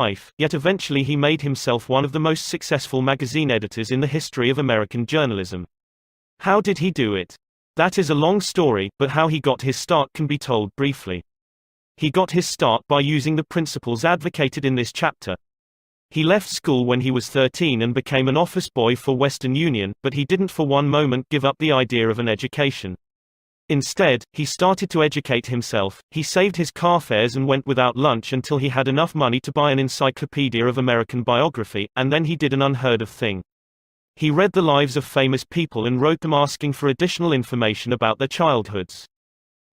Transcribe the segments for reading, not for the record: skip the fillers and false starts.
life, yet eventually he made himself one of the most successful magazine editors in the history of American journalism. How did he do it? That is a long story, but how he got his start can be told briefly. He got his start by using the principles advocated in this chapter. He left school when he was 13 and became an office boy for Western Union, but he didn't for one moment give up the idea of an education. Instead, he started to educate himself. He saved his car fares and went without lunch until he had enough money to buy an encyclopedia of American biography, and then he did an unheard of thing. He read the lives of famous people and wrote them asking for additional information about their childhoods.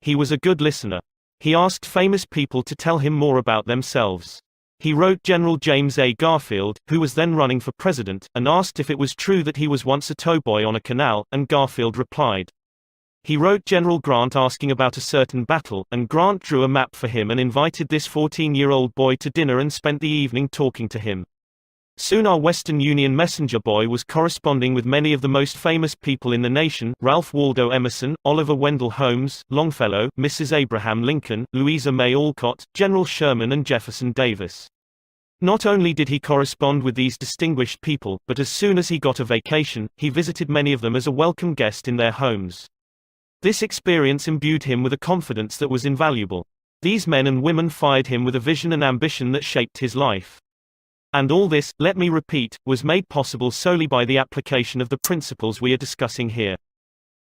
He was a good listener. He asked famous people to tell him more about themselves. He wrote General James A. Garfield, who was then running for president, and asked if it was true that he was once a towboy on a canal, and Garfield replied. He wrote General Grant asking about a certain battle, and Grant drew a map for him and invited this 14-year-old boy to dinner and spent the evening talking to him. Soon our Western Union messenger boy was corresponding with many of the most famous people in the nation: Ralph Waldo Emerson, Oliver Wendell Holmes, Longfellow, Mrs. Abraham Lincoln, Louisa May Alcott, General Sherman and Jefferson Davis. Not only did he correspond with these distinguished people, but as soon as he got a vacation, he visited many of them as a welcome guest in their homes. This experience imbued him with a confidence that was invaluable. These men and women fired him with a vision and ambition that shaped his life. And all this, let me repeat, was made possible solely by the application of the principles we are discussing here.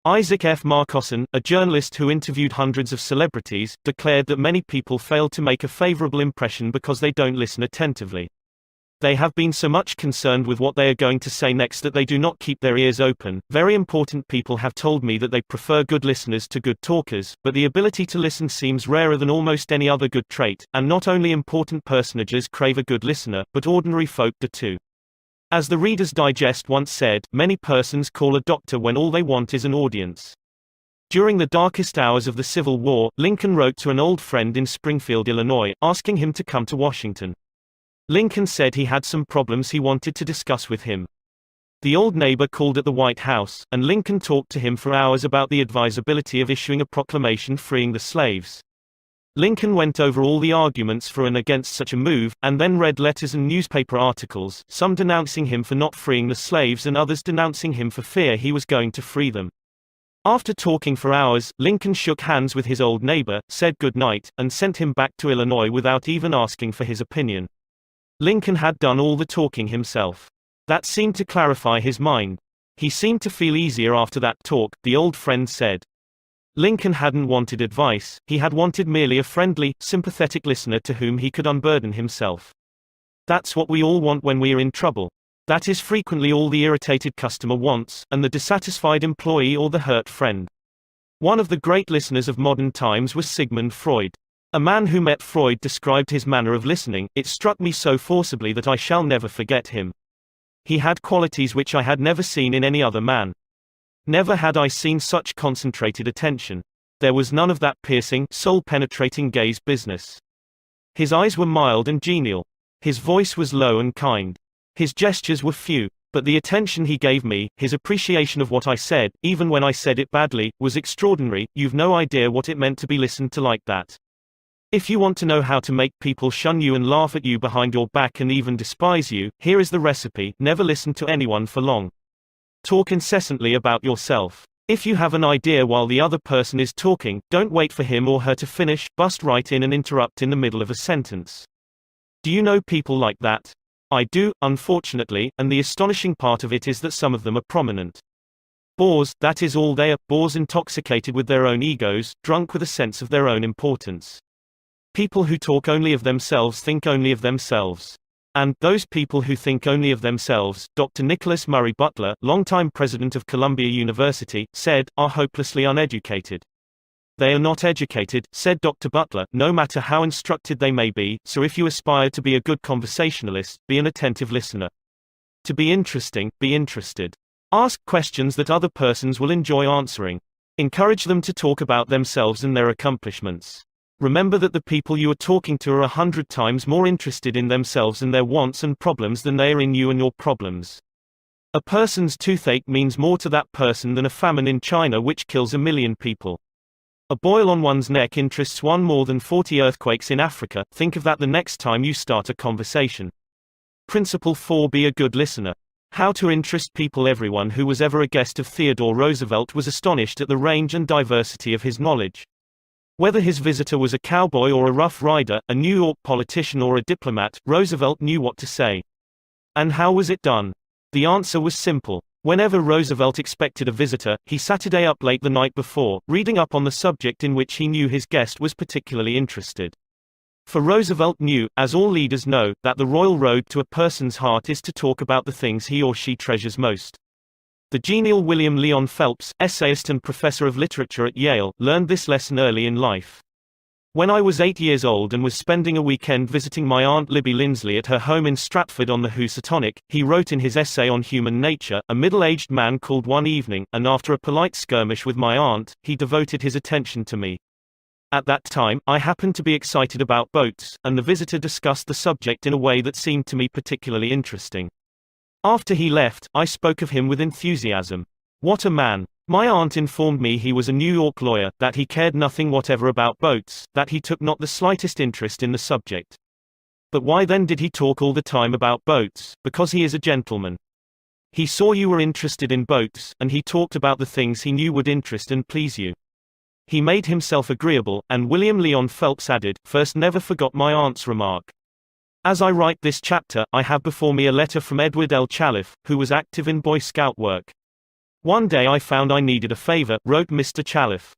Isaac F. Marcosson, a journalist who interviewed hundreds of celebrities, declared that many people fail to make a favorable impression because they don't listen attentively. They have been so much concerned with what they are going to say next that they do not keep their ears open. Very important people have told me that they prefer good listeners to good talkers, but the ability to listen seems rarer than almost any other good trait, and not only important personages crave a good listener, but ordinary folk do too. As the Reader's Digest once said, many persons call a doctor when all they want is an audience. During the darkest hours of the Civil War, Lincoln wrote to an old friend in Springfield, Illinois, asking him to come to Washington. Lincoln said he had some problems he wanted to discuss with him. The old neighbor called at the White House, and Lincoln talked to him for hours about the advisability of issuing a proclamation freeing the slaves. Lincoln went over all the arguments for and against such a move, and then read letters and newspaper articles, some denouncing him for not freeing the slaves and others denouncing him for fear he was going to free them. After talking for hours, Lincoln shook hands with his old neighbor, said good night, and sent him back to Illinois without even asking for his opinion. Lincoln had done all the talking himself. That seemed to clarify his mind. He seemed to feel easier after that talk, the old friend said. Lincoln hadn't wanted advice, he had wanted merely a friendly, sympathetic listener to whom he could unburden himself. That's what we all want when we are in trouble. That is frequently all the irritated customer wants, and the dissatisfied employee or the hurt friend. One of the great listeners of modern times was Sigmund Freud. A man who met Freud described his manner of listening. It struck me so forcibly that I shall never forget him. He had qualities which I had never seen in any other man. Never had I seen such concentrated attention. There was none of that piercing, soul-penetrating gaze business. His eyes were mild and genial. His voice was low and kind. His gestures were few, but the attention he gave me, his appreciation of what I said, even when I said it badly, was extraordinary. You've no idea what it meant to be listened to like that. If you want to know how to make people shun you and laugh at you behind your back and even despise you, here is the recipe: never listen to anyone for long. Talk incessantly about yourself. If you have an idea while the other person is talking, don't wait for him or her to finish, bust right in and interrupt in the middle of a sentence. Do you know people like that? I do, unfortunately, and the astonishing part of it is that some of them are prominent. Bores, that is all they are, bores intoxicated with their own egos, drunk with a sense of their own importance. People who talk only of themselves think only of themselves. And those people who think only of themselves, Dr. Nicholas Murray Butler, longtime president of Columbia University, said, are hopelessly uneducated. They are not educated, said Dr. Butler, no matter how instructed they may be, so if you aspire to be a good conversationalist, be an attentive listener. To be interesting, be interested. Ask questions that other persons will enjoy answering. Encourage them to talk about themselves and their accomplishments. Remember that the people you are talking to are 100 times more interested in themselves and their wants and problems than they are in you and your problems. A person's toothache means more to that person than a famine in China which kills 1 million people. A boil on one's neck interests one more than 40 earthquakes in Africa. Think of that the next time you start a conversation. Principle 4. Be a good listener. How to interest people. Everyone who was ever a guest of Theodore Roosevelt was astonished at the range and diversity of his knowledge. Whether his visitor was a cowboy or a rough rider, a New York politician or a diplomat, Roosevelt knew what to say. And how was it done? The answer was simple. Whenever Roosevelt expected a visitor, he Saturday up late the night before, reading up on the subject in which he knew his guest was particularly interested. For Roosevelt knew, as all leaders know, that the royal road to a person's heart is to talk about the things he or she treasures most. The genial William Leon Phelps, essayist and professor of literature at Yale, learned this lesson early in life. When I was 8 years old and was spending a weekend visiting my Aunt Libby Lindsley at her home in Stratford on the Housatonic, he wrote in his essay on human nature, a middle-aged man called one evening, and after a polite skirmish with my aunt, he devoted his attention to me. At that time, I happened to be excited about boats, and the visitor discussed the subject in a way that seemed to me particularly interesting. After he left, I spoke of him with enthusiasm. What a man! My aunt informed me he was a New York lawyer, that he cared nothing whatever about boats, that he took not the slightest interest in the subject. But why then did he talk all the time about boats? Because he is a gentleman. He saw you were interested in boats, and he talked about the things he knew would interest and please you. He made himself agreeable, and William Leon Phelps added, first never forgot my aunt's remark. As I write this chapter, I have before me a letter from Edward L. Challiff, who was active in Boy Scout work. One day I found I needed a favor, wrote Mr. Challiff.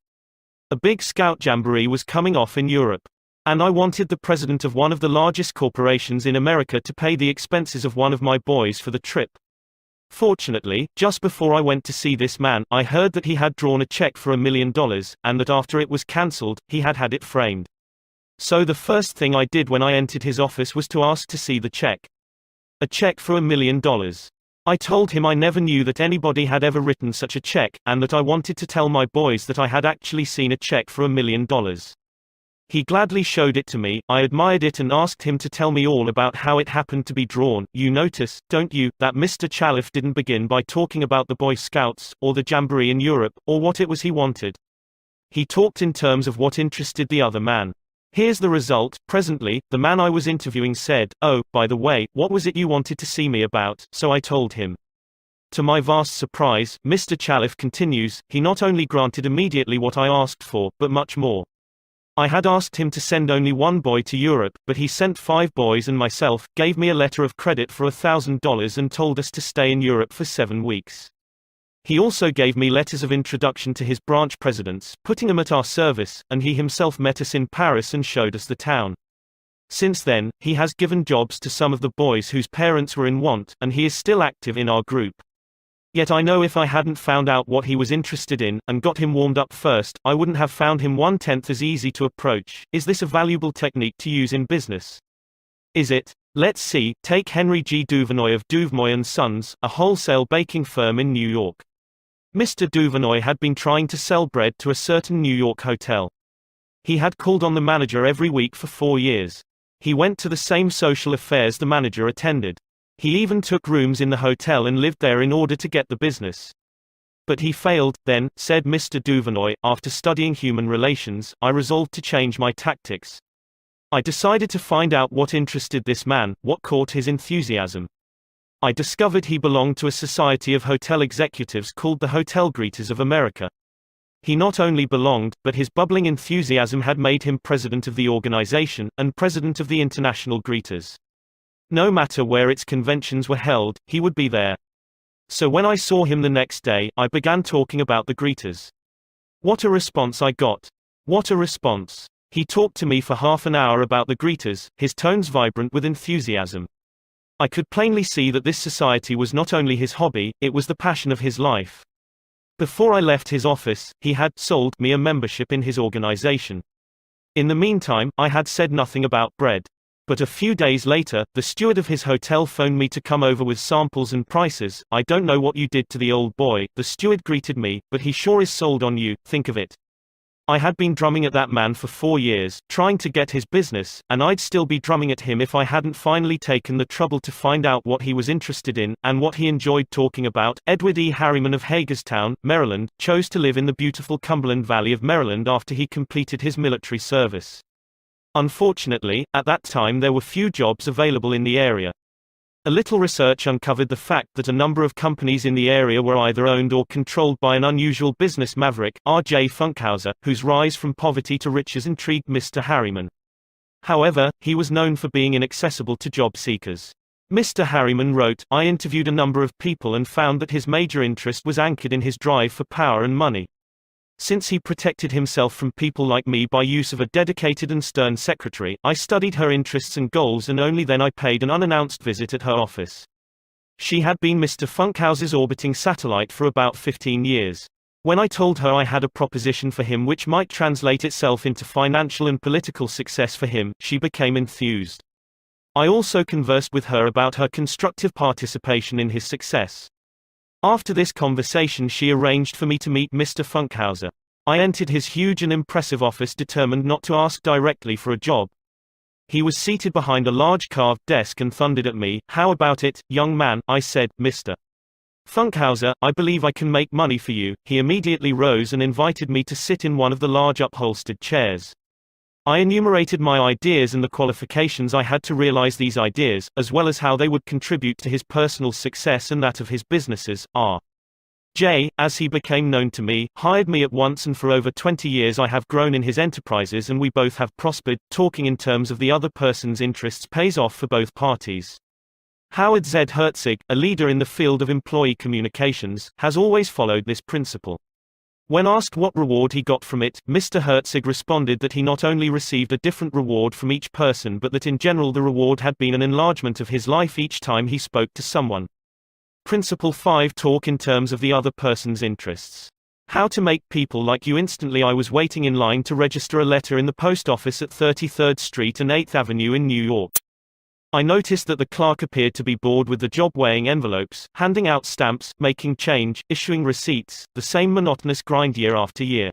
A big Scout jamboree was coming off in Europe. And I wanted the president of one of the largest corporations in America to pay the expenses of one of my boys for the trip. Fortunately, just before I went to see this man, I heard that he had drawn a check for $1 million, and that after it was cancelled, he had had it framed. So the first thing I did when I entered his office was to ask to see the check. A check for $1 million. I told him I never knew that anybody had ever written such a check, and that I wanted to tell my boys that I had actually seen a check for $1 million. He gladly showed it to me, I admired it and asked him to tell me all about how it happened to be drawn. You notice, don't you, that Mr. Challiff didn't begin by talking about the Boy Scouts, or the jamboree in Europe, or what it was he wanted. He talked in terms of what interested the other man. Here's the result. Presently, the man I was interviewing said, "Oh, by the way, what was it you wanted to see me about?" So I told him. To my vast surprise, Mr. Challiff continues, he not only granted immediately what I asked for, but much more. I had asked him to send only one boy to Europe, but he sent 5 boys and myself, gave me a letter of credit for $1,000 and told us to stay in Europe for 7 weeks. He also gave me letters of introduction to his branch presidents, putting them at our service, and he himself met us in Paris and showed us the town. Since then, he has given jobs to some of the boys whose parents were in want, and he is still active in our group. Yet I know if I hadn't found out what he was interested in, and got him warmed up first, I wouldn't have found him 1/10 as easy to approach. Is this a valuable technique to use in business? Is it? Let's see. Take Henry G. Duvernoy of Duvernoy & Sons, a wholesale baking firm in New York. Mr. Duvernoy had been trying to sell bread to a certain New York hotel. He had called on the manager every week for 4 years. He went to the same social affairs the manager attended. He even took rooms in the hotel and lived there in order to get the business. But he failed. Then, said Mr. Duvernoy, after studying human relations, I resolved to change my tactics. I decided to find out what interested this man, what caught his enthusiasm. I discovered he belonged to a society of hotel executives called the Hotel Greeters of America. He not only belonged, but his bubbling enthusiasm had made him president of the organization, and president of the International Greeters. No matter where its conventions were held, he would be there. So when I saw him the next day, I began talking about the greeters. What a response I got! What a response! He talked to me for half an hour about the greeters, his tones vibrant with enthusiasm. I could plainly see that this society was not only his hobby, it was the passion of his life. Before I left his office, he had sold me a membership in his organization. In the meantime, I had said nothing about bread. But a few days later, the steward of his hotel phoned me to come over with samples and prices. I don't know what you did to the old boy, the steward greeted me, but he sure is sold on you, think of it. I had been drumming at that man for 4 years, trying to get his business, and I'd still be drumming at him if I hadn't finally taken the trouble to find out what he was interested in, and what he enjoyed talking about. Edward E. Harriman of Hagerstown, Maryland, chose to live in the beautiful Cumberland Valley of Maryland after he completed his military service. Unfortunately, at that time there were few jobs available in the area. A little research uncovered the fact that a number of companies in the area were either owned or controlled by an unusual business maverick, R.J. Funkhauser, whose rise from poverty to riches intrigued Mr. Harriman. However, he was known for being inaccessible to job seekers. Mr. Harriman wrote, "I interviewed a number of people and found that his major interest was anchored in his drive for power and money. Since he protected himself from people like me by use of a dedicated and stern secretary, I studied her interests and goals, and only then I paid an unannounced visit at her office. She had been Mr. Funkhauser's orbiting satellite for about 15 years. When I told her I had a proposition for him which might translate itself into financial and political success for him, she became enthused. I also conversed with her about her constructive participation in his success. After this conversation she arranged for me to meet Mr. Funkhauser. I entered his huge and impressive office determined not to ask directly for a job. He was seated behind a large carved desk and thundered at me. "How about it, young man?" I said. "Mr. Funkhauser, I believe I can make money for you." He immediately rose and invited me to sit in one of the large upholstered chairs. I enumerated my ideas and the qualifications I had to realize these ideas, as well as how they would contribute to his personal success and that of his businesses. R.J., as he became known to me, hired me at once, and for over 20 years I have grown in his enterprises and we both have prospered. Talking in terms of the other person's interests pays off for both parties. Howard Z. Herzig, a leader in the field of employee communications, has always followed this principle. When asked what reward he got from it, Mr. Herzig responded that he not only received a different reward from each person but that in general the reward had been an enlargement of his life each time he spoke to someone. Principle 5. Talk in terms of the other person's interests. How to make people like you instantly. I was waiting in line to register a letter in the post office at 33rd Street and 8th Avenue in New York. I noticed that the clerk appeared to be bored with the job, weighing envelopes, handing out stamps, making change, issuing receipts, the same monotonous grind year after year.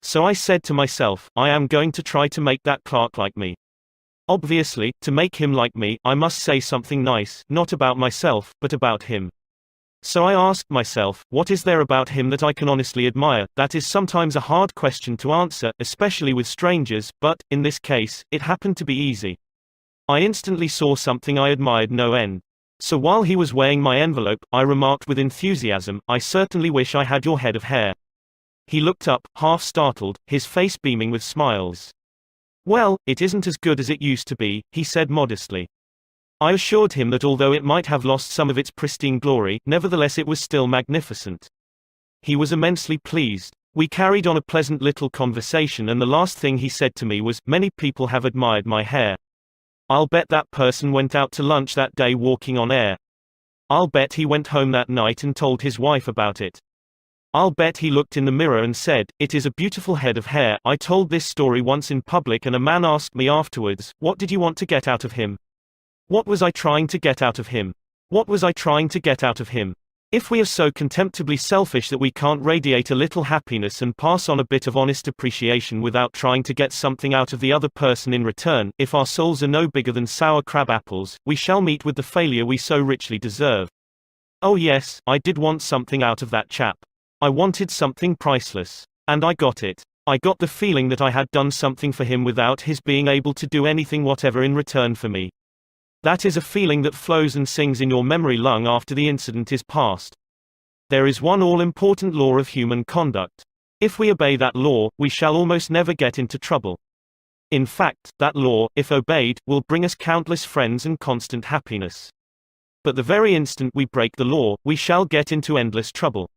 So I said to myself, I am going to try to make that clerk like me. Obviously, to make him like me, I must say something nice, not about myself, but about him. So I asked myself, what is there about him that I can honestly admire? That is sometimes a hard question to answer, especially with strangers, but, in this case, it happened to be easy. I instantly saw something I admired no end. So while he was weighing my envelope, I remarked with enthusiasm, "I certainly wish I had your head of hair." He looked up, half startled, his face beaming with smiles. "Well, it isn't as good as it used to be," he said modestly. I assured him that although it might have lost some of its pristine glory, nevertheless it was still magnificent. He was immensely pleased. We carried on a pleasant little conversation, and the last thing he said to me was, "Many people have admired my hair. I'll bet that person went out to lunch that day walking on air. I'll bet he went home that night and told his wife about it. I'll bet he looked in the mirror and said, 'It is a beautiful head of hair.'" I told this story once in public and a man asked me afterwards, "What did you want to get out of him? What was I trying to get out of him? What was I trying to get out of him?" If we are so contemptibly selfish that we can't radiate a little happiness and pass on a bit of honest appreciation without trying to get something out of the other person in return, if our souls are no bigger than sour crab apples, we shall meet with the failure we so richly deserve. Oh yes, I did want something out of that chap. I wanted something priceless. And I got it. I got the feeling that I had done something for him without his being able to do anything whatever in return for me. That is a feeling that flows and sings in your memory long after the incident is past. There is one all-important law of human conduct. If we obey that law, we shall almost never get into trouble. In fact, that law, if obeyed, will bring us countless friends and constant happiness. But the very instant we break the law, we shall get into endless trouble.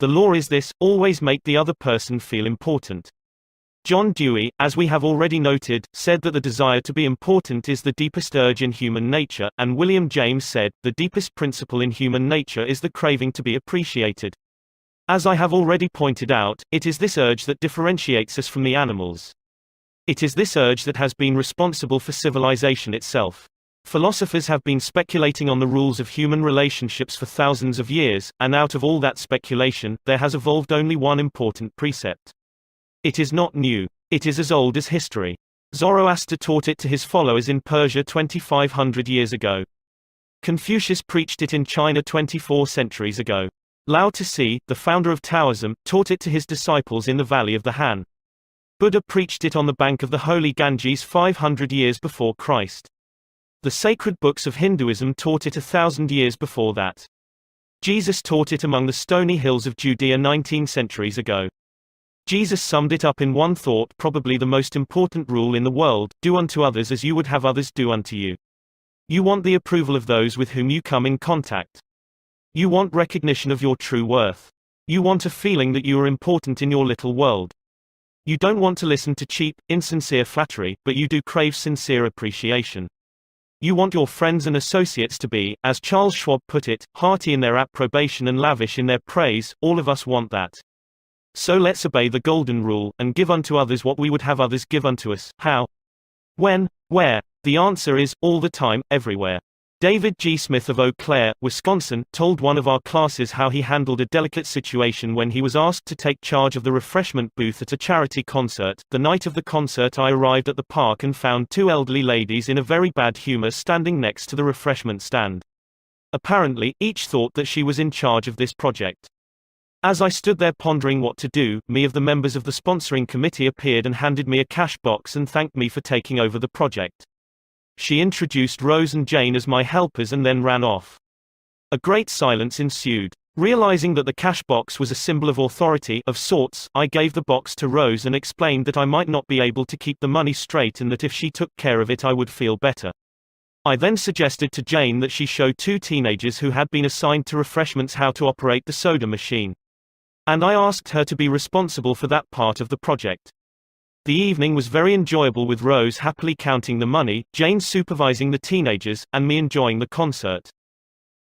The law is this: always make the other person feel important. John Dewey, as we have already noted, said that the desire to be important is the deepest urge in human nature, and William James said, the deepest principle in human nature is the craving to be appreciated. As I have already pointed out, it is this urge that differentiates us from the animals. It is this urge that has been responsible for civilization itself. Philosophers have been speculating on the rules of human relationships for thousands of years, and out of all that speculation, there has evolved only one important precept. It is not new. It is as old as history. Zoroaster taught it to his followers in Persia 2500 years ago. Confucius preached it in China 24 centuries ago. Lao Tse, the founder of Taoism, taught it to his disciples in the Valley of the Han. Buddha preached it on the bank of the holy Ganges 500 years before Christ. The sacred books of Hinduism taught it 1,000 years before that. Jesus taught it among the stony hills of Judea 19 centuries ago. Jesus summed it up in one thought, probably the most important rule in the world: do unto others as you would have others do unto you. You want the approval of those with whom you come in contact. You want recognition of your true worth. You want a feeling that you are important in your little world. You don't want to listen to cheap, insincere flattery, but you do crave sincere appreciation. You want your friends and associates to be, as Charles Schwab put it, hearty in their approbation and lavish in their praise. All of us want that. So let's obey the golden rule, and give unto others what we would have others give unto us. How? When? Where? The answer is, all the time, everywhere. David G. Smith of Eau Claire, Wisconsin, told one of our classes how he handled a delicate situation when he was asked to take charge of the refreshment booth at a charity concert. The night of the concert, I arrived at the park and found two elderly ladies in a very bad humor standing next to the refreshment stand. Apparently, each thought that she was in charge of this project. As I stood there pondering what to do, one of the members of the sponsoring committee appeared and handed me a cash box and thanked me for taking over the project. She introduced Rose and Jane as my helpers and then ran off. A great silence ensued. Realizing that the cash box was a symbol of authority of sorts, I gave the box to Rose and explained that I might not be able to keep the money straight and that if she took care of it I would feel better. I then suggested to Jane that she show two teenagers who had been assigned to refreshments how to operate the soda machine. And I asked her to be responsible for that part of the project. The evening was very enjoyable, with Rose happily counting the money, Jane supervising the teenagers, and me enjoying the concert.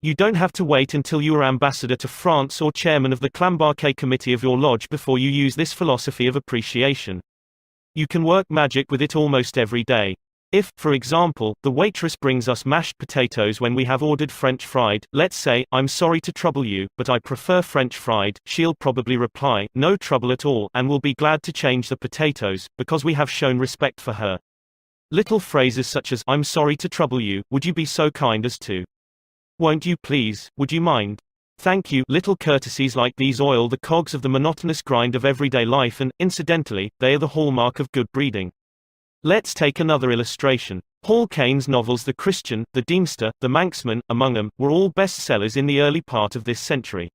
You don't have to wait until you are ambassador to France or chairman of the Clambarquet committee of your lodge before you use this philosophy of appreciation. You can work magic with it almost every day. If, for example, the waitress brings us mashed potatoes when we have ordered French fried, let's say, "I'm sorry to trouble you, but I prefer French fried," she'll probably reply, "No trouble at all," and will be glad to change the potatoes, because we have shown respect for her. Little phrases such as, "I'm sorry to trouble you, would you be so kind as to? Won't you please, would you mind? Thank you." Little courtesies like these oil the cogs of the monotonous grind of everyday life, and, incidentally, they are the hallmark of good breeding. Let's take another illustration. Hall Caine's novels The Christian, The Deemster, The Manxman, among them, were all bestsellers in the early part of this century.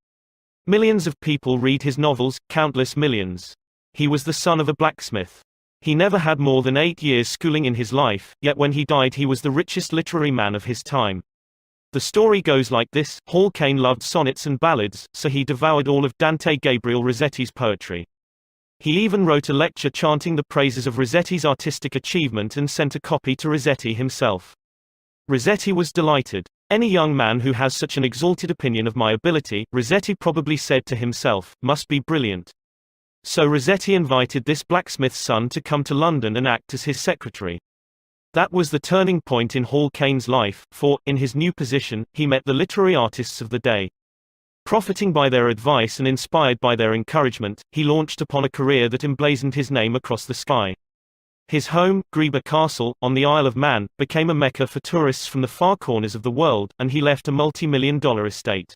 Millions of people read his novels, countless millions. He was the son of a blacksmith. He never had more than 8 years schooling in his life, yet when he died he was the richest literary man of his time. The story goes like this: Hall Caine loved sonnets and ballads, so he devoured all of Dante Gabriel Rossetti's poetry. He even wrote a lecture chanting the praises of Rossetti's artistic achievement and sent a copy to Rossetti himself. Rossetti was delighted. "Any young man who has such an exalted opinion of my ability," Rossetti probably said to himself, "must be brilliant." So Rossetti invited this blacksmith's son to come to London and act as his secretary. That was the turning point in Hall Caine's life, for, in his new position, he met the literary artists of the day. Profiting by their advice and inspired by their encouragement, he launched upon a career that emblazoned his name across the sky. His home, Greeba Castle, on the Isle of Man, became a mecca for tourists from the far corners of the world, and he left a multi-million-dollar estate.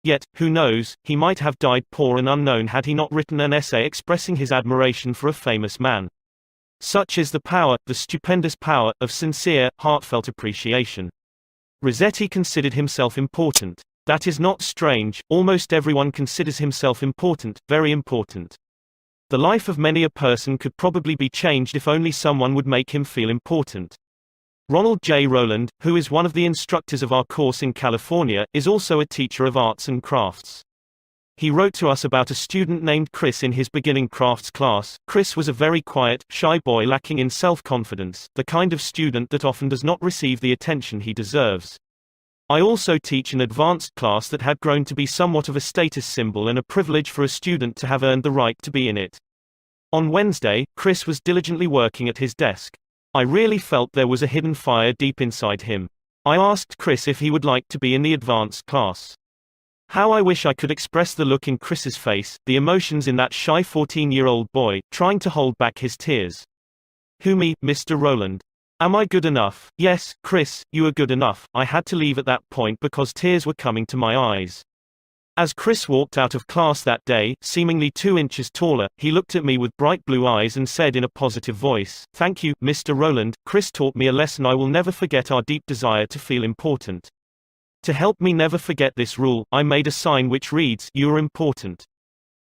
Yet, who knows, he might have died poor and unknown had he not written an essay expressing his admiration for a famous man. Such is the power, the stupendous power, of sincere, heartfelt appreciation. Rossetti considered himself important. That is not strange, almost everyone considers himself important, very important. The life of many a person could probably be changed if only someone would make him feel important. Ronald J. Rowland, who is one of the instructors of our course in California, is also a teacher of arts and crafts. He wrote to us about a student named Chris in his beginning crafts class. Chris was a very quiet, shy boy lacking in self-confidence, the kind of student that often does not receive the attention he deserves. I also teach an advanced class that had grown to be somewhat of a status symbol and a privilege for a student to have earned the right to be in it. On Wednesday, Chris was diligently working at his desk. I really felt there was a hidden fire deep inside him. I asked Chris if he would like to be in the advanced class. How I wish I could express the look in Chris's face, the emotions in that shy 14-year-old boy, trying to hold back his tears. Who me, Mr. Rowland? Am I good enough? Yes, Chris, you are good enough. I had to leave at that point because tears were coming to my eyes. As Chris walked out of class that day, seemingly 2 inches taller, he looked at me with bright blue eyes and said in a positive voice, "Thank you, Mr. Rowland. Chris taught me a lesson I will never forget: our deep desire to feel important." To help me never forget this rule, I made a sign which reads, "You are important."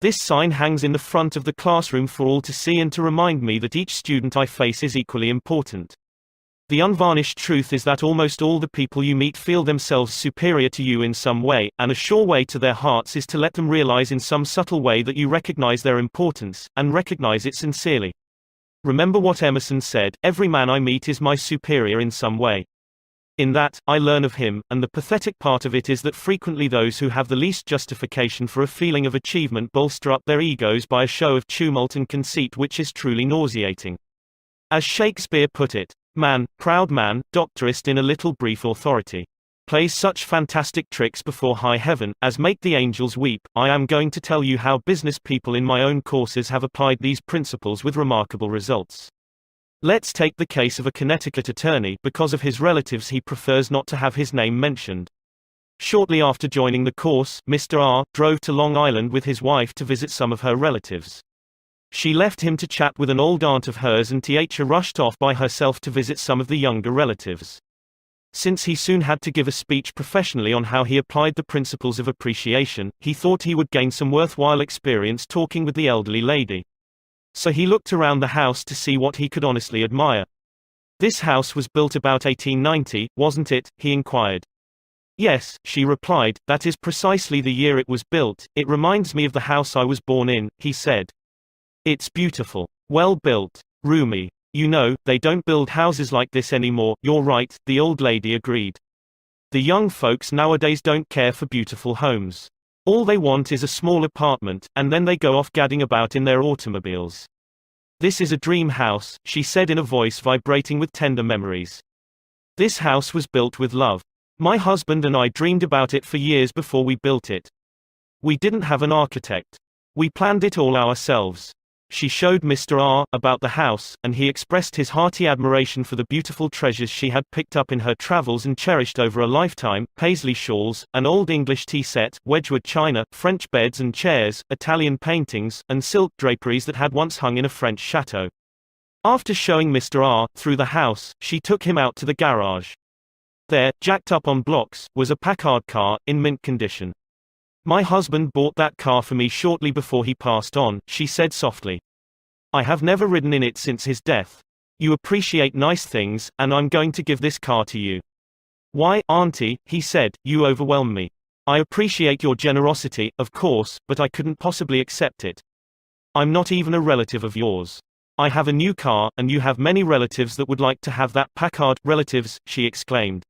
This sign hangs in the front of the classroom for all to see and to remind me that each student I face is equally important. The unvarnished truth is that almost all the people you meet feel themselves superior to you in some way, and a sure way to their hearts is to let them realize in some subtle way that you recognize their importance, and recognize it sincerely. Remember what Emerson said, "Every man I meet is my superior in some way." In that, I learn of him, and the pathetic part of it is that frequently those who have the least justification for a feeling of achievement bolster up their egos by a show of tumult and conceit which is truly nauseating. As Shakespeare put it, "Man, proud man, doctorist in a little brief authority, plays such fantastic tricks before high heaven, as make the angels weep." I am going to tell you how business people in my own courses have applied these principles with remarkable results. Let's take the case of a Connecticut attorney. Because of his relatives, he prefers not to have his name mentioned. Shortly after joining the course, Mr. R drove to Long Island with his wife to visit some of her relatives. She left him to chat with an old aunt of hers, and Th rushed off by herself to visit some of the younger relatives. Since he soon had to give a speech professionally on how he applied the principles of appreciation, he thought he would gain some worthwhile experience talking with the elderly lady. So he looked around the house to see what he could honestly admire. "This house was built about 1890, wasn't it?" he inquired. "Yes," she replied, "that is precisely the year it was built. It reminds me of the house I was born in," he said. "It's beautiful. Well built. Roomy. You know, they don't build houses like this anymore." "You're right," the old lady agreed. "The young folks nowadays don't care for beautiful homes. All they want is a small apartment, and then they go off gadding about in their automobiles." "This is a dream house," she said in a voice vibrating with tender memories. "This house was built with love. My husband and I dreamed about it for years before we built it. We didn't have an architect. We planned it all ourselves." She showed Mr. R about the house, and he expressed his hearty admiration for the beautiful treasures she had picked up in her travels and cherished over a lifetime: paisley shawls, an old English tea set, Wedgwood china, French beds and chairs, Italian paintings, and silk draperies that had once hung in a French chateau. After showing Mr. R through the house, she took him out to the garage. There, jacked up on blocks, was a Packard car, in mint condition. "My husband bought that car for me shortly before he passed on," she said softly. "I have never ridden in it since his death. You appreciate nice things, and I'm going to give this car to you." "Why, Auntie," he said, "you overwhelm me. I appreciate your generosity, of course, but I couldn't possibly accept it. I'm not even a relative of yours. I have a new car, and you have many relatives that would like to have that Packard." "Relatives," she exclaimed.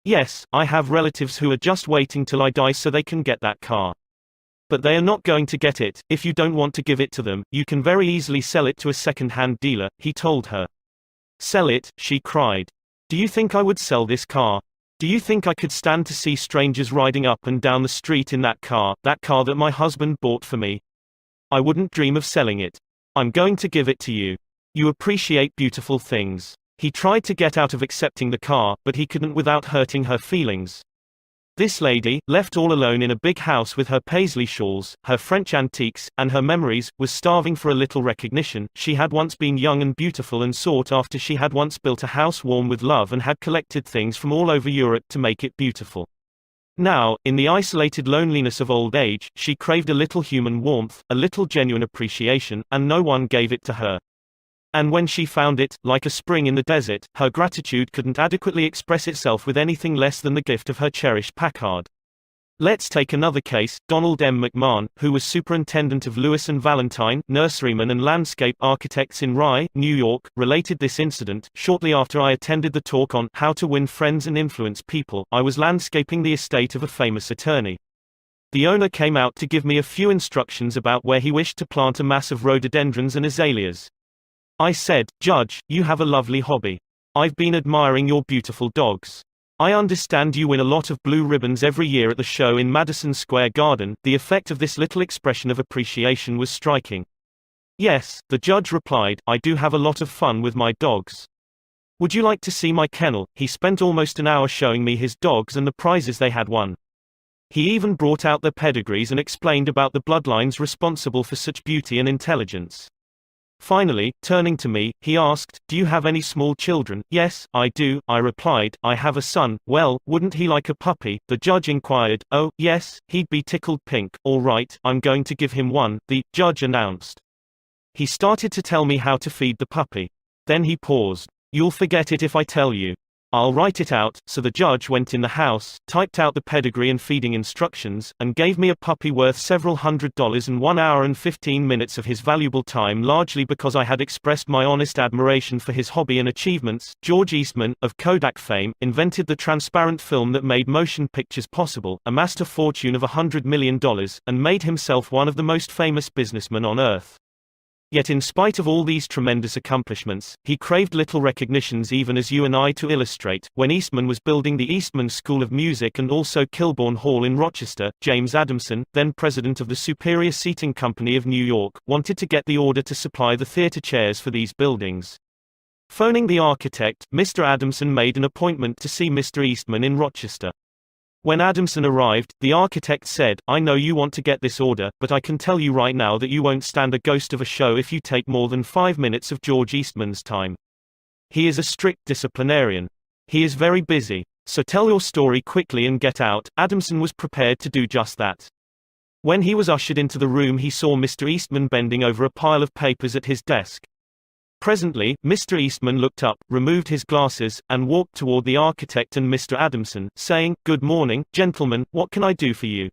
"Yes, I have relatives who are just waiting till I die so they can get that car. But they are not going to get it. If you don't want to give it to them, you can very easily sell it to a second-hand dealer," he told her. "Sell it?" she cried. "Do you think I would sell this car? Do you think I could stand to see strangers riding up and down the street in that car that my husband bought for me? I wouldn't dream of selling it. I'm going to give it to you. You appreciate beautiful things." He tried to get out of accepting the car, but he couldn't without hurting her feelings. This lady, left all alone in a big house with her paisley shawls, her French antiques, and her memories, was starving for a little recognition. She had once been young and beautiful and sought after. She had once built a house warm with love and had collected things from all over Europe to make it beautiful. Now, in the isolated loneliness of old age, she craved a little human warmth, a little genuine appreciation, and no one gave it to her. And when she found it, like a spring in the desert, her gratitude couldn't adequately express itself with anything less than the gift of her cherished Packard. Let's take another case. Donald M. McMahon, who was superintendent of Lewis and Valentine, nurserymen and landscape architects in Rye, New York, related this incident. "Shortly after I attended the talk on how to win friends and influence people, I was landscaping the estate of a famous attorney. The owner came out to give me a few instructions about where he wished to plant a mass of rhododendrons and azaleas. I said, 'Judge, you have a lovely hobby. I've been admiring your beautiful dogs. I understand you win a lot of blue ribbons every year at the show in Madison Square Garden." The effect of this little expression of appreciation was striking. "Yes," the judge replied, "I do have a lot of fun with my dogs. Would you like to see my kennel?" He spent almost an hour showing me his dogs and the prizes they had won. He even brought out their pedigrees and explained about the bloodlines responsible for such beauty and intelligence. Finally, turning to me, he asked, "Do you have any small children?" "Yes, I do," I replied. "I have a son." "Well, wouldn't he like a puppy?" the judge inquired. "Oh, yes, he'd be tickled pink." "All right, I'm going to give him one," the judge announced. He started to tell me how to feed the puppy. Then he paused. "You'll forget it if I tell you." "I'll write it out." So the judge went in the house, typed out the pedigree and feeding instructions, and gave me a puppy worth several $100s and 1 hour and 15 minutes of his valuable time, largely because I had expressed my honest admiration for his hobby and achievements. George Eastman, of Kodak fame, invented the transparent film that made motion pictures possible, amassed a fortune of $100 million, and made himself one of the most famous businessmen on earth. Yet in spite of all these tremendous accomplishments, he craved little recognitions, even as you and I to illustrate. When Eastman was building the Eastman School of Music and also Kilbourne Hall in Rochester, James Adamson, then president of the Superior Seating Company of New York, wanted to get the order to supply the theater chairs for these buildings. Phoning the architect, Mr. Adamson made an appointment to see Mr. Eastman in Rochester. When Adamson arrived, the architect said, "I know you want to get this order, but I can tell you right now that you won't stand a ghost of a show if you take more than 5 minutes of George Eastman's time. He is a strict disciplinarian. He is very busy. So tell your story quickly and get out." Adamson was prepared to do just that. When he was ushered into the room, he saw Mr. Eastman bending over a pile of papers at his desk. Presently, Mr. Eastman looked up, removed his glasses, and walked toward the architect and Mr. Adamson, saying, "Good morning, gentlemen, what can I do for you?"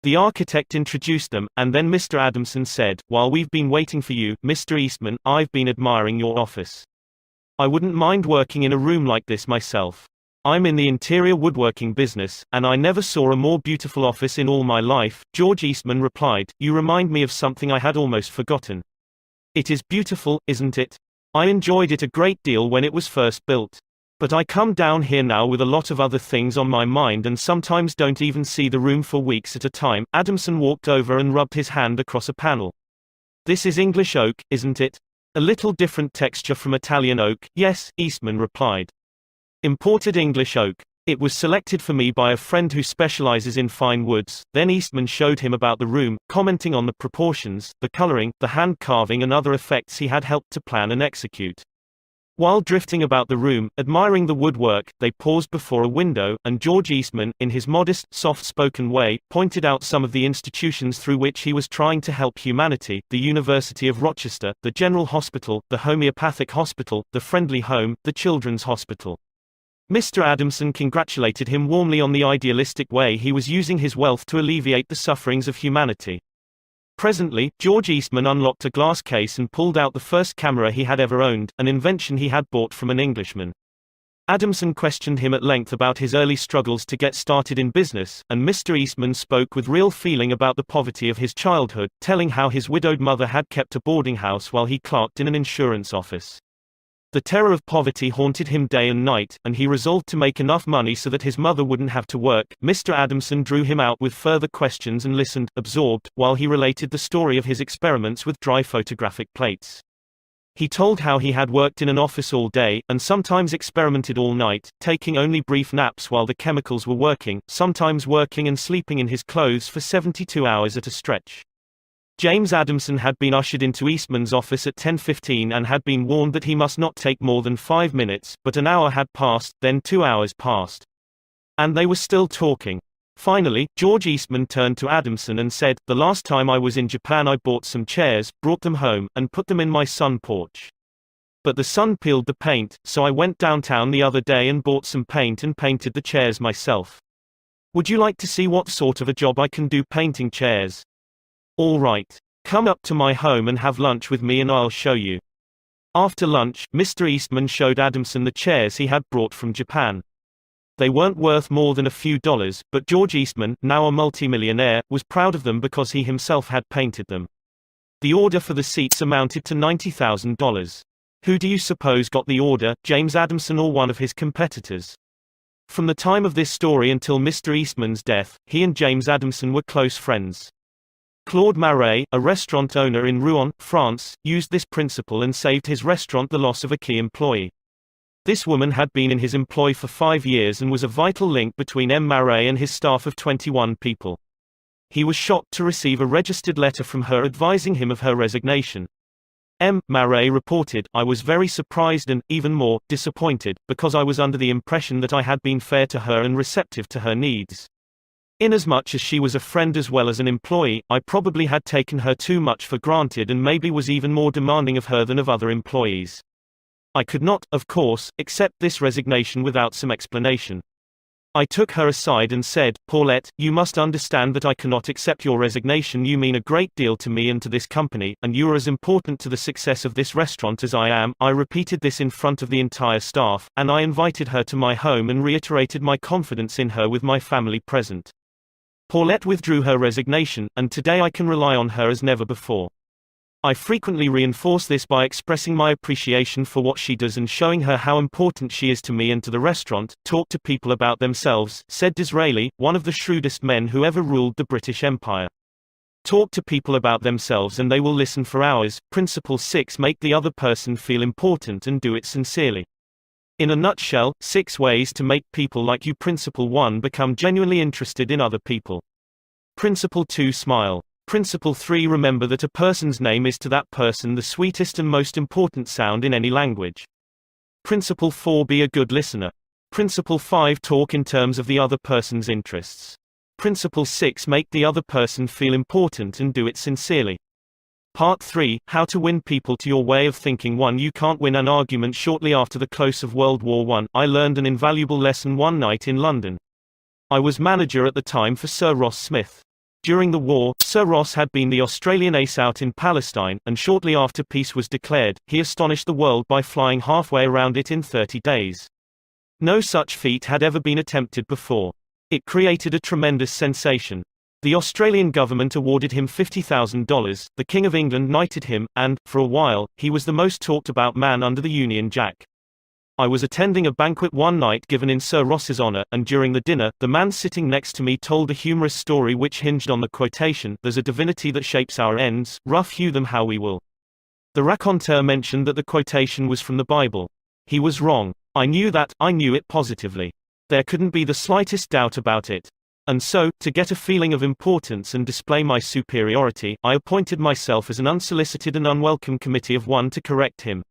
The architect introduced them, and then Mr. Adamson said, "While we've been waiting for you, Mr. Eastman, I've been admiring your office. I wouldn't mind working in a room like this myself. I'm in the interior woodworking business, and I never saw a more beautiful office in all my life." George Eastman replied, "You remind me of something I had almost forgotten. It is beautiful, isn't it? I enjoyed it a great deal when it was first built. But I come down here now with a lot of other things on my mind and sometimes don't even see the room for weeks at a time." Adamson walked over and rubbed his hand across a panel. "This is English oak, isn't it? A little different texture from Italian oak." "Yes," Eastman replied. "Imported English oak. It was selected for me by a friend who specializes in fine woods." Then Eastman showed him about the room, commenting on the proportions, the coloring, the hand carving and other effects he had helped to plan and execute. While drifting about the room, admiring the woodwork, they paused before a window, and George Eastman, in his modest, soft-spoken way, pointed out some of the institutions through which he was trying to help humanity: the University of Rochester, the General Hospital, the Homeopathic Hospital, the Friendly Home, the Children's Hospital. Mr. Adamson congratulated him warmly on the idealistic way he was using his wealth to alleviate the sufferings of humanity. Presently, George Eastman unlocked a glass case and pulled out the first camera he had ever owned, an invention he had bought from an Englishman. Adamson questioned him at length about his early struggles to get started in business, and Mr. Eastman spoke with real feeling about the poverty of his childhood, telling how his widowed mother had kept a boarding house while he clerked in an insurance office. The terror of poverty haunted him day and night, and he resolved to make enough money so that his mother wouldn't have to work. Mr. Adamson drew him out with further questions and listened, absorbed, while he related the story of his experiments with dry photographic plates. He told how he had worked in an office all day, and sometimes experimented all night, taking only brief naps while the chemicals were working, sometimes working and sleeping in his clothes for 72 hours at a stretch. James Adamson had been ushered into Eastman's office at 10:15 and had been warned that he must not take more than 5 minutes, but an hour had passed, then 2 hours passed. And they were still talking. Finally, George Eastman turned to Adamson and said, "The last time I was in Japan I bought some chairs, brought them home, and put them in my sun porch. But the sun peeled the paint, so I went downtown the other day and bought some paint and painted the chairs myself. Would you like to see what sort of a job I can do painting chairs? All right. Come up to my home and have lunch with me and I'll show you." After lunch, Mr. Eastman showed Adamson the chairs he had brought from Japan. They weren't worth more than a few dollars, but George Eastman, now a multimillionaire, was proud of them because he himself had painted them. The order for the seats amounted to $90,000. Who do you suppose got the order, James Adamson or one of his competitors? From the time of this story until Mr. Eastman's death, he and James Adamson were close friends. Claude Marais, a restaurant owner in Rouen, France, used this principle and saved his restaurant the loss of a key employee. This woman had been in his employ for 5 years and was a vital link between M. Marais and his staff of 21 people. He was shocked to receive a registered letter from her advising him of her resignation. M. Marais reported, "I was very surprised and, even more, disappointed, because I was under the impression that I had been fair to her and receptive to her needs. Inasmuch as she was a friend as well as an employee, I probably had taken her too much for granted and maybe was even more demanding of her than of other employees. I could not, of course, accept this resignation without some explanation. I took her aside and said, 'Paulette, you must understand that I cannot accept your resignation. You mean a great deal to me and to this company, and you are as important to the success of this restaurant as I am.' I repeated this in front of the entire staff, and I invited her to my home and reiterated my confidence in her with my family present. Paulette withdrew her resignation, and today I can rely on her as never before. I frequently reinforce this by expressing my appreciation for what she does and showing her how important she is to me and to the restaurant. Talk to people about themselves," said Disraeli, one of the shrewdest men who ever ruled the British Empire. Talk to people about themselves and they will listen for hours. Principle 6: Make the other person feel important and do it sincerely. In a nutshell, 6 ways to make people like you. Principle 1: Become genuinely interested in other people. Principle 2: Smile. Principle 3: Remember that a person's name is to that person the sweetest and most important sound in any language. Principle 4: Be a good listener. Principle 5: Talk in terms of the other person's interests. Principle 6: Make the other person feel important and do it sincerely. Part 3: How to win people to your way of thinking. 1. You can't win an argument. Shortly after the close of World War I, I learned an invaluable lesson one night in London. I was manager at the time for Sir Ross Smith. During the war, Sir Ross had been the Australian ace out in Palestine, and shortly after peace was declared, he astonished the world by flying halfway around it in 30 days. No such feat had ever been attempted before. It created a tremendous sensation. The Australian government awarded him $50,000, the King of England knighted him, and, for a while, he was the most talked about man under the Union Jack. I was attending a banquet one night given in Sir Ross's honor, and during the dinner, the man sitting next to me told a humorous story which hinged on the quotation, "There's a divinity that shapes our ends, rough hew them how we will." The raconteur mentioned that the quotation was from the Bible. He was wrong. I knew it positively. There couldn't be the slightest doubt about it. And so, to get a feeling of importance and display my superiority, I appointed myself as an unsolicited and unwelcome committee of one to correct him.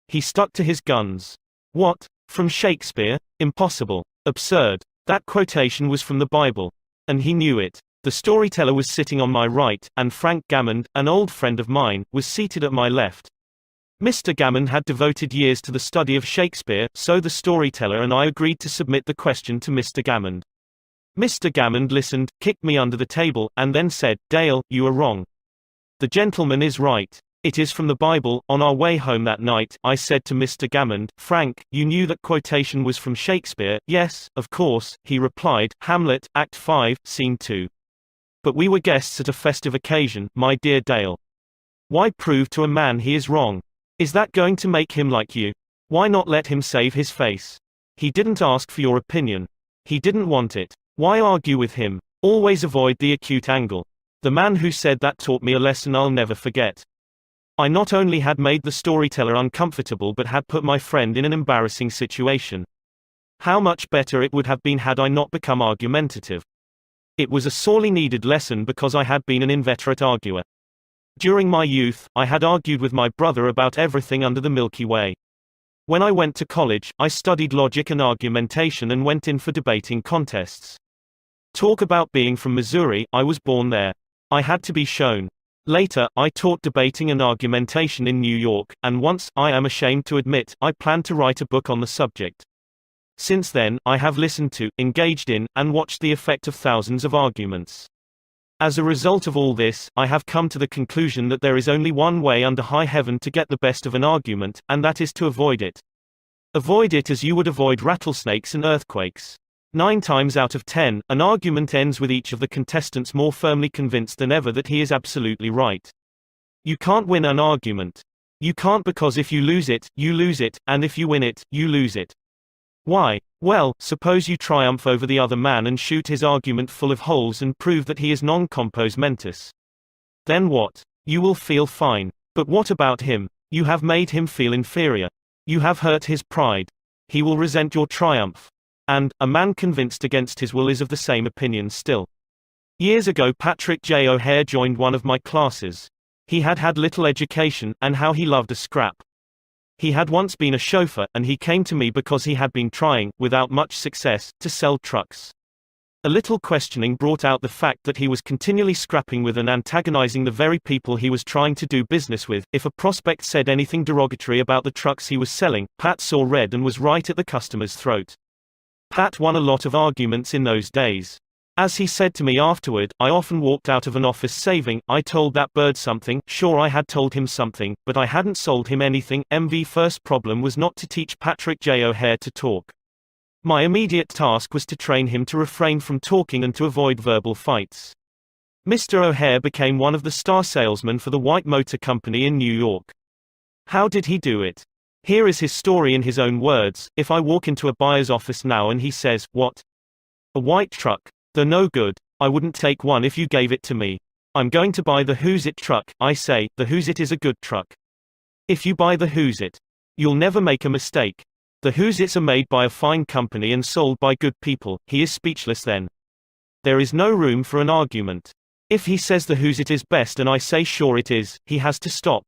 He stuck to his guns. "What? From Shakespeare? Impossible. Absurd. That quotation was from the Bible." And he knew it. The storyteller was sitting on my right, and Frank Gammond, an old friend of mine, was seated at my left. Mr. Gammond had devoted years to the study of Shakespeare, so the storyteller and I agreed to submit the question to Mr. Gammond. Mr. Gammond listened, kicked me under the table, and then said, "Dale, you are wrong. The gentleman is right. It is from the Bible." On our way home that night, I said to Mr. Gammond, "Frank, you knew that quotation was from Shakespeare?" "Yes, of course," he replied, "Hamlet, Act 5, Scene 2. But we were guests at a festive occasion, my dear Dale. Why prove to a man he is wrong? Is that going to make him like you? Why not let him save his face? He didn't ask for your opinion. He didn't want it. Why argue with him? Always avoid the acute angle." The man who said that taught me a lesson I'll never forget. I not only had made the storyteller uncomfortable but had put my friend in an embarrassing situation. How much better it would have been had I not become argumentative. It was a sorely needed lesson because I had been an inveterate arguer. During my youth, I had argued with my brother about everything under the Milky Way. When I went to college, I studied logic and argumentation and went in for debating contests. Talk about being from Missouri, I was born there. I had to be shown. Later, I taught debating and argumentation in New York, and once, I am ashamed to admit, I planned to write a book on the subject. Since then, I have listened to, engaged in, and watched the effect of thousands of arguments. As a result of all this, I have come to the conclusion that there is only one way under high heaven to get the best of an argument, and that is to avoid it. Avoid it as you would avoid rattlesnakes and earthquakes. 9 times out of 10, an argument ends with each of the contestants more firmly convinced than ever that he is absolutely right. You can't win an argument. You can't, because if you lose it, and if you win it, you lose it. Why? Well, suppose you triumph over the other man and shoot his argument full of holes and prove that he is non compos mentis. Then what? You will feel fine. But what about him? You have made him feel inferior. You have hurt his pride. He will resent your triumph. And, a man convinced against his will is of the same opinion still. Years ago Patrick J. O'Hare joined one of my classes. He had had little education, and how he loved a scrap. He had once been a chauffeur, and he came to me because he had been trying, without much success, to sell trucks. A little questioning brought out the fact that he was continually scrapping with and antagonizing the very people he was trying to do business with. If a prospect said anything derogatory about the trucks he was selling, Pat saw red and was right at the customer's throat. Pat won a lot of arguments in those days. As he said to me afterward, I often walked out of an office saving, I told that bird something, sure I had told him something, but I hadn't sold him anything. MV first problem was not to teach Patrick J. O'Hare to talk. My immediate task was to train him to refrain from talking and to avoid verbal fights. Mr. O'Hare became one of the star salesmen for the White Motor Company in New York. How did he do it? Here is his story in his own words. If I walk into a buyer's office now and he says, "What? A white truck? They're no good. I wouldn't take one if you gave it to me. I'm going to buy the Who's It truck," I say, "The Who's It is a good truck. If you buy the Who's It, you'll never make a mistake. The Who's It's are made by a fine company and sold by good people." He is speechless then. There is no room for an argument. If he says the Who's It is best and I say sure it is, he has to stop.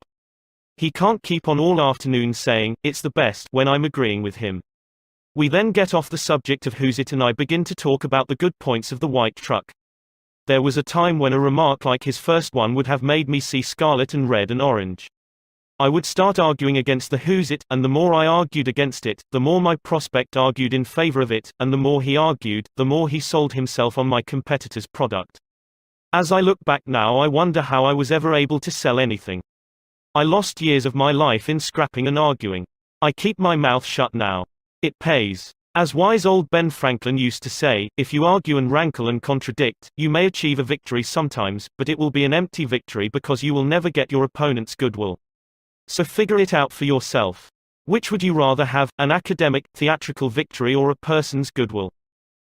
He can't keep on all afternoon saying, "It's the best," when I'm agreeing with him. We then get off the subject of Who's It and I begin to talk about the good points of the white truck. There was a time when a remark like his first one would have made me see scarlet and red and orange. I would start arguing against the Who's It, and the more I argued against it, the more my prospect argued in favor of it, and the more he argued, the more he sold himself on my competitor's product. As I look back now, I wonder how I was ever able to sell anything. I lost years of my life in scrapping and arguing. I keep my mouth shut now. It pays. As wise old Ben Franklin used to say, if you argue and rankle and contradict, you may achieve a victory sometimes, but it will be an empty victory because you will never get your opponent's goodwill. So figure it out for yourself. Which would you rather have, an academic, theatrical victory or a person's goodwill?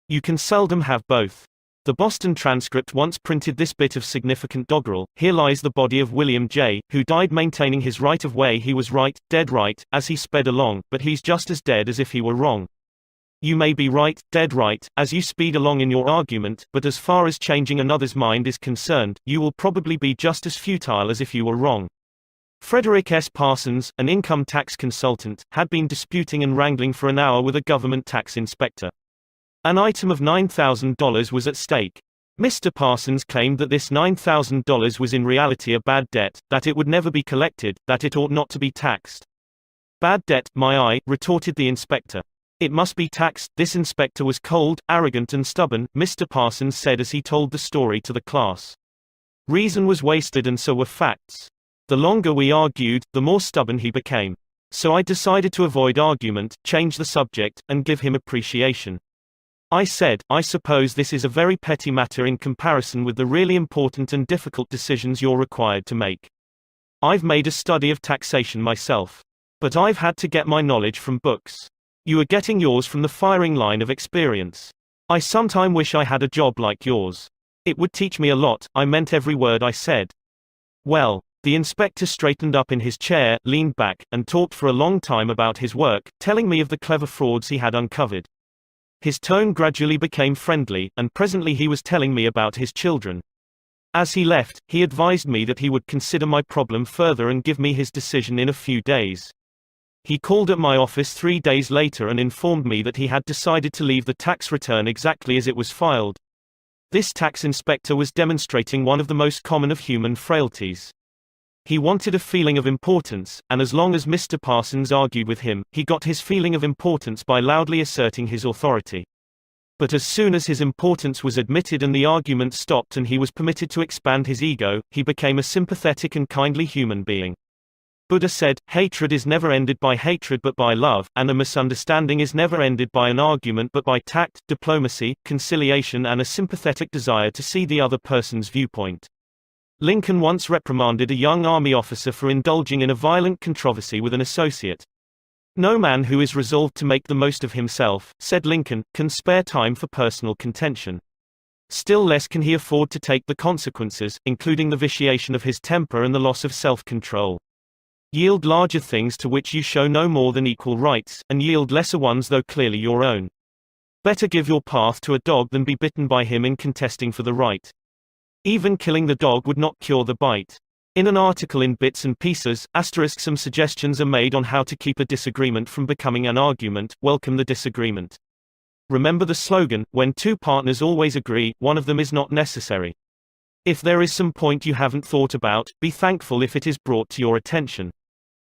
You can seldom have both. The Boston Transcript once printed this bit of significant doggerel: "Here lies the body of William J., who died maintaining his right of way. He was right, dead right, as he sped along, but he's just as dead as if he were wrong." You may be right, dead right, as you speed along in your argument, but as far as changing another's mind is concerned, you will probably be just as futile as if you were wrong. Frederick S. Parsons, an income tax consultant, had been disputing and wrangling for an hour with a government tax inspector. An item of $9,000 was at stake. Mr. Parsons claimed that this $9,000 was in reality a bad debt, that it would never be collected, that it ought not to be taxed. "Bad debt, my eye," retorted the inspector. "It must be taxed." This inspector was cold, arrogant and stubborn, Mr. Parsons said as he told the story to the class. Reason was wasted and so were facts. The longer we argued, the more stubborn he became. So I decided to avoid argument, change the subject, and give him appreciation. I said, "I suppose this is a very petty matter in comparison with the really important and difficult decisions you're required to make. I've made a study of taxation myself. But I've had to get my knowledge from books. You are getting yours from the firing line of experience. I sometime wish I had a job like yours. It would teach me a lot." I meant every word I said. Well, the inspector straightened up in his chair, leaned back, and talked for a long time about his work, telling me of the clever frauds he had uncovered. His tone gradually became friendly, and presently he was telling me about his children. As he left, he advised me that he would consider my problem further and give me his decision in a few days. He called at my office 3 days later and informed me that he had decided to leave the tax return exactly as it was filed. This tax inspector was demonstrating one of the most common of human frailties. He wanted a feeling of importance, and as long as Mr. Parsons argued with him, he got his feeling of importance by loudly asserting his authority. But as soon as his importance was admitted and the argument stopped and he was permitted to expand his ego, he became a sympathetic and kindly human being. Buddha said, "Hatred is never ended by hatred but by love, and a misunderstanding is never ended by an argument but by tact, diplomacy, conciliation and a sympathetic desire to see the other person's viewpoint." Lincoln once reprimanded a young Army officer for indulging in a violent controversy with an associate. No man who is resolved to make the most of himself, said Lincoln, can spare time for personal contention. Still less can he afford to take the consequences, including the vitiation of his temper and the loss of self-control. Yield larger things to which you show no more than equal rights, and yield lesser ones though clearly your own. Better give your path to a dog than be bitten by him in contesting for the right. Even killing the dog would not cure the bite. In an article in Bits and Pieces, some suggestions are made on how to keep a disagreement from becoming an argument. Welcome the disagreement. Remember the slogan, when two partners always agree, one of them is not necessary. If there is some point you haven't thought about, be thankful if it is brought to your attention.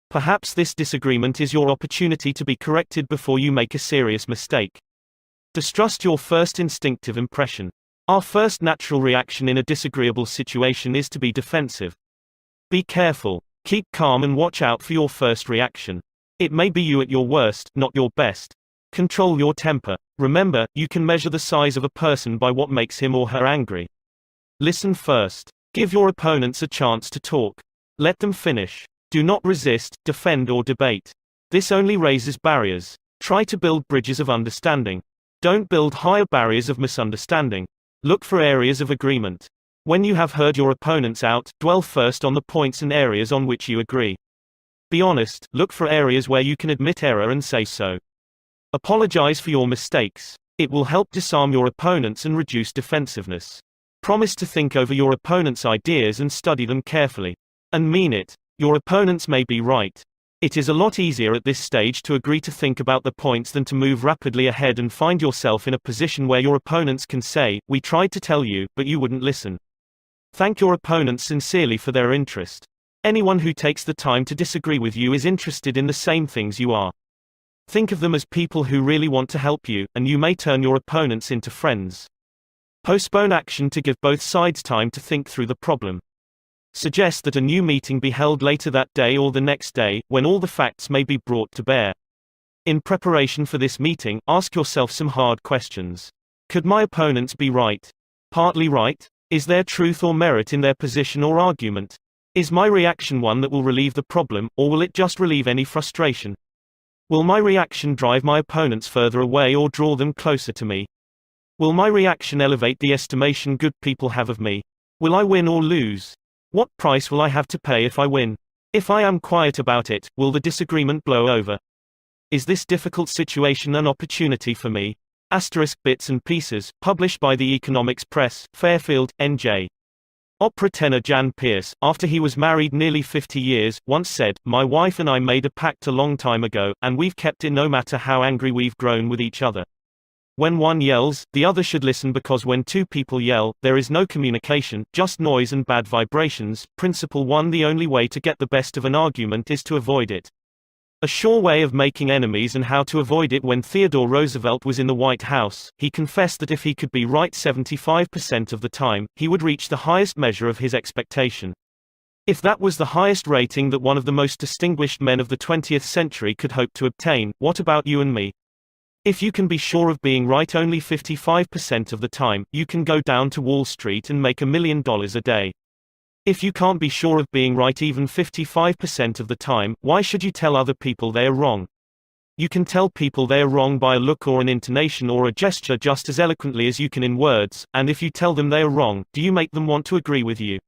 Perhaps this disagreement is your opportunity to be corrected before you make a serious mistake. Distrust your first instinctive impression. Our first natural reaction in a disagreeable situation is to be defensive. Be careful. Keep calm and watch out for your first reaction. It may be you at your worst, not your best. Control your temper. Remember, you can measure the size of a person by what makes him or her angry. Listen first. Give your opponents a chance to talk. Let them finish. Do not resist, defend or debate. This only raises barriers. Try to build bridges of understanding. Don't build higher barriers of misunderstanding. Look for areas of agreement. When you have heard your opponents out, dwell first on the points and areas on which you agree. Be honest, look for areas where you can admit error and say so. Apologize for your mistakes. It will help disarm your opponents and reduce defensiveness. Promise to think over your opponent's ideas and study them carefully. And mean it. Your opponents may be right. It is a lot easier at this stage to agree to think about the points than to move rapidly ahead and find yourself in a position where your opponents can say, "We tried to tell you, but you wouldn't listen." Thank your opponents sincerely for their interest. Anyone who takes the time to disagree with you is interested in the same things you are. Think of them as people who really want to help you, and you may turn your opponents into friends. Postpone action to give both sides time to think through the problem. Suggest that a new meeting be held later that day or the next day, when all the facts may be brought to bear. In preparation for this meeting, ask yourself some hard questions. Could my opponents be right? Partly right? Is there truth or merit in their position or argument? Is my reaction one that will relieve the problem, or will it just relieve any frustration? Will my reaction drive my opponents further away or draw them closer to me? Will my reaction elevate the estimation good people have of me? Will I win or lose? What price will I have to pay if I win? If I am quiet about it, will the disagreement blow over? Is this difficult situation an opportunity for me? Bits and Pieces, published by the Economics Press, Fairfield, NJ. Opera tenor Jan Pearce, after he was married nearly 50 years, once said, "My wife and I made a pact a long time ago, and we've kept it no matter how angry we've grown with each other. When one yells, the other should listen because when two people yell, there is no communication, just noise and bad vibrations. Principle 1 The only way to get the best of an argument is to avoid it. A sure way of making enemies and how to avoid it. When Theodore Roosevelt was in the White House, he confessed that if he could be right 75% of the time, he would reach the highest measure of his expectation. If that was the highest rating that one of the most distinguished men of the 20th century could hope to obtain, what about you and me? If you can be sure of being right only 55% of the time, you can go down to Wall Street and make $1 million a day. If you can't be sure of being right even 55% of the time, why should you tell other people they are wrong? You can tell people they are wrong by a look or an intonation or a gesture just as eloquently as you can in words, and if you tell them they are wrong, do you make them want to agree with you?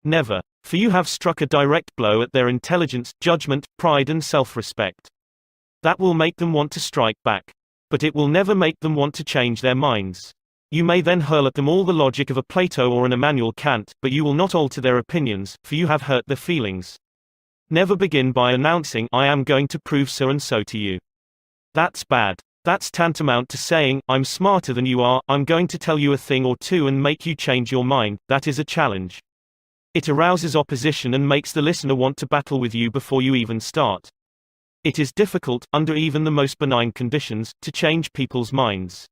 Never. For you have struck a direct blow at their intelligence, judgment, pride and self-respect. That will make them want to strike back. But it will never make them want to change their minds. You may then hurl at them all the logic of a Plato or an Immanuel Kant, but you will not alter their opinions, for you have hurt their feelings. Never begin by announcing, "I am going to prove so and so to you." That's bad. That's tantamount to saying, "I'm smarter than you are, I'm going to tell you a thing or two and make you change your mind." That is a challenge. It arouses opposition and makes the listener want to battle with you before you even start. It is difficult, under even the most benign conditions, to change people's minds.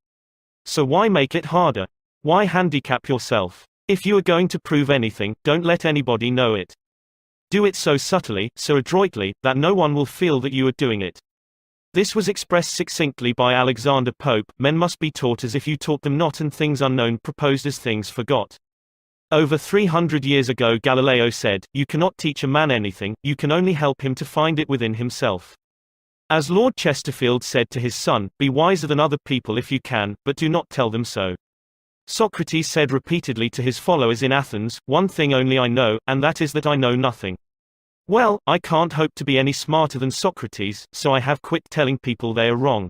So why make it harder? Why handicap yourself? If you are going to prove anything, don't let anybody know it. Do it so subtly, so adroitly, that no one will feel that you are doing it. This was expressed succinctly by Alexander Pope: "Men must be taught as if you taught them not, and things unknown proposed as things forgot." Over 300 years ago Galileo said, "You cannot teach a man anything, you can only help him to find it within himself." As Lord Chesterfield said to his son, be wiser than other people if you can, but do not tell them so. Socrates said repeatedly to his followers in Athens, one thing only I know, and that is that I know nothing. Well, I can't hope to be any smarter than Socrates, so I have quit telling people they are wrong.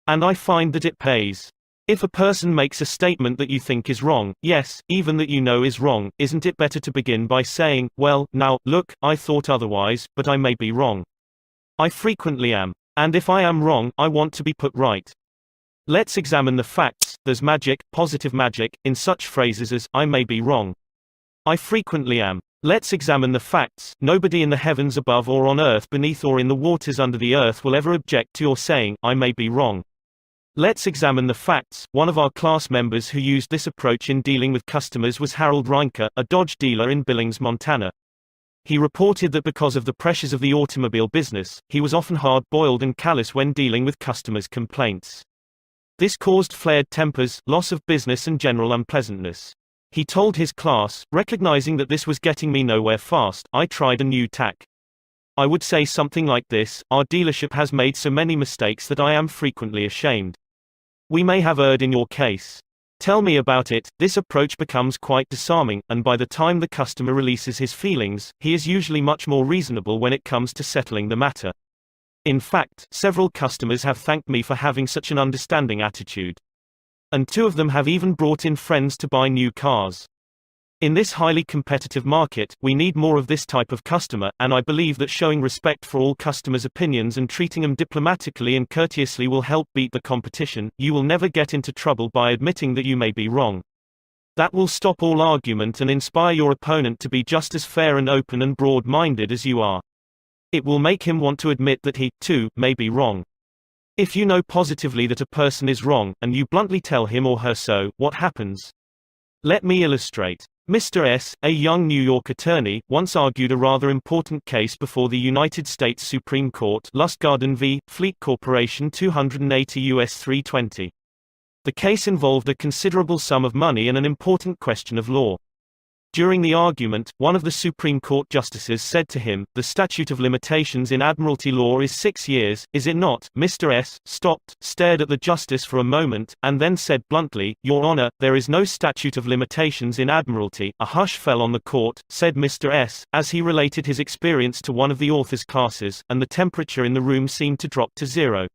And I find that it pays. If a person makes a statement that you think is wrong, yes, even that you know is wrong, isn't it better to begin by saying, well, now, look, I thought otherwise, but I may be wrong. I frequently am. And if I am wrong, I want to be put right. Let's examine the facts. There's magic, positive magic, in such phrases as, I may be wrong. I frequently am. Let's examine the facts. Nobody in the heavens above or on earth beneath or in the waters under the earth will ever object to your saying, I may be wrong. Let's examine the facts. One of our class members who used this approach in dealing with customers was Harold Reinke, a Dodge dealer in Billings, Montana. He reported that because of the pressures of the automobile business, he was often hard-boiled and callous when dealing with customers' complaints. This caused flared tempers, loss of business and general unpleasantness. He told his class, recognizing that this was getting me nowhere fast, I tried a new tack. I would say something like this, our dealership has made so many mistakes that I am frequently ashamed. We may have erred in your case. Tell me about it. This approach becomes quite disarming, and by the time the customer releases his feelings, he is usually much more reasonable when it comes to settling the matter. In fact, several customers have thanked me for having such an understanding attitude. And 2 of them have even brought in friends to buy new cars. In this highly competitive market, we need more of this type of customer, and I believe that showing respect for all customers' opinions and treating them diplomatically and courteously will help beat the competition. You will never get into trouble by admitting that you may be wrong. That will stop all argument and inspire your opponent to be just as fair and open and broad-minded as you are. It will make him want to admit that he, too, may be wrong. If you know positively that a person is wrong, and you bluntly tell him or her so, what happens? Let me illustrate. Mr. S., a young New York attorney, once argued a rather important case before the United States Supreme Court, Lustgarten v. Fleet Corporation 280 U.S. 320. The case involved a considerable sum of money and an important question of law. During the argument, one of the Supreme Court justices said to him, the statute of limitations in admiralty law is 6 years, is it not? Mr. S. stopped, stared at the justice for a moment, and then said bluntly, Your Honor, there is no statute of limitations in admiralty. A hush fell on the court, said Mr. S., as he related his experience to one of the author's classes, and the temperature in the room seemed to drop to 0.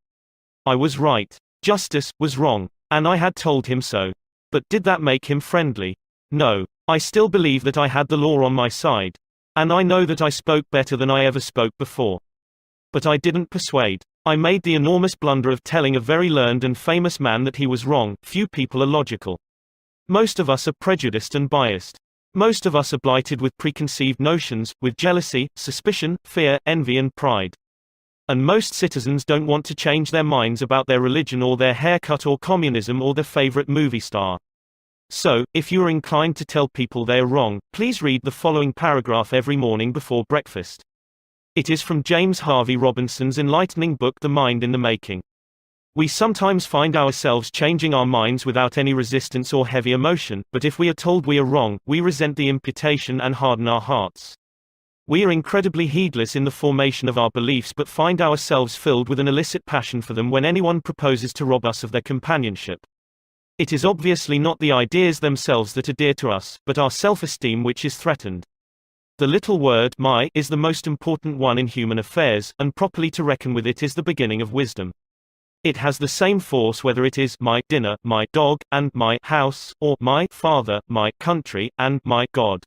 I was right. Justice was wrong. And I had told him so. But did that make him friendly? No. I still believe that I had the law on my side. And I know that I spoke better than I ever spoke before. But I didn't persuade. I made the enormous blunder of telling a very learned and famous man that he was wrong. Few people are logical. Most of us are prejudiced and biased. Most of us are blighted with preconceived notions, with jealousy, suspicion, fear, envy and pride. And most citizens don't want to change their minds about their religion or their haircut or communism or their favorite movie star. So, if you are inclined to tell people they are wrong, please read the following paragraph every morning before breakfast. It is from James Harvey Robinson's enlightening book The Mind in the Making. We sometimes find ourselves changing our minds without any resistance or heavy emotion, but if we are told we are wrong, we resent the imputation and harden our hearts. We are incredibly heedless in the formation of our beliefs but find ourselves filled with an illicit passion for them when anyone proposes to rob us of their companionship. It is obviously not the ideas themselves that are dear to us, but our self-esteem which is threatened. The little word my is the most important one in human affairs, and properly to reckon with it is the beginning of wisdom. It has the same force whether it is my dinner, my dog, and my house, or my father, my country, and my God.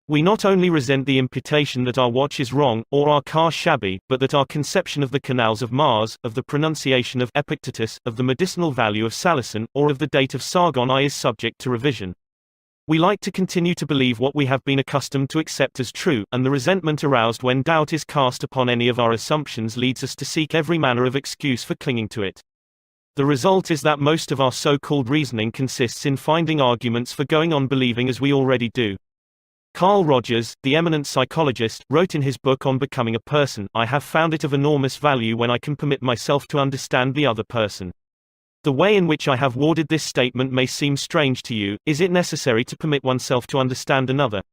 We not only resent the imputation that our watch is wrong, or our car shabby, but that our conception of the canals of Mars, of the pronunciation of Epictetus, of the medicinal value of salicin, or of the date of Sargon I is subject to revision. We like to continue to believe what we have been accustomed to accept as true, and the resentment aroused when doubt is cast upon any of our assumptions leads us to seek every manner of excuse for clinging to it. The result is that most of our so-called reasoning consists in finding arguments for going on believing as we already do. Carl Rogers, the eminent psychologist, wrote in his book On Becoming a Person, I have found it of enormous value when I can permit myself to understand the other person. The way in which I have worded this statement may seem strange to you. Is it necessary to permit oneself to understand another?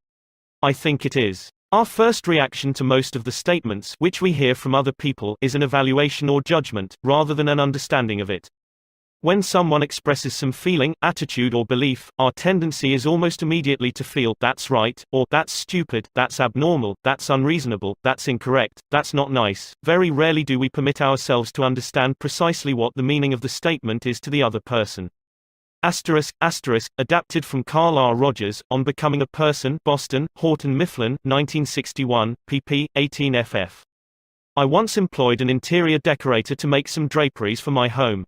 I think it is. Our first reaction to most of the statements which we hear from other people is an evaluation or judgment, rather than an understanding of it. When someone expresses some feeling, attitude or belief, our tendency is almost immediately to feel, that's right, or that's stupid, that's abnormal, that's unreasonable, that's incorrect, that's not nice. Very rarely do we permit ourselves to understand precisely what the meaning of the statement is to the other person. Adapted from Carl R. Rogers, On Becoming a Person, Boston, Houghton Mifflin, 1961, pp. 18 ff. I once employed an interior decorator to make some draperies for my home.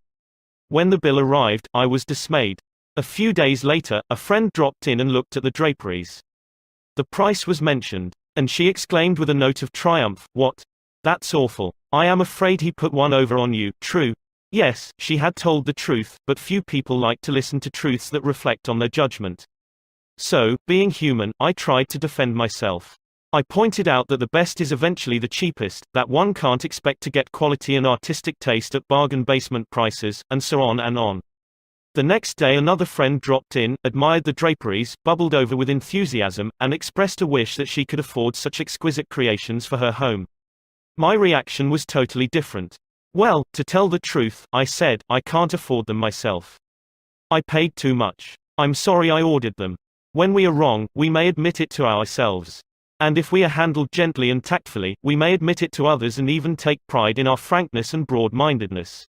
When the bill arrived, I was dismayed. A few days later, a friend dropped in and looked at the draperies. The price was mentioned, and she exclaimed with a note of triumph, "What? That's awful. I am afraid he put one over on you." True. Yes, she had told the truth, but few people like to listen to truths that reflect on their judgment. So, being human, I tried to defend myself. I pointed out that the best is eventually the cheapest, that one can't expect to get quality and artistic taste at bargain basement prices, and so on and on. The next day another friend dropped in, admired the draperies, bubbled over with enthusiasm, and expressed a wish that she could afford such exquisite creations for her home. My reaction was totally different. "Well, to tell the truth," I said, "I can't afford them myself. I paid too much. I'm sorry I ordered them." When we are wrong, we may admit it to ourselves. And if we are handled gently and tactfully, we may admit it to others and even take pride in our frankness and broad-mindedness.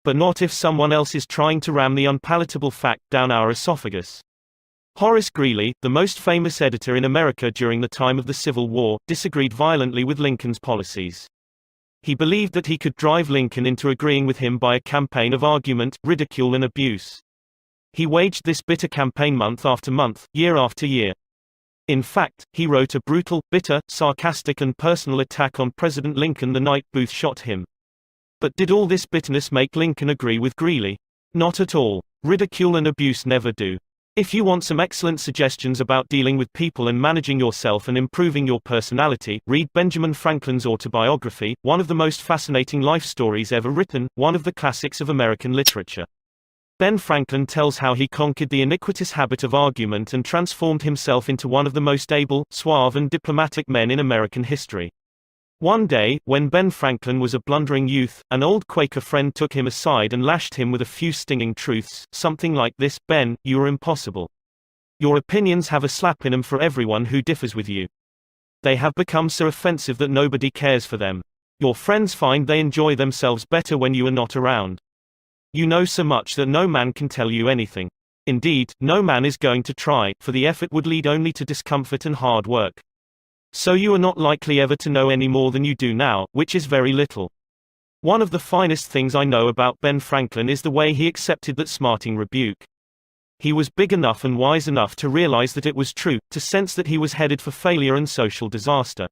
But not if someone else is trying to ram the unpalatable fact down our esophagus. Horace Greeley, the most famous editor in America during the time of the Civil War, disagreed violently with Lincoln's policies. He believed that he could drive Lincoln into agreeing with him by a campaign of argument, ridicule and abuse. He waged this bitter campaign month after month, year after year. In fact, he wrote a brutal, bitter, sarcastic and personal attack on President Lincoln the night Booth shot him. But did all this bitterness make Lincoln agree with Greeley? Not at all. Ridicule and abuse never do. If you want some excellent suggestions about dealing with people and managing yourself and improving your personality, read Benjamin Franklin's autobiography, one of the most fascinating life stories ever written, one of the classics of American literature. Ben Franklin tells how he conquered the iniquitous habit of argument and transformed himself into one of the most able, suave and diplomatic men in American history. One day, when Ben Franklin was a blundering youth, an old Quaker friend took him aside and lashed him with a few stinging truths, something like this: "Ben, you are impossible. Your opinions have a slap in them for everyone who differs with you. They have become so offensive that nobody cares for them. Your friends find they enjoy themselves better when you are not around. You know so much that no man can tell you anything. Indeed, no man is going to try, for the effort would lead only to discomfort and hard work. So you are not likely ever to know any more than you do now, which is very little." One of the finest things I know about Ben Franklin is the way he accepted that smarting rebuke. He was big enough and wise enough to realize that it was true, to sense that he was headed for failure and social disaster.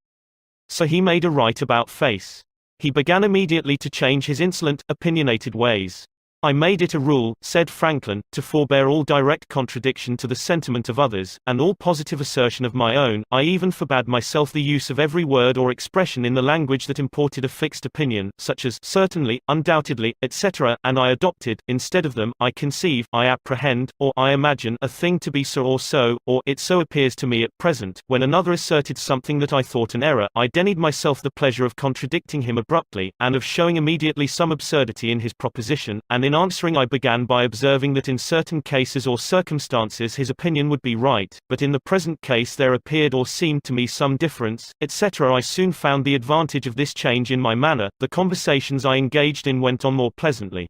So he made a right about face. He began immediately to change his insolent, opinionated ways. "I made it a rule," said Franklin, "to forbear all direct contradiction to the sentiment of others, and all positive assertion of my own. I even forbade myself the use of every word or expression in the language that imported a fixed opinion, such as certainly, undoubtedly, etc., and I adopted, instead of them, I conceive, I apprehend, or I imagine a thing to be so or so, or it so appears to me at present." When another asserted something that I thought an error, I denied myself the pleasure of contradicting him abruptly, and of showing immediately some absurdity in his proposition, and in answering I began by observing that in certain cases or circumstances his opinion would be right, but in the present case there appeared or seemed to me some difference, etc. I soon found the advantage of this change in my manner. The conversations I engaged in went on more pleasantly.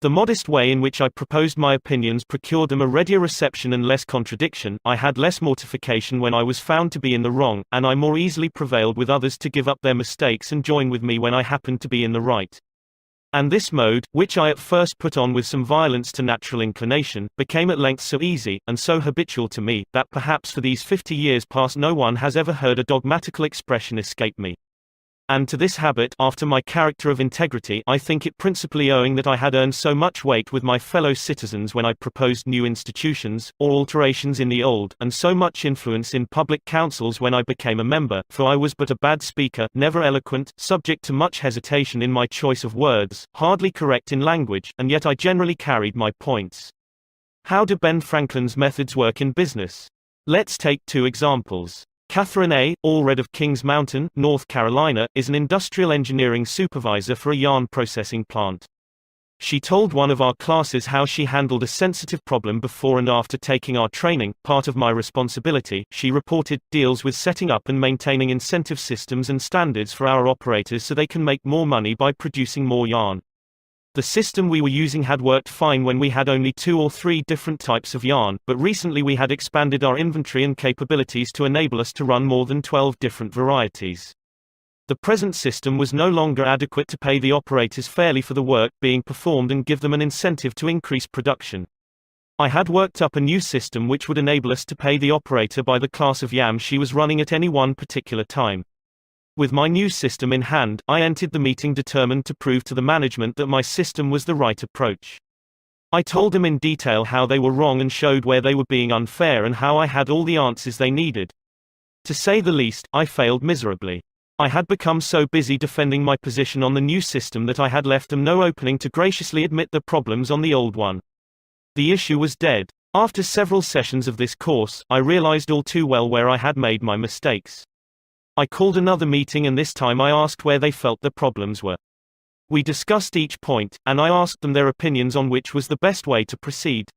The modest way in which I proposed my opinions procured them a readier reception and less contradiction. I had less mortification when I was found to be in the wrong, and I more easily prevailed with others to give up their mistakes and join with me when I happened to be in the right. And this mode, which I at first put on with some violence to natural inclination, became at length so easy, and so habitual to me, that perhaps for these 50 years past no one has ever heard a dogmatical expression escape me. And to this habit, after my character of integrity, I think it principally owing that I had earned so much weight with my fellow citizens when I proposed new institutions, or alterations in the old, and so much influence in public councils when I became a member, for I was but a bad speaker, never eloquent, subject to much hesitation in my choice of words, hardly correct in language, and yet I generally carried my points. How do Ben Franklin's methods work in business? Let's take two examples. Catherine A. Allred of Kings Mountain, North Carolina, is an industrial engineering supervisor for a yarn processing plant. She told one of our classes how she handled a sensitive problem before and after taking our training. Part of my responsibility, she reported, deals with setting up and maintaining incentive systems and standards for our operators so they can make more money by producing more yarn. The system we were using had worked fine when we had only 2 or 3 different types of yarn, but recently we had expanded our inventory and capabilities to enable us to run more than 12 different varieties. The present system was no longer adequate to pay the operators fairly for the work being performed and give them an incentive to increase production. I had worked up a new system which would enable us to pay the operator by the class of yam she was running at any one particular time. With my new system in hand, I entered the meeting determined to prove to the management that my system was the right approach. I told them in detail how they were wrong and showed where they were being unfair and how I had all the answers they needed. To say the least, I failed miserably. I had become so busy defending my position on the new system that I had left them no opening to graciously admit the problems on the old one. The issue was dead. After several sessions of this course, I realized all too well where I had made my mistakes. I called another meeting and this time I asked where they felt the problems were. We discussed each point, and I asked them their opinions on which was the best way to proceed.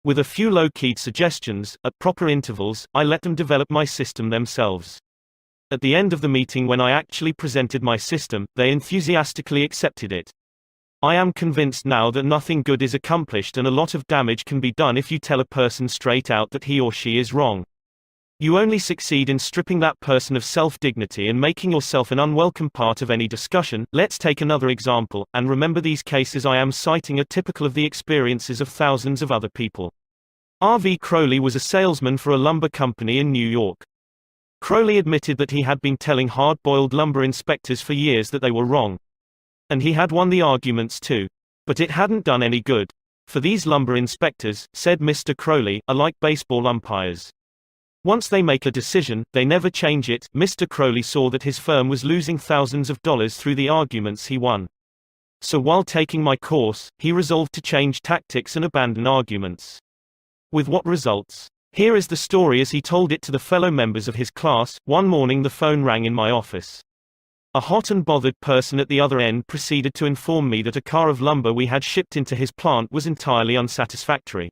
With a few low-keyed suggestions, at proper intervals, I let them develop my system themselves. At the end of the meeting when I actually presented my system, they enthusiastically accepted it. I am convinced now that nothing good is accomplished and a lot of damage can be done if you tell a person straight out that he or she is wrong. You only succeed in stripping that person of self-dignity and making yourself an unwelcome part of any discussion. Let's take another example, and remember these cases I am citing are typical of the experiences of thousands of other people. R.V. Crowley was a salesman for a lumber company in New York. Crowley admitted that he had been telling hard-boiled lumber inspectors for years that they were wrong. And he had won the arguments too. But it hadn't done any good. For these lumber inspectors, said Mr. Crowley, are like baseball umpires. Once they make a decision, they never change it. Mr. Crowley saw that his firm was losing thousands of dollars through the arguments he won. So while taking my course, he resolved to change tactics and abandon arguments. With what results? Here is the story as he told it to the fellow members of his class. One morning the phone rang in my office. A hot and bothered person at the other end proceeded to inform me that a car of lumber we had shipped into his plant was entirely unsatisfactory.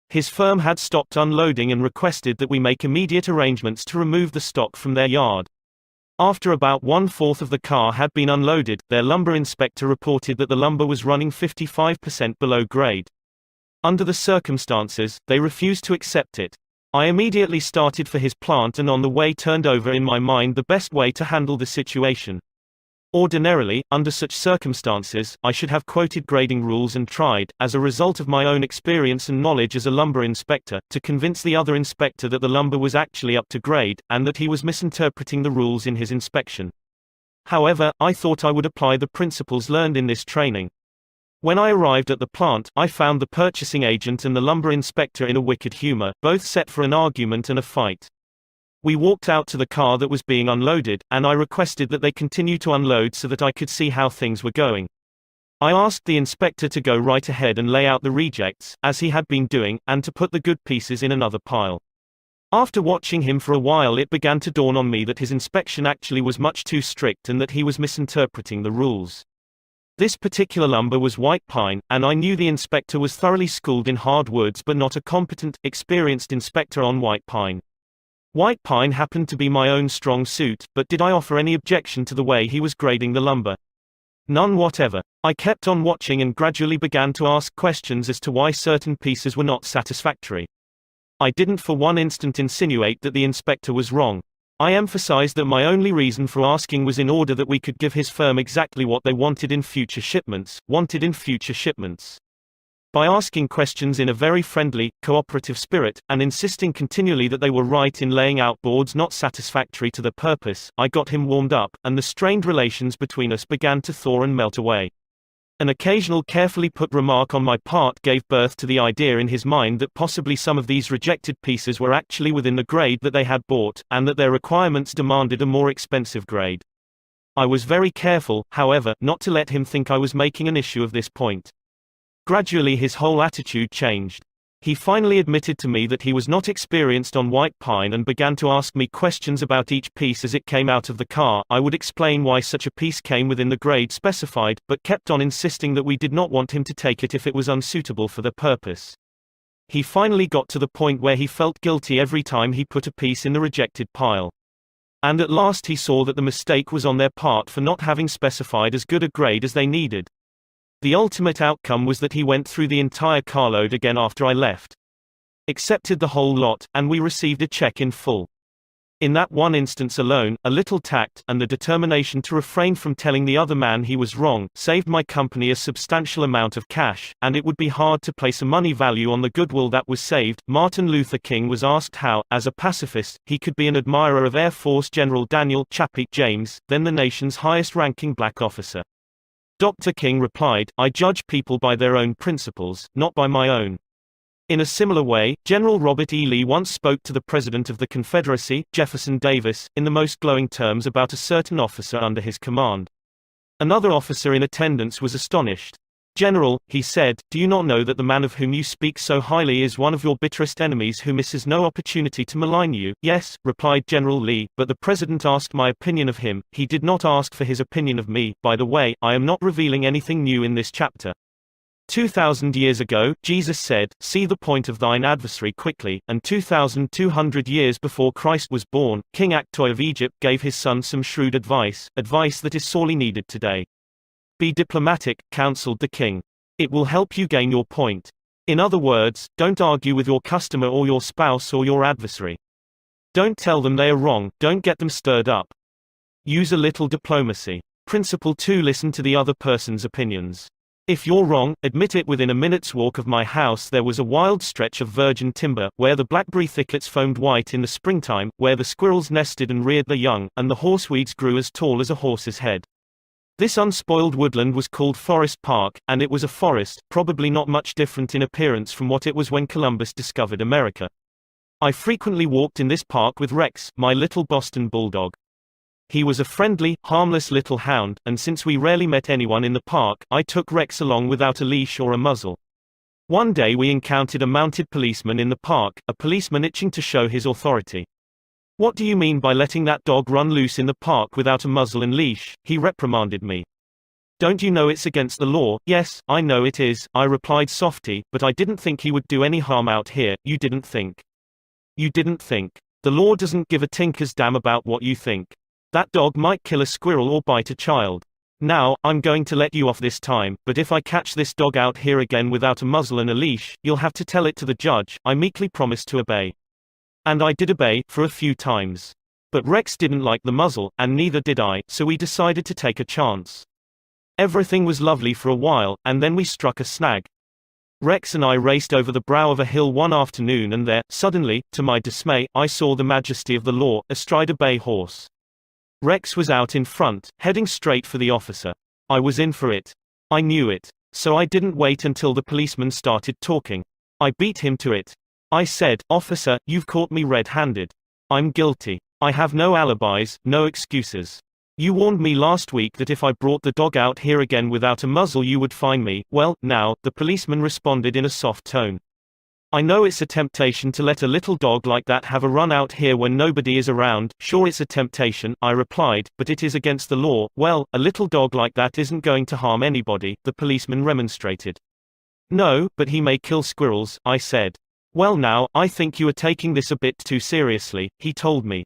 His firm had stopped unloading and requested that we make immediate arrangements to remove the stock from their yard. After about 1/4 of the car had been unloaded, their lumber inspector reported that the lumber was running 55% below grade. Under the circumstances, they refused to accept it. I immediately started for his plant and on the way turned over in my mind the best way to handle the situation. Ordinarily, under such circumstances, I should have quoted grading rules and tried, as a result of my own experience and knowledge as a lumber inspector, to convince the other inspector that the lumber was actually up to grade, and that he was misinterpreting the rules in his inspection. However, I thought I would apply the principles learned in this training. When I arrived at the plant, I found the purchasing agent and the lumber inspector in a wicked humor, both set for an argument and a fight. We walked out to the car that was being unloaded, and I requested that they continue to unload so that I could see how things were going. I asked the inspector to go right ahead and lay out the rejects, as he had been doing, and to put the good pieces in another pile. After watching him for a while it began to dawn on me that his inspection actually was much too strict and that he was misinterpreting the rules. This particular lumber was white pine, and I knew the inspector was thoroughly schooled in hardwoods but not a competent, experienced inspector on white pine. White pine happened to be my own strong suit, but did I offer any objection to the way he was grading the lumber? None whatever. I kept on watching and gradually began to ask questions as to why certain pieces were not satisfactory. I didn't for one instant insinuate that the inspector was wrong. I emphasized that my only reason for asking was in order that we could give his firm exactly what they wanted in future shipments. By asking questions in a very friendly, cooperative spirit, and insisting continually that they were right in laying out boards not satisfactory to the purpose, I got him warmed up, and the strained relations between us began to thaw and melt away. An occasional carefully put remark on my part gave birth to the idea in his mind that possibly some of these rejected pieces were actually within the grade that they had bought, and that their requirements demanded a more expensive grade. I was very careful, however, not to let him think I was making an issue of this point. Gradually his whole attitude changed. He finally admitted to me that he was not experienced on white pine and began to ask me questions about each piece as it came out of the car. I would explain why such a piece came within the grade specified, but kept on insisting that we did not want him to take it if it was unsuitable for the purpose. He finally got to the point where he felt guilty every time he put a piece in the rejected pile. And at last he saw that the mistake was on their part for not having specified as good a grade as they needed. The ultimate outcome was that he went through the entire carload again after I left. Accepted the whole lot, and we received a check in full. In that one instance alone, a little tact, and the determination to refrain from telling the other man he was wrong, saved my company a substantial amount of cash, and it would be hard to place a money value on the goodwill that was saved. Martin Luther King was asked how, as a pacifist, he could be an admirer of Air Force General Daniel Chappie James, then the nation's highest-ranking black officer. Dr. King replied, "I judge people by their own principles, not by my own." In a similar way, General Robert E. Lee once spoke to the President of the Confederacy, Jefferson Davis, in the most glowing terms about a certain officer under his command. Another officer in attendance was astonished. "General," he said, "do you not know that the man of whom you speak so highly is one of your bitterest enemies who misses no opportunity to malign you?" "Yes," replied General Lee, "but the President asked my opinion of him, he did not ask for his opinion of me. By the way, I am not revealing anything new in this chapter. 2,000 years ago, Jesus said, 'See the point of thine adversary quickly,' and 2,200 years before Christ was born, King Akhtoi of Egypt gave his son some shrewd advice that is sorely needed today. 'Be diplomatic,' counseled the king. 'It will help you gain your point. In other words, don't argue with your customer or your spouse or your adversary. Don't tell them they are wrong, don't get them stirred up. Use a little diplomacy. Principle 2: Listen to the other person's opinions. If you're wrong, admit it. Within a minute's walk of my house there was a wild stretch of virgin timber, where the blackberry thickets foamed white in the springtime, where the squirrels nested and reared their young, and the horseweeds grew as tall as a horse's head. This unspoiled woodland was called Forest Park, and it was a forest, probably not much different in appearance from what it was when Columbus discovered America. I frequently walked in this park with Rex, my little Boston bulldog. He was a friendly, harmless little hound, and since we rarely met anyone in the park, I took Rex along without a leash or a muzzle. One day we encountered a mounted policeman in the park, a policeman itching to show his authority. "What do you mean by letting that dog run loose in the park without a muzzle and leash?" he reprimanded me. "Don't you know it's against the law?" "Yes, I know it is," I replied softly, "but I didn't think he would do any harm out here." "You didn't think. You didn't think. The law doesn't give a tinker's damn about what you think. That dog might kill a squirrel or bite a child. Now, I'm going to let you off this time, but if I catch this dog out here again without a muzzle and a leash, you'll have to tell it to the judge." I meekly promised to obey. And I did obey, for a few times. But Rex didn't like the muzzle, and neither did I, so we decided to take a chance. Everything was lovely for a while, and then we struck a snag. Rex and I raced over the brow of a hill one afternoon, and there, suddenly, to my dismay, I saw the majesty of the law, astride a bay horse. Rex was out in front, heading straight for the officer. I was in for it. I knew it. So I didn't wait until the policeman started talking. I beat him to it. I said, "Officer, you've caught me red-handed. I'm guilty. I have no alibis, no excuses. You warned me last week that if I brought the dog out here again without a muzzle you would fine me." "Well, now," the policeman responded in a soft tone. "I know it's a temptation to let a little dog like that have a run out here when nobody is around." "Sure it's a temptation," I replied, "but it is against the law." "Well, a little dog like that isn't going to harm anybody," the policeman remonstrated. "No, but he may kill squirrels," I said. "Well now, I think you are taking this a bit too seriously," he told me.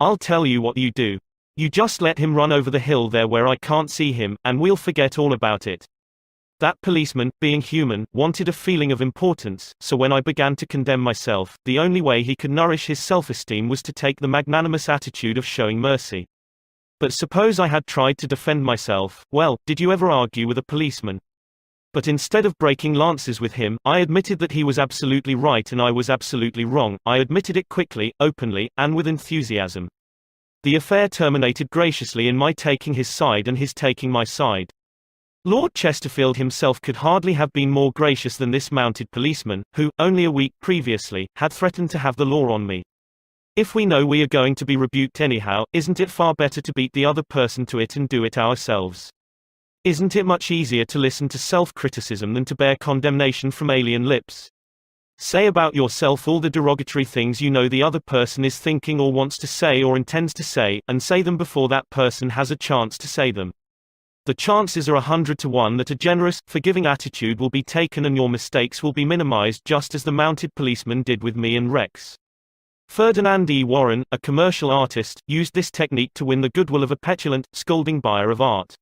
"I'll tell you what you do. You just let him run over the hill there where I can't see him, and we'll forget all about it." That policeman, being human, wanted a feeling of importance, so when I began to condemn myself, the only way he could nourish his self-esteem was to take the magnanimous attitude of showing mercy. But suppose I had tried to defend myself, well, did you ever argue with a policeman? But instead of breaking lances with him, I admitted that he was absolutely right and I was absolutely wrong. I admitted it quickly, openly, and with enthusiasm. The affair terminated graciously in my taking his side and his taking my side. Lord Chesterfield himself could hardly have been more gracious than this mounted policeman, who, only a week previously, had threatened to have the law on me. If we know we are going to be rebuked anyhow, isn't it far better to beat the other person to it and do it ourselves? Isn't it much easier to listen to self-criticism than to bear condemnation from alien lips? Say about yourself all the derogatory things you know the other person is thinking or wants to say or intends to say, and say them before that person has a chance to say them. The chances are 100 to 1 that a generous, forgiving attitude will be taken and your mistakes will be minimized, just as the mounted policeman did with me and Rex. Ferdinand E. Warren, a commercial artist, used this technique to win the goodwill of a petulant, scolding buyer of art.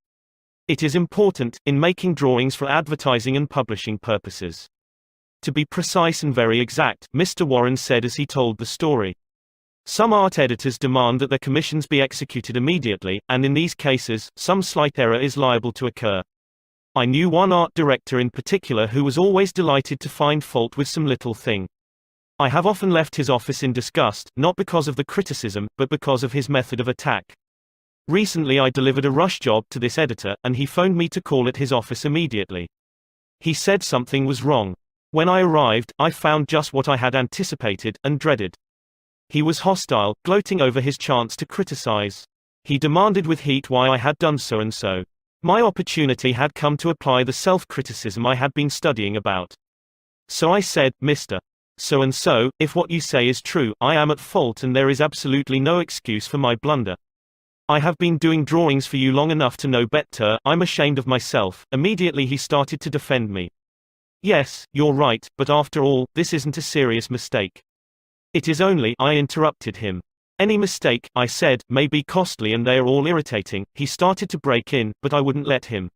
It is important, in making drawings for advertising and publishing purposes, to be precise and very exact, Mr. Warren said as he told the story. Some art editors demand that their commissions be executed immediately, and in these cases, some slight error is liable to occur. I knew one art director in particular who was always delighted to find fault with some little thing. I have often left his office in disgust, not because of the criticism, but because of his method of attack. Recently I delivered a rush job to this editor, and he phoned me to call at his office immediately. He said something was wrong. When I arrived, I found just what I had anticipated, and dreaded. He was hostile, gloating over his chance to criticize. He demanded with heat why I had done so and so. My opportunity had come to apply the self-criticism I had been studying about. So I said, Mr. So-and-so, if what you say is true, I am at fault and there is absolutely no excuse for my blunder. I have been doing drawings for you long enough to know better, I'm ashamed of myself. Immediately he started to defend me. Yes, you're right, but after all, this isn't a serious mistake. It is only, I interrupted him. Any mistake, I said, may be costly and they are all irritating. He started to break in, but I wouldn't let him.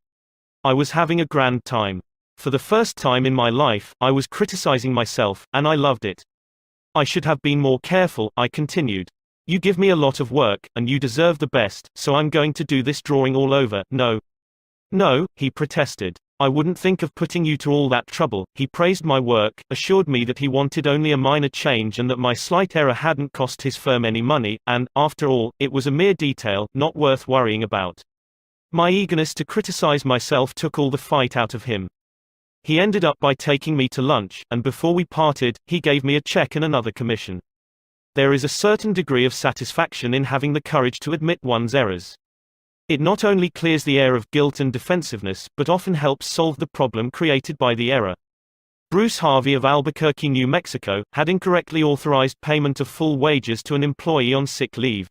I was having a grand time. For the first time in my life, I was criticizing myself, and I loved it. I should have been more careful, I continued. You give me a lot of work, and you deserve the best, so I'm going to do this drawing all over. No. No, he protested. I wouldn't think of putting you to all that trouble. He praised my work, assured me that he wanted only a minor change and that my slight error hadn't cost his firm any money, and, after all, it was a mere detail, not worth worrying about. My eagerness to criticize myself took all the fight out of him. He ended up by taking me to lunch, and before we parted, he gave me a check and another commission. There is a certain degree of satisfaction in having the courage to admit one's errors. It not only clears the air of guilt and defensiveness, but often helps solve the problem created by the error. Bruce Harvey of Albuquerque, New Mexico, had incorrectly authorized payment of full wages to an employee on sick leave.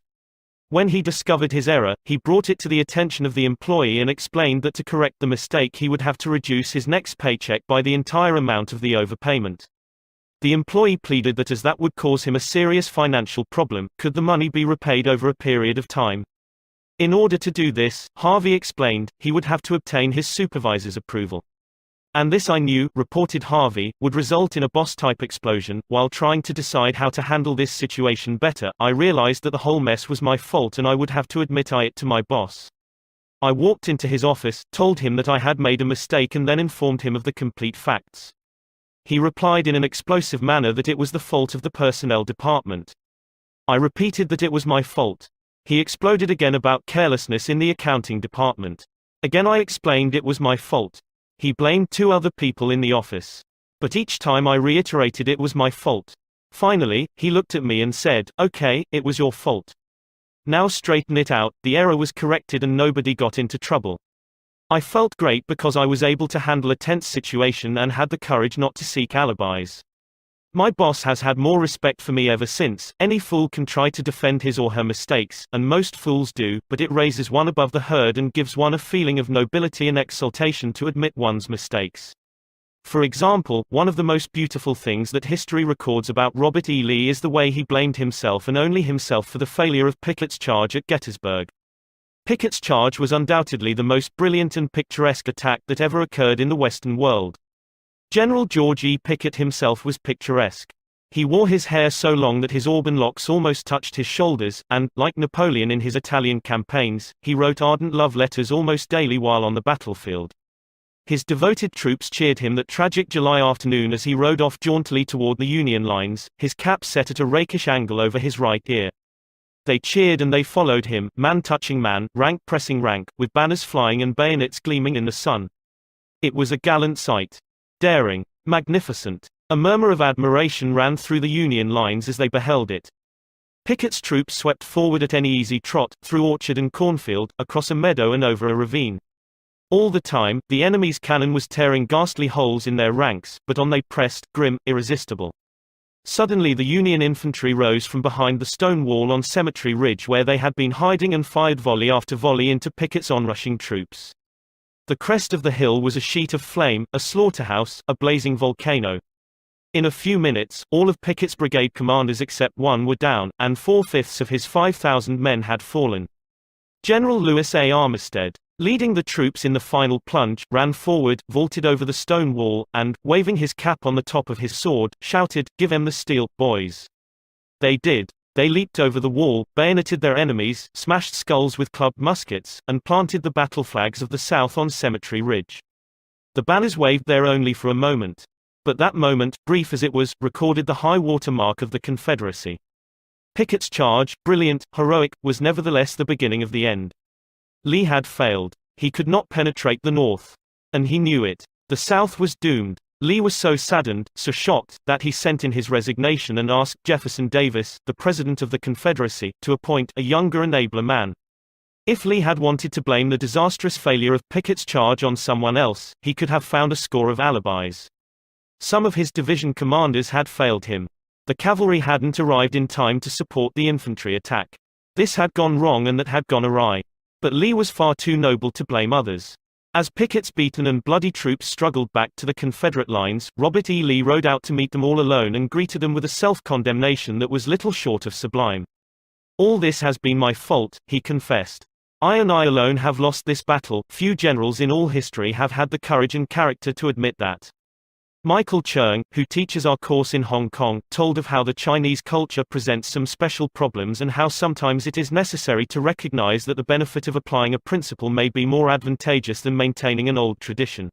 When he discovered his error, he brought it to the attention of the employee and explained that to correct the mistake he would have to reduce his next paycheck by the entire amount of the overpayment. The employee pleaded that as that would cause him a serious financial problem, could the money be repaid over a period of time? In order to do this, Harvey explained, he would have to obtain his supervisor's approval. And this, I knew, reported Harvey, would result in a boss-type explosion. While trying to decide how to handle this situation better, I realized that the whole mess was my fault and I would have to admit it to my boss. I walked into his office, told him that I had made a mistake and then informed him of the complete facts. He replied in an explosive manner that it was the fault of the personnel department. I repeated that it was my fault. He exploded again about carelessness in the accounting department. Again I explained it was my fault. He blamed 2 other people in the office. But each time I reiterated it was my fault. Finally, he looked at me and said, "Okay, it was your fault. Now straighten it out." The error was corrected and nobody got into trouble. I felt great because I was able to handle a tense situation and had the courage not to seek alibis. My boss has had more respect for me ever since. Any fool can try to defend his or her mistakes, and most fools do, but it raises one above the herd and gives one a feeling of nobility and exaltation to admit one's mistakes. For example, one of the most beautiful things that history records about Robert E. Lee is the way he blamed himself and only himself for the failure of Pickett's charge at Gettysburg. Pickett's charge was undoubtedly the most brilliant and picturesque attack that ever occurred in the Western world. General George E. Pickett himself was picturesque. He wore his hair so long that his auburn locks almost touched his shoulders, and, like Napoleon in his Italian campaigns, he wrote ardent love letters almost daily while on the battlefield. His devoted troops cheered him that tragic July afternoon as he rode off jauntily toward the Union lines, his cap set at a rakish angle over his right ear. They cheered and they followed him, man touching man, rank pressing rank, with banners flying and bayonets gleaming in the sun. It was a gallant sight. Daring. Magnificent. A murmur of admiration ran through the Union lines as they beheld it. Pickett's troops swept forward at any easy trot, through orchard and cornfield, across a meadow and over a ravine. All the time, the enemy's cannon was tearing ghastly holes in their ranks, but on they pressed, grim, irresistible. Suddenly the Union infantry rose from behind the stone wall on Cemetery Ridge where they had been hiding and fired volley after volley into Pickett's onrushing troops. The crest of the hill was a sheet of flame, a slaughterhouse, a blazing volcano. In a few minutes, all of Pickett's brigade commanders except one were down, and 4/5 of his 5,000 men had fallen. General Lewis A. Armistead, leading the troops in the final plunge, ran forward, vaulted over the stone wall, and, waving his cap on the top of his sword, shouted, "Give 'em the steel, boys!" They did. They leaped over the wall, bayoneted their enemies, smashed skulls with clubbed muskets, and planted the battle flags of the South on Cemetery Ridge. The banners waved there only for a moment. But that moment, brief as it was, recorded the high water mark of the Confederacy. Pickett's charge, brilliant, heroic, was nevertheless the beginning of the end. Lee had failed. He could not penetrate the North. And he knew it. The South was doomed. Lee was so saddened, so shocked, that he sent in his resignation and asked Jefferson Davis, the President of the Confederacy, to appoint a younger and abler man. If Lee had wanted to blame the disastrous failure of Pickett's charge on someone else, he could have found a score of alibis. Some of his division commanders had failed him. The cavalry hadn't arrived in time to support the infantry attack. This had gone wrong and that had gone awry. But Lee was far too noble to blame others. As Pickett's beaten and bloody troops struggled back to the Confederate lines, Robert E. Lee rode out to meet them all alone and greeted them with a self-condemnation that was little short of sublime. "All this has been my fault," he confessed. "I and I alone have lost this battle. Few generals in all history have had the courage and character to admit that." Michael Cheung, who teaches our course in Hong Kong, told of how the Chinese culture presents some special problems and how sometimes it is necessary to recognize that the benefit of applying a principle may be more advantageous than maintaining an old tradition.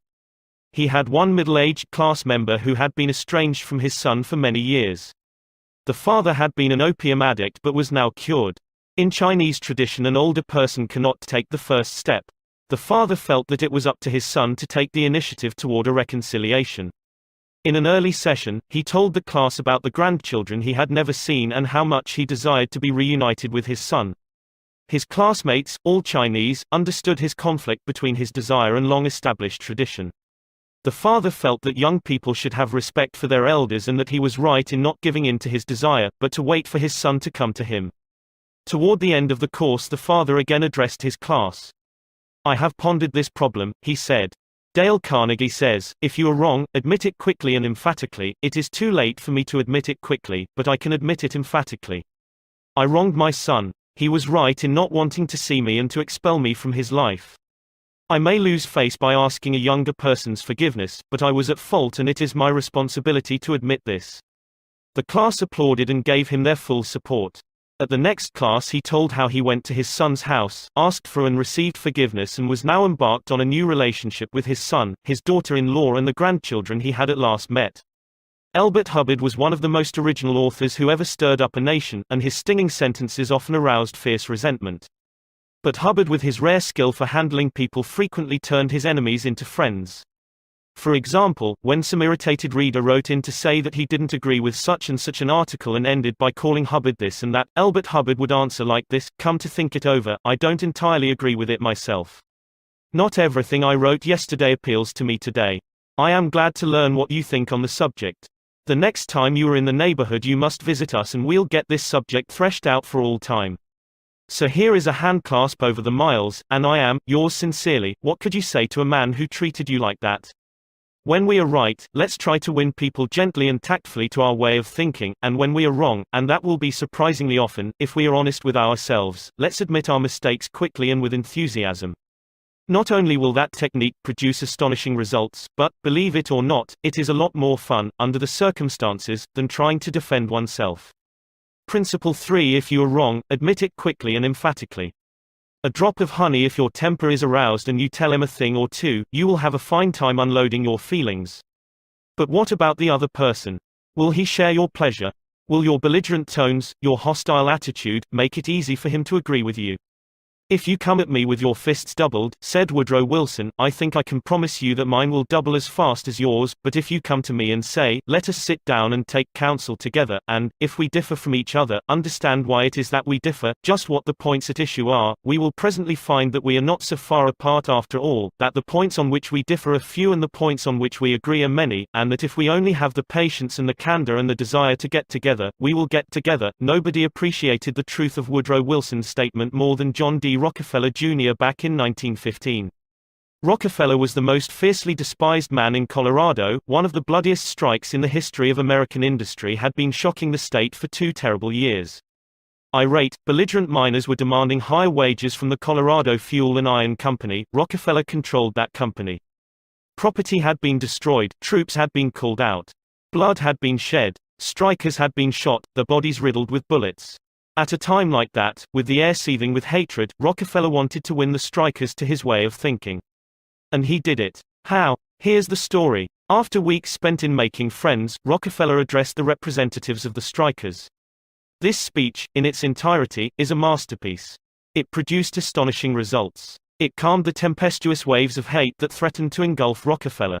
He had one middle-aged class member who had been estranged from his son for many years. The father had been an opium addict but was now cured. In Chinese tradition, an older person cannot take the first step. The father felt that it was up to his son to take the initiative toward a reconciliation. In an early session, he told the class about the grandchildren he had never seen and how much he desired to be reunited with his son. His classmates, all Chinese, understood his conflict between his desire and long-established tradition. The father felt that young people should have respect for their elders and that he was right in not giving in to his desire, but to wait for his son to come to him. Toward the end of the course, the father again addressed his class. "I have pondered this problem," he said. Dale Carnegie says, "If you are wrong, admit it quickly and emphatically. It is too late for me to admit it quickly, but I can admit it emphatically. I wronged my son. He was right in not wanting to see me and to expel me from his life. I may lose face by asking a younger person's forgiveness, but I was at fault and it is my responsibility to admit this." The class applauded and gave him their full support. At the next class he told how he went to his son's house, asked for and received forgiveness and was now embarked on a new relationship with his son, his daughter-in-law and the grandchildren he had at last met. Elbert Hubbard was one of the most original authors who ever stirred up a nation, and his stinging sentences often aroused fierce resentment. But Hubbard, with his rare skill for handling people, frequently turned his enemies into friends. For example, when some irritated reader wrote in to say that he didn't agree with such and such an article and ended by calling Hubbard this and that, Elbert Hubbard would answer like this: "Come to think it over, I don't entirely agree with it myself. Not everything I wrote yesterday appeals to me today. I am glad to learn what you think on the subject. The next time you are in the neighborhood you must visit us and we'll get this subject threshed out for all time. So here is a handclasp over the miles, and I am, yours sincerely." What could you say to a man who treated you like that? When we are right, let's try to win people gently and tactfully to our way of thinking, and when we are wrong, and that will be surprisingly often, if we are honest with ourselves, let's admit our mistakes quickly and with enthusiasm. Not only will that technique produce astonishing results, but, believe it or not, it is a lot more fun, under the circumstances, than trying to defend oneself. Principle 3: If you are wrong, admit it quickly and emphatically. A drop of honey: if your temper is aroused and you tell him a thing or two, you will have a fine time unloading your feelings. But what about the other person? Will he share your pleasure? Will your belligerent tones, your hostile attitude, make it easy for him to agree with you? "If you come at me with your fists doubled," said Woodrow Wilson, "I think I can promise you that mine will double as fast as yours, but if you come to me and say, 'Let us sit down and take counsel together, and, if we differ from each other, understand why it is that we differ, just what the points at issue are,' we will presently find that we are not so far apart after all, that the points on which we differ are few and the points on which we agree are many, and that if we only have the patience and the candor and the desire to get together, we will get together." Nobody appreciated the truth of Woodrow Wilson's statement more than John D. Rockefeller Jr. back in 1915. Rockefeller was the most fiercely despised man in Colorado. One of the bloodiest strikes in the history of American industry had been shocking the state for 2 terrible years. Irate, belligerent miners were demanding higher wages from the Colorado Fuel and Iron Company. Rockefeller controlled that company. Property had been destroyed, troops had been called out. Blood had been shed. Strikers had been shot, their bodies riddled with bullets. At a time like that, with the air seething with hatred, Rockefeller wanted to win the strikers to his way of thinking. And he did it. How? Here's the story. After weeks spent in making friends, Rockefeller addressed the representatives of the strikers. This speech, in its entirety, is a masterpiece. It produced astonishing results. It calmed the tempestuous waves of hate that threatened to engulf Rockefeller.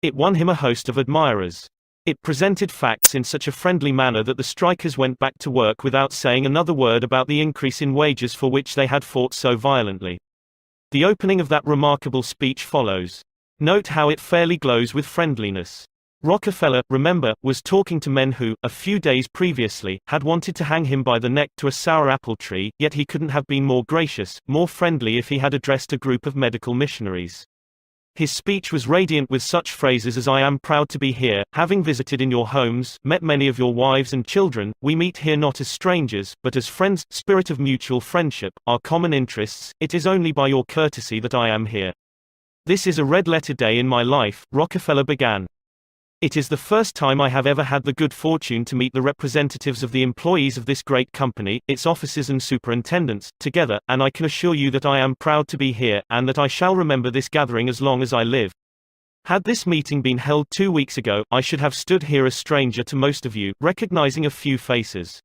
It won him a host of admirers. It presented facts in such a friendly manner that the strikers went back to work without saying another word about the increase in wages for which they had fought so violently. The opening of that remarkable speech follows. Note how it fairly glows with friendliness. Rockefeller, remember, was talking to men who, a few days previously, had wanted to hang him by the neck to a sour apple tree, yet he couldn't have been more gracious, more friendly if he had addressed a group of medical missionaries. His speech was radiant with such phrases as "I am proud to be here, having visited in your homes, met many of your wives and children, we meet here not as strangers, but as friends, spirit of mutual friendship, our common interests, it is only by your courtesy that I am here. This is a red-letter day in my life," Rockefeller began. "It is the first time I have ever had the good fortune to meet the representatives of the employees of this great company, its officers and superintendents, together, and I can assure you that I am proud to be here, and that I shall remember this gathering as long as I live. Had this meeting been held 2 weeks ago, I should have stood here a stranger to most of you, recognizing a few faces.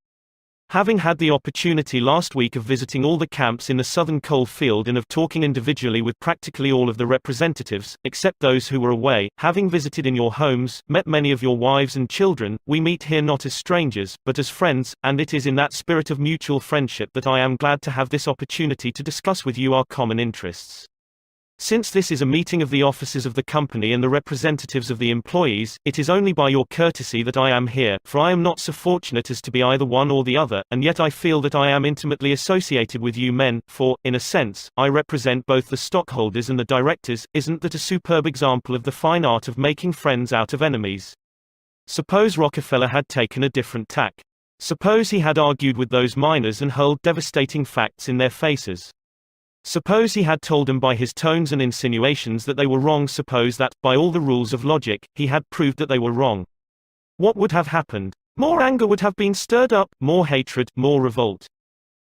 Having had the opportunity last week of visiting all the camps in the southern coal field and of talking individually with practically all of the representatives, except those who were away, having visited in your homes, met many of your wives and children, we meet here not as strangers, but as friends, and it is in that spirit of mutual friendship that I am glad to have this opportunity to discuss with you our common interests. Since this is a meeting of the officers of the company and the representatives of the employees, it is only by your courtesy that I am here, for I am not so fortunate as to be either one or the other, and yet I feel that I am intimately associated with you men, for, in a sense, I represent both the stockholders and the directors. Isn't that a superb example of the fine art of making friends out of enemies? Suppose Rockefeller had taken a different tack. Suppose he had argued with those miners and hurled devastating facts in their faces. Suppose he had told them by his tones and insinuations that they were wrong. Suppose that, by all the rules of logic, he had proved that they were wrong. What would have happened? More anger would have been stirred up, more hatred, more revolt.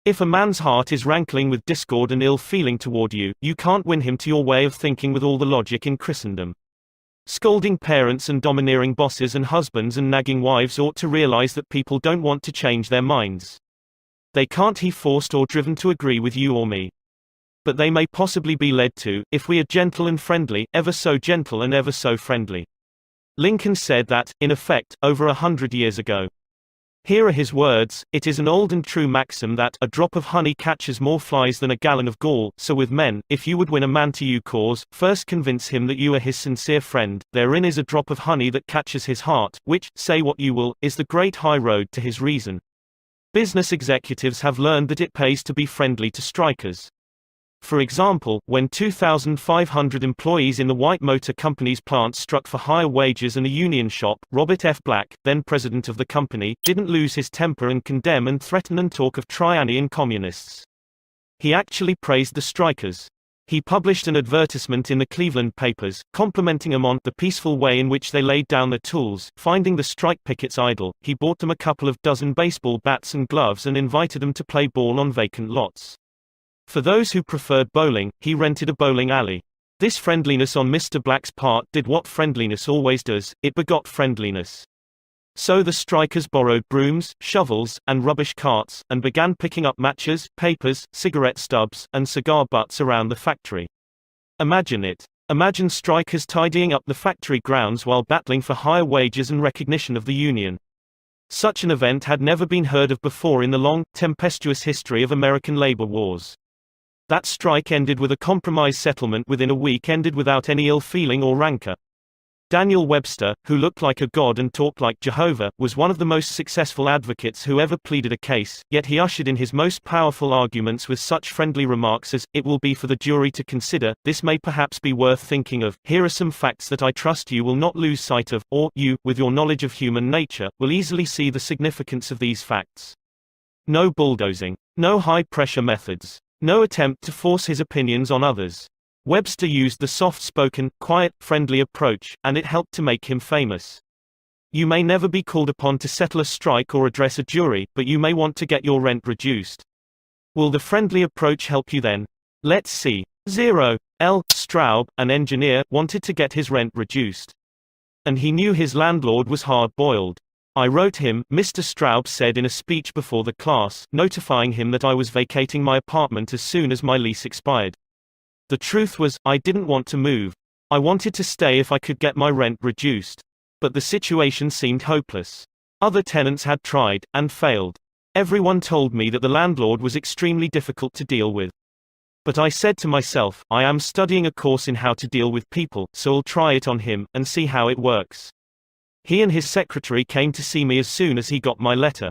If a man's heart is rankling with discord and ill feeling toward you, you can't win him to your way of thinking with all the logic in Christendom. Scolding parents and domineering bosses and husbands and nagging wives ought to realize that people don't want to change their minds. They can't be forced or driven to agree with you or me. But they may possibly be led to, if we are gentle and friendly, ever so gentle and ever so friendly. Lincoln said that, in effect, over 100 years ago. Here are his words: "It is an old and true maxim that a drop of honey catches more flies than a gallon of gall, so with men, if you would win a man to your cause, first convince him that you are his sincere friend, therein is a drop of honey that catches his heart, which, say what you will, is the great high road to his reason." Business executives have learned that it pays to be friendly to strikers. For example, when 2,500 employees in the White Motor Company's plant struck for higher wages and a union shop, Robert F. Black, then president of the company, didn't lose his temper and condemn and threaten and talk of tyranny and communists. He actually praised the strikers. He published an advertisement in the Cleveland papers, complimenting them on the peaceful way in which they laid down their tools. Finding the strike pickets idle, he bought them a couple of dozen baseball bats and gloves and invited them to play ball on vacant lots. For those who preferred bowling, he rented a bowling alley. This friendliness on Mr. Black's part did what friendliness always does: it begot friendliness. So the strikers borrowed brooms, shovels, and rubbish carts, and began picking up matches, papers, cigarette stubs, and cigar butts around the factory. Imagine it. Imagine strikers tidying up the factory grounds while battling for higher wages and recognition of the union. Such an event had never been heard of before in the long, tempestuous history of American labor wars. That strike ended with a compromise settlement within a week, ended without any ill feeling or rancor. Daniel Webster, who looked like a god and talked like Jehovah, was one of the most successful advocates who ever pleaded a case, yet he ushered in his most powerful arguments with such friendly remarks as, "It will be for the jury to consider, this may perhaps be worth thinking of, here are some facts that I trust you will not lose sight of, or, you, with your knowledge of human nature, will easily see the significance of these facts." No bulldozing. No high-pressure methods. No attempt to force his opinions on others. Webster used the soft-spoken, quiet, friendly approach, and it helped to make him famous. You may never be called upon to settle a strike or address a jury, but you may want to get your rent reduced. Will the friendly approach help you then? Let's see. 0. L. Straub, an engineer, wanted to get his rent reduced. And he knew his landlord was hard-boiled. "I wrote him," Mr. Straub said in a speech before the class, notifying him that I was vacating my apartment as soon as my lease expired. The truth was, I didn't want to move. I wanted to stay if I could get my rent reduced. But the situation seemed hopeless. Other tenants had tried, and failed. Everyone told me that the landlord was extremely difficult to deal with. But I said to myself, I am studying a course in how to deal with people, so I'll try it on him, and see how it works. He and his secretary came to see me as soon as he got my letter.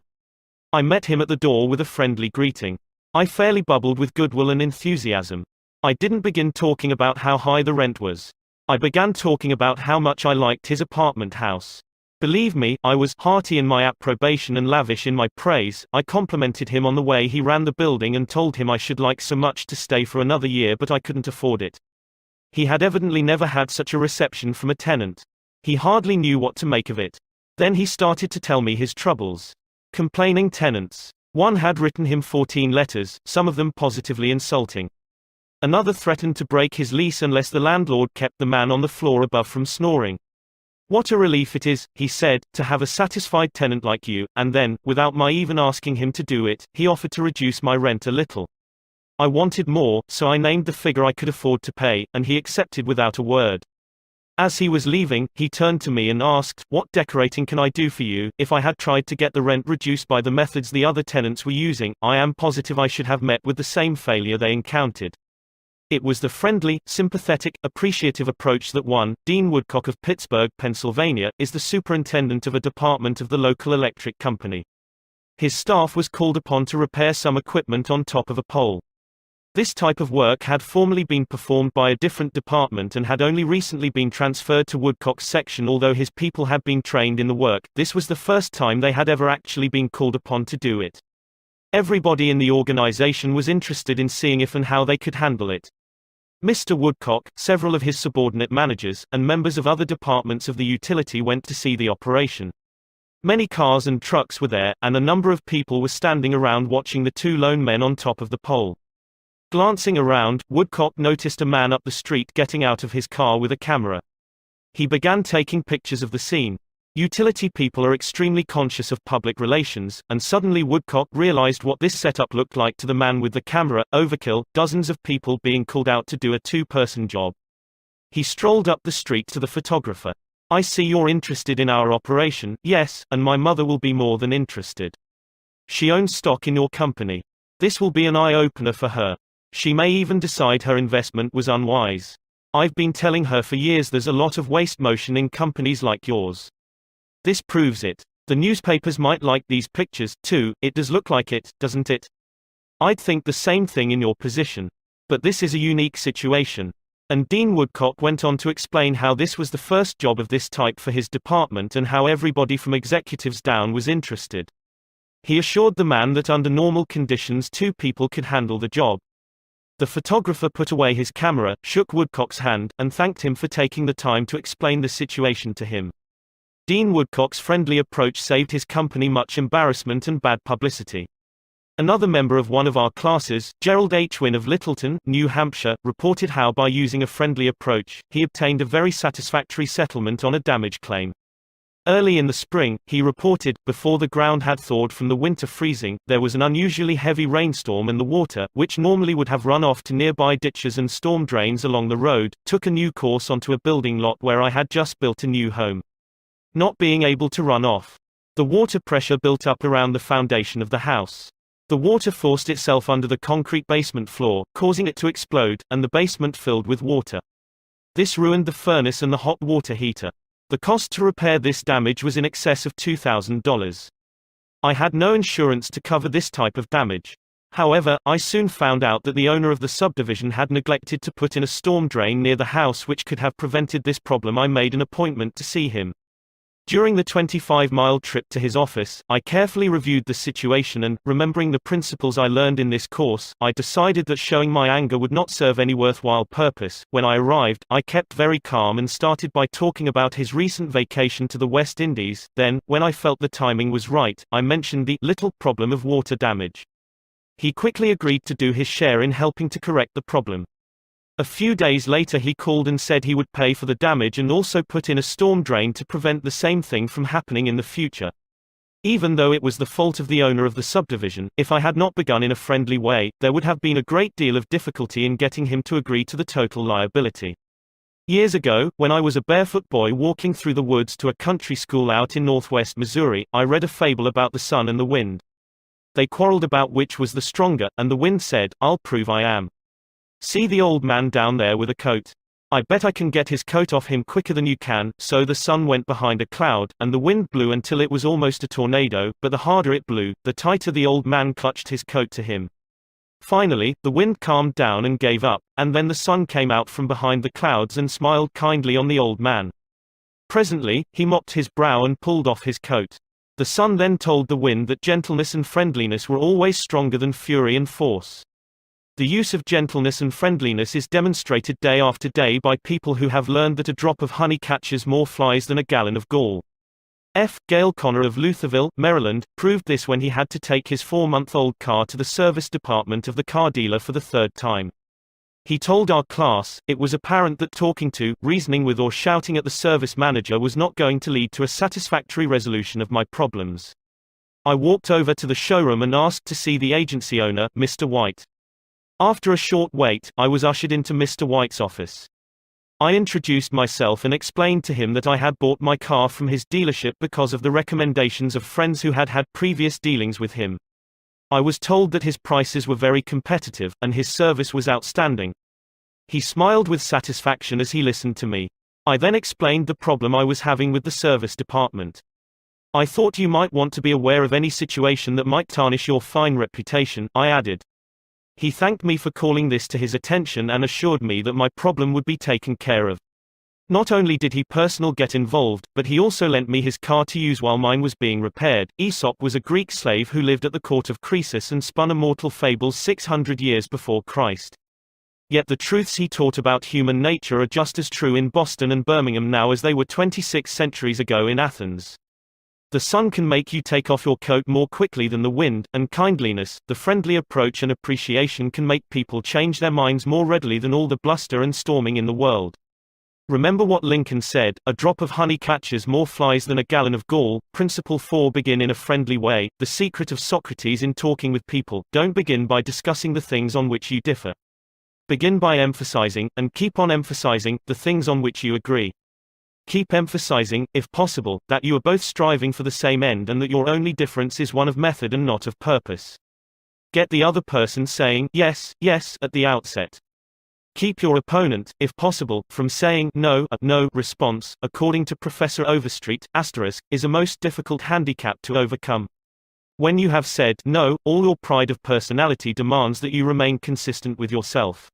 I met him at the door with a friendly greeting. I fairly bubbled with goodwill and enthusiasm. I didn't begin talking about how high the rent was. I began talking about how much I liked his apartment house. Believe me, I was hearty in my approbation and lavish in my praise. I complimented him on the way he ran the building and told him I should like so much to stay for another year, but I couldn't afford it. He had evidently never had such a reception from a tenant. He hardly knew what to make of it. Then he started to tell me his troubles. Complaining tenants. One had written him 14 letters, some of them positively insulting. Another threatened to break his lease unless the landlord kept the man on the floor above from snoring. "What a relief it is," he said, "to have a satisfied tenant like you," and then, without my even asking him to do it, he offered to reduce my rent a little. I wanted more, so I named the figure I could afford to pay, and he accepted without a word. As he was leaving, he turned to me and asked, "What decorating can I do for you?" If I had tried to get the rent reduced by the methods the other tenants were using, I am positive I should have met with the same failure they encountered. It was the friendly, sympathetic, appreciative approach that won. Dean Woodcock of Pittsburgh, Pennsylvania, is the superintendent of a department of the local electric company. His staff was called upon to repair some equipment on top of a pole. This type of work had formerly been performed by a different department and had only recently been transferred to Woodcock's section. Although his people had been trained in the work, this was the first time they had ever actually been called upon to do it. Everybody in the organization was interested in seeing if and how they could handle it. Mr. Woodcock, several of his subordinate managers, and members of other departments of the utility went to see the operation. Many cars and trucks were there, and a number of people were standing around watching the two lone men on top of the pole. Glancing around, Woodcock noticed a man up the street getting out of his car with a camera. He began taking pictures of the scene. Utility people are extremely conscious of public relations, and suddenly Woodcock realized what this setup looked like to the man with the camera. Overkill, dozens of people being called out to do a two-person job. He strolled up the street to the photographer. "I see you're interested in our operation." "Yes, and my mother will be more than interested. She owns stock in your company. This will be an eye-opener for her. She may even decide her investment was unwise. I've been telling her for years there's a lot of waste motion in companies like yours. This proves it. The newspapers might like these pictures, too. It does look like it, doesn't it? I'd think the same thing in your position. But this is a unique situation." And Dean Woodcock went on to explain how this was the first job of this type for his department and how everybody from executives down was interested. He assured the man that under normal conditions two people could handle the job. The photographer put away his camera, shook Woodcock's hand, and thanked him for taking the time to explain the situation to him. Dean Woodcock's friendly approach saved his company much embarrassment and bad publicity. Another member of one of our classes, Gerald H. Wynn of Littleton, New Hampshire, reported how by using a friendly approach, he obtained a very satisfactory settlement on a damage claim. Early in the spring, he reported, before the ground had thawed from the winter freezing, there was an unusually heavy rainstorm and the water, which normally would have run off to nearby ditches and storm drains along the road, took a new course onto a building lot where I had just built a new home. Not being able to run off. The water pressure built up around the foundation of the house. The water forced itself under the concrete basement floor, causing it to explode, and the basement filled with water. This ruined the furnace and the hot water heater. The cost to repair this damage was in excess of $2,000. I had no insurance to cover this type of damage. However, I soon found out that the owner of the subdivision had neglected to put in a storm drain near the house which could have prevented this problem. I made an appointment to see him. During the 25-mile trip to his office, I carefully reviewed the situation and, remembering the principles I learned in this course, I decided that showing my anger would not serve any worthwhile purpose. When I arrived, I kept very calm and started by talking about his recent vacation to the West Indies. Then, when I felt the timing was right, I mentioned the little problem of water damage. He quickly agreed to do his share in helping to correct the problem. A few days later he called and said he would pay for the damage and also put in a storm drain to prevent the same thing from happening in the future. Even though it was the fault of the owner of the subdivision, if I had not begun in a friendly way, there would have been a great deal of difficulty in getting him to agree to the total liability. Years ago, when I was a barefoot boy walking through the woods to a country school out in northwest Missouri, I read a fable about the sun and the wind. They quarreled about which was the stronger, and the wind said, "I'll prove I am. See the old man down there with a coat? I bet I can get his coat off him quicker than you can." So the sun went behind a cloud, and the wind blew until it was almost a tornado, but the harder it blew, the tighter the old man clutched his coat to him. Finally, the wind calmed down and gave up, and then the sun came out from behind the clouds and smiled kindly on the old man. Presently, he mopped his brow and pulled off his coat. The sun then told the wind that gentleness and friendliness were always stronger than fury and force. The use of gentleness and friendliness is demonstrated day after day by people who have learned that a drop of honey catches more flies than a gallon of gall. F. Gale Connor of Lutherville, Maryland, proved this when he had to take his 4-month-old car to the service department of the car dealer for the third time. He told our class, "It was apparent that talking to, reasoning with or shouting at the service manager was not going to lead to a satisfactory resolution of my problems. I walked over to the showroom and asked to see the agency owner, Mr. White. After a short wait, I was ushered into Mr. White's office. I introduced myself and explained to him that I had bought my car from his dealership because of the recommendations of friends who had had previous dealings with him. I was told that his prices were very competitive, and his service was outstanding. He smiled with satisfaction as he listened to me. I then explained the problem I was having with the service department. I thought you might want to be aware of any situation that might tarnish your fine reputation, I added. He thanked me for calling this to his attention and assured me that my problem would be taken care of. Not only did he personally get involved, but he also lent me his car to use while mine was being repaired. Aesop was a Greek slave who lived at the court of Croesus and spun immortal fables 600 years before Christ. Yet the truths he taught about human nature are just as true in Boston and Birmingham now as they were 26 centuries ago in Athens. The sun can make you take off your coat more quickly than the wind, and kindliness, the friendly approach and appreciation can make people change their minds more readily than all the bluster and storming in the world. Remember what Lincoln said, "A drop of honey catches more flies than a gallon of gall." Principle 4. Begin in a friendly way. The secret of Socrates in talking with people: don't begin by discussing the things on which you differ. Begin by emphasizing, and keep on emphasizing, the things on which you agree. Keep emphasizing, if possible, that you are both striving for the same end and that your only difference is one of method and not of purpose. Get the other person saying, "Yes, yes," at the outset. Keep your opponent, if possible, from saying no. A no response, according to Professor Overstreet, is a most difficult handicap to overcome. When you have said no, all your pride of personality demands that you remain consistent with yourself.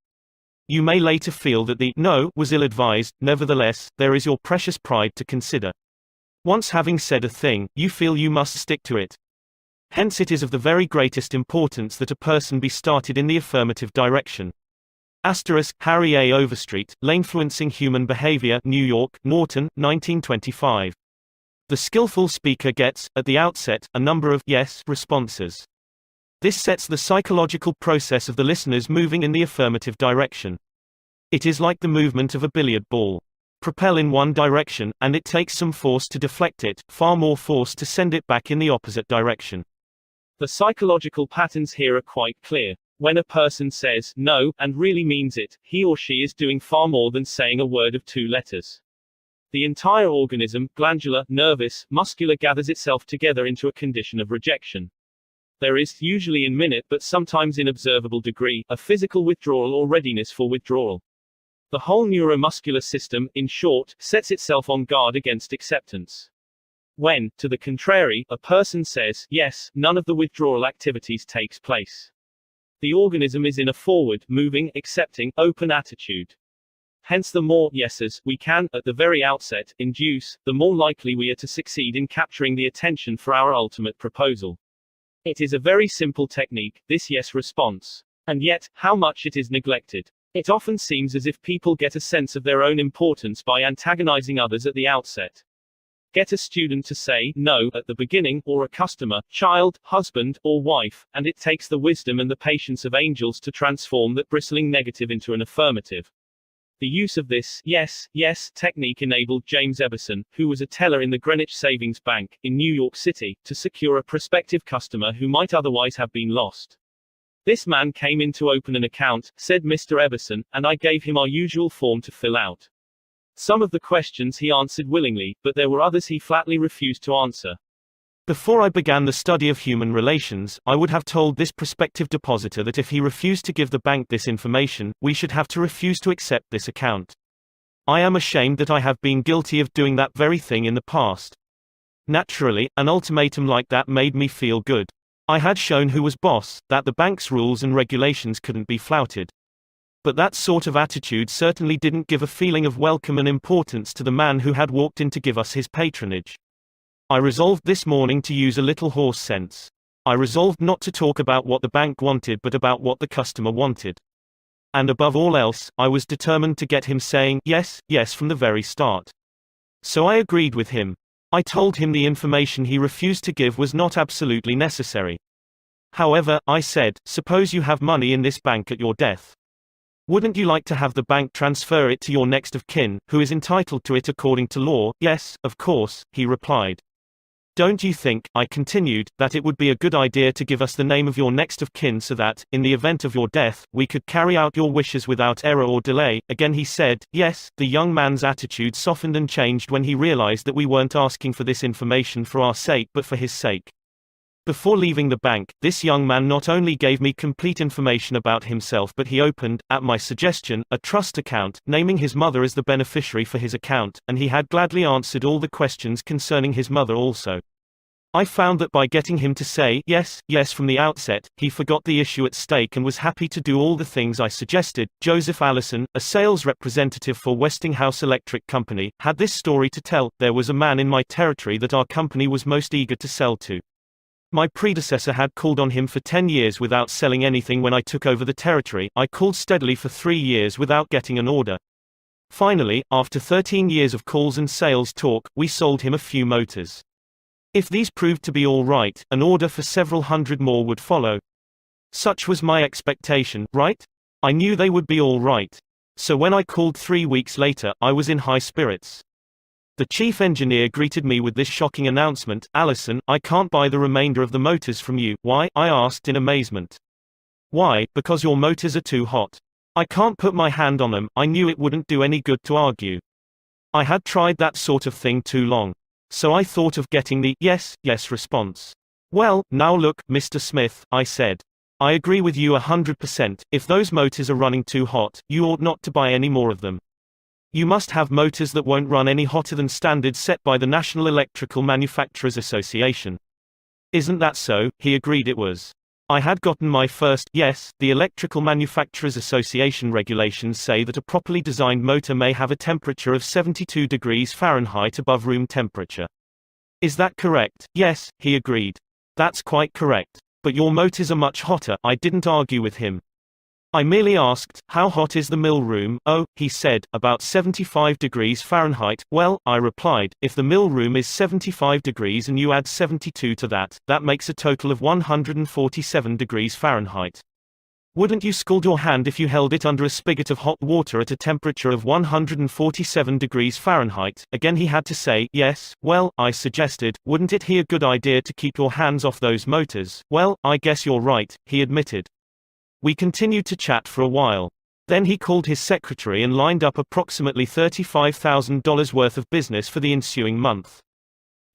You may later feel that the no was ill-advised, nevertheless, there is your precious pride to consider. Once having said a thing, you feel you must stick to it. Hence it is of the very greatest importance that a person be started in the affirmative direction. Harry A. Overstreet, Influencing Human Behavior, New York, Norton, 1925. The skillful speaker gets, at the outset, a number of yes responses. This sets the psychological process of the listeners moving in the affirmative direction. It is like the movement of a billiard ball. propel in one direction, and it takes some force to deflect it, far more force to send it back in the opposite direction. The psychological patterns here are quite clear. When a person says no, and really means it, he or she is doing far more than saying a word of 2 letters. The entire organism, glandular, nervous, muscular, gathers itself together into a condition of rejection. There is, usually in minute but sometimes in observable degree, a physical withdrawal or readiness for withdrawal. The whole neuromuscular system, in short, sets itself on guard against acceptance. When, to the contrary, a person says yes, none of the withdrawal activities takes place. The organism is in a forward, moving, accepting, open attitude. Hence the more yeses we can, at the very outset, induce, the more likely we are to succeed in capturing the attention for our ultimate proposal. It is a very simple technique, this yes response. And yet, how much it is neglected. It often seems as if people get a sense of their own importance by antagonizing others at the outset. Get a student to say no at the beginning, or a customer, child, husband, or wife, and it takes the wisdom and the patience of angels to transform that bristling negative into an affirmative. The use of this yes, yes technique enabled James Eberson, who was a teller in the Greenwich Savings Bank, in New York City, to secure a prospective customer who might otherwise have been lost. This man came in to open an account, said Mr. Eberson, and I gave him our usual form to fill out. Some of the questions he answered willingly, but there were others he flatly refused to answer. Before I began the study of human relations, I would have told this prospective depositor that if he refused to give the bank this information, we should have to refuse to accept this account. I am ashamed that I have been guilty of doing that very thing in the past. Naturally, an ultimatum like that made me feel good. I had shown who was boss, that the bank's rules and regulations couldn't be flouted. But that sort of attitude certainly didn't give a feeling of welcome and importance to the man who had walked in to give us his patronage. I resolved this morning to use a little horse sense. I resolved not to talk about what the bank wanted but about what the customer wanted. And above all else, I was determined to get him saying yes, yes from the very start. So I agreed with him. I told him the information he refused to give was not absolutely necessary. However, I said, suppose you have money in this bank at your death. Wouldn't you like to have the bank transfer it to your next of kin, who is entitled to it according to law? Yes, of course, he replied. Don't you think, I continued, that it would be a good idea to give us the name of your next of kin so that, in the event of your death, we could carry out your wishes without error or delay? Again he said, yes. The young man's attitude softened and changed when he realized that we weren't asking for this information for our sake but for his sake. Before leaving the bank, this young man not only gave me complete information about himself but he opened, at my suggestion, a trust account, naming his mother as the beneficiary for his account, and he had gladly answered all the questions concerning his mother also. I found that by getting him to say yes, yes from the outset, he forgot the issue at stake and was happy to do all the things I suggested. Joseph Allison, a sales representative for Westinghouse Electric Company, had this story to tell. There was a man in my territory that our company was most eager to sell to. My predecessor had called on him for 10 years without selling anything. When I took over the territory, I called steadily for 3 years without getting an order. Finally, after 13 years of calls and sales talk, we sold him a few motors. If these proved to be all right, an order for several hundred more would follow. Such was my expectation, right? I knew they would be all right. So when I called 3 weeks later, I was in high spirits. The chief engineer greeted me with this shocking announcement, Allison, I can't buy the remainder of the motors from you. Why? I asked in amazement. Why? Because your motors are too hot. I can't put my hand on them. I knew it wouldn't do any good to argue. I had tried that sort of thing too long. So I thought of getting the yes, yes response. Well, now look, Mr. Smith, I said. I agree with you 100%. If those motors are running too hot, you ought not to buy any more of them. You must have motors that won't run any hotter than standards set by the National Electrical Manufacturers Association. Isn't that so? He agreed it was. I had gotten my first yes. The Electrical Manufacturers Association regulations say that a properly designed motor may have a temperature of 72 degrees Fahrenheit above room temperature. Is that correct? Yes, he agreed. That's quite correct. But your motors are much hotter. I didn't argue with him. I merely asked, how hot is the mill room? Oh, he said, about 75 degrees Fahrenheit. Well, I replied, if the mill room is 75 degrees and you add 72 to that, that makes a total of 147 degrees Fahrenheit. Wouldn't you scald your hand if you held it under a spigot of hot water at a temperature of 147 degrees Fahrenheit? Again he had to say, yes. Well, I suggested, wouldn't it be a good idea to keep your hands off those motors? Well, I guess you're right, he admitted. We continued to chat for a while. Then he called his secretary and lined up approximately $35,000 worth of business for the ensuing month.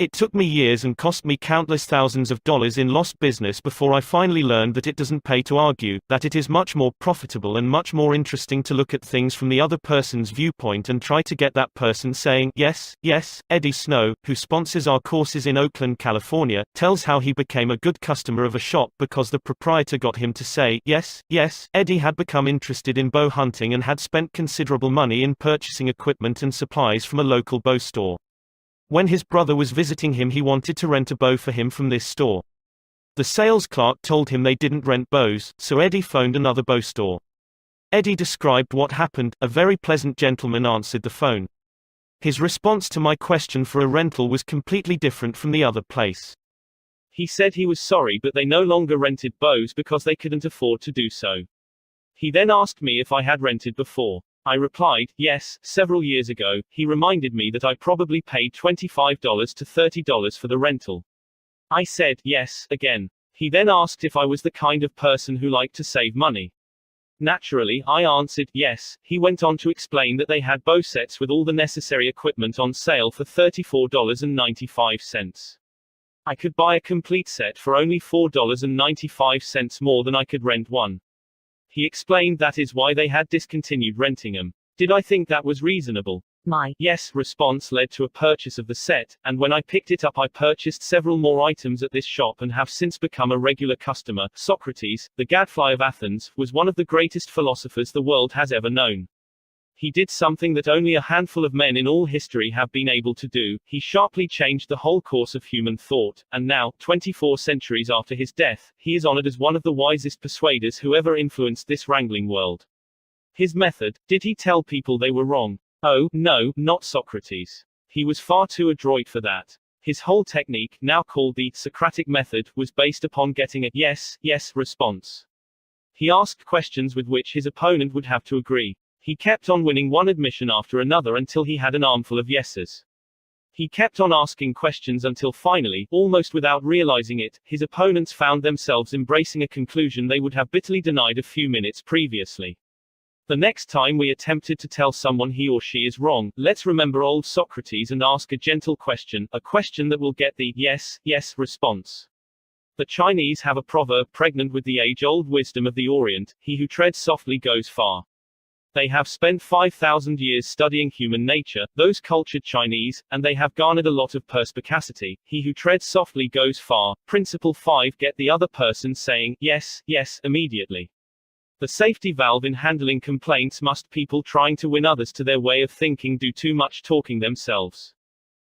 It took me years and cost me countless thousands of dollars in lost business before I finally learned that it doesn't pay to argue, that it is much more profitable and much more interesting to look at things from the other person's viewpoint and try to get that person saying, yes, yes. Eddie Snow, who sponsors our courses in Oakland, California, tells how he became a good customer of a shop because the proprietor got him to say, yes, yes. Eddie had become interested in bow hunting and had spent considerable money in purchasing equipment and supplies from a local bow store. When his brother was visiting him, he wanted to rent a bow for him from this store. The sales clerk told him they didn't rent bows, so Eddie phoned another bow store. Eddie described what happened. A very pleasant gentleman answered the phone. His response to my question for a rental was completely different from the other place. He said he was sorry, but they no longer rented bows because they couldn't afford to do so. He then asked me if I had rented before. I replied, yes, several years ago. He reminded me that I probably paid $25 to $30 for the rental. I said, yes, again. He then asked if I was the kind of person who liked to save money. Naturally, I answered, yes. He went on to explain that they had bow sets with all the necessary equipment on sale for $34.95. I could buy a complete set for only $4.95 more than I could rent one. He explained that is why they had discontinued renting them. Did I think that was reasonable? My yes response led to a purchase of the set, and when I picked it up I purchased several more items at this shop and have since become a regular customer. Socrates, the gadfly of Athens, was one of the greatest philosophers the world has ever known. He did something that only a handful of men in all history have been able to do. He sharply changed the whole course of human thought, and now, 24 centuries after his death, he is honored as one of the wisest persuaders who ever influenced this wrangling world. His method: did he tell people they were wrong? Oh, no, not Socrates. He was far too adroit for that. His whole technique, now called the Socratic method, was based upon getting a yes, yes response. He asked questions with which his opponent would have to agree. He kept on winning one admission after another until he had an armful of yeses. He kept on asking questions until finally, almost without realizing it, his opponents found themselves embracing a conclusion they would have bitterly denied a few minutes previously. The next time we attempted to tell someone he or she is wrong, let's remember old Socrates and ask a gentle question, a question that will get the yes, yes response. The Chinese have a proverb pregnant with the age-old wisdom of the Orient: he who treads softly goes far. They have spent 5,000 years studying human nature, those cultured Chinese, and they have garnered a lot of perspicacity. He who treads softly goes far. Principle 5: get the other person saying, yes, yes, immediately. The safety valve in handling complaints must people trying to win others to their way of thinking do too much talking themselves.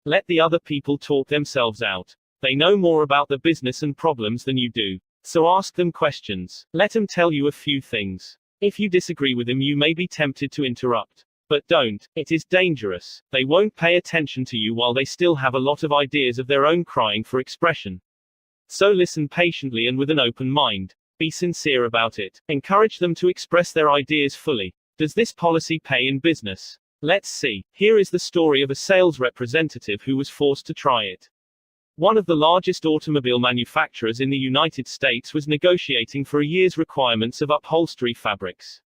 Let the other people talk themselves out. They know more about the business and problems than you do. So ask them questions. Let them tell you a few things. If you disagree with them, you may be tempted to interrupt. But don't. It is dangerous. They won't pay attention to you while they still have a lot of ideas of their own crying for expression. So listen patiently and with an open mind. Be sincere about it. Encourage them to express their ideas fully. Does this policy pay in business? Let's see. Here is the story of a sales representative who was forced to try it. One of the largest automobile manufacturers in the United States was negotiating for a year's requirements of upholstery fabrics.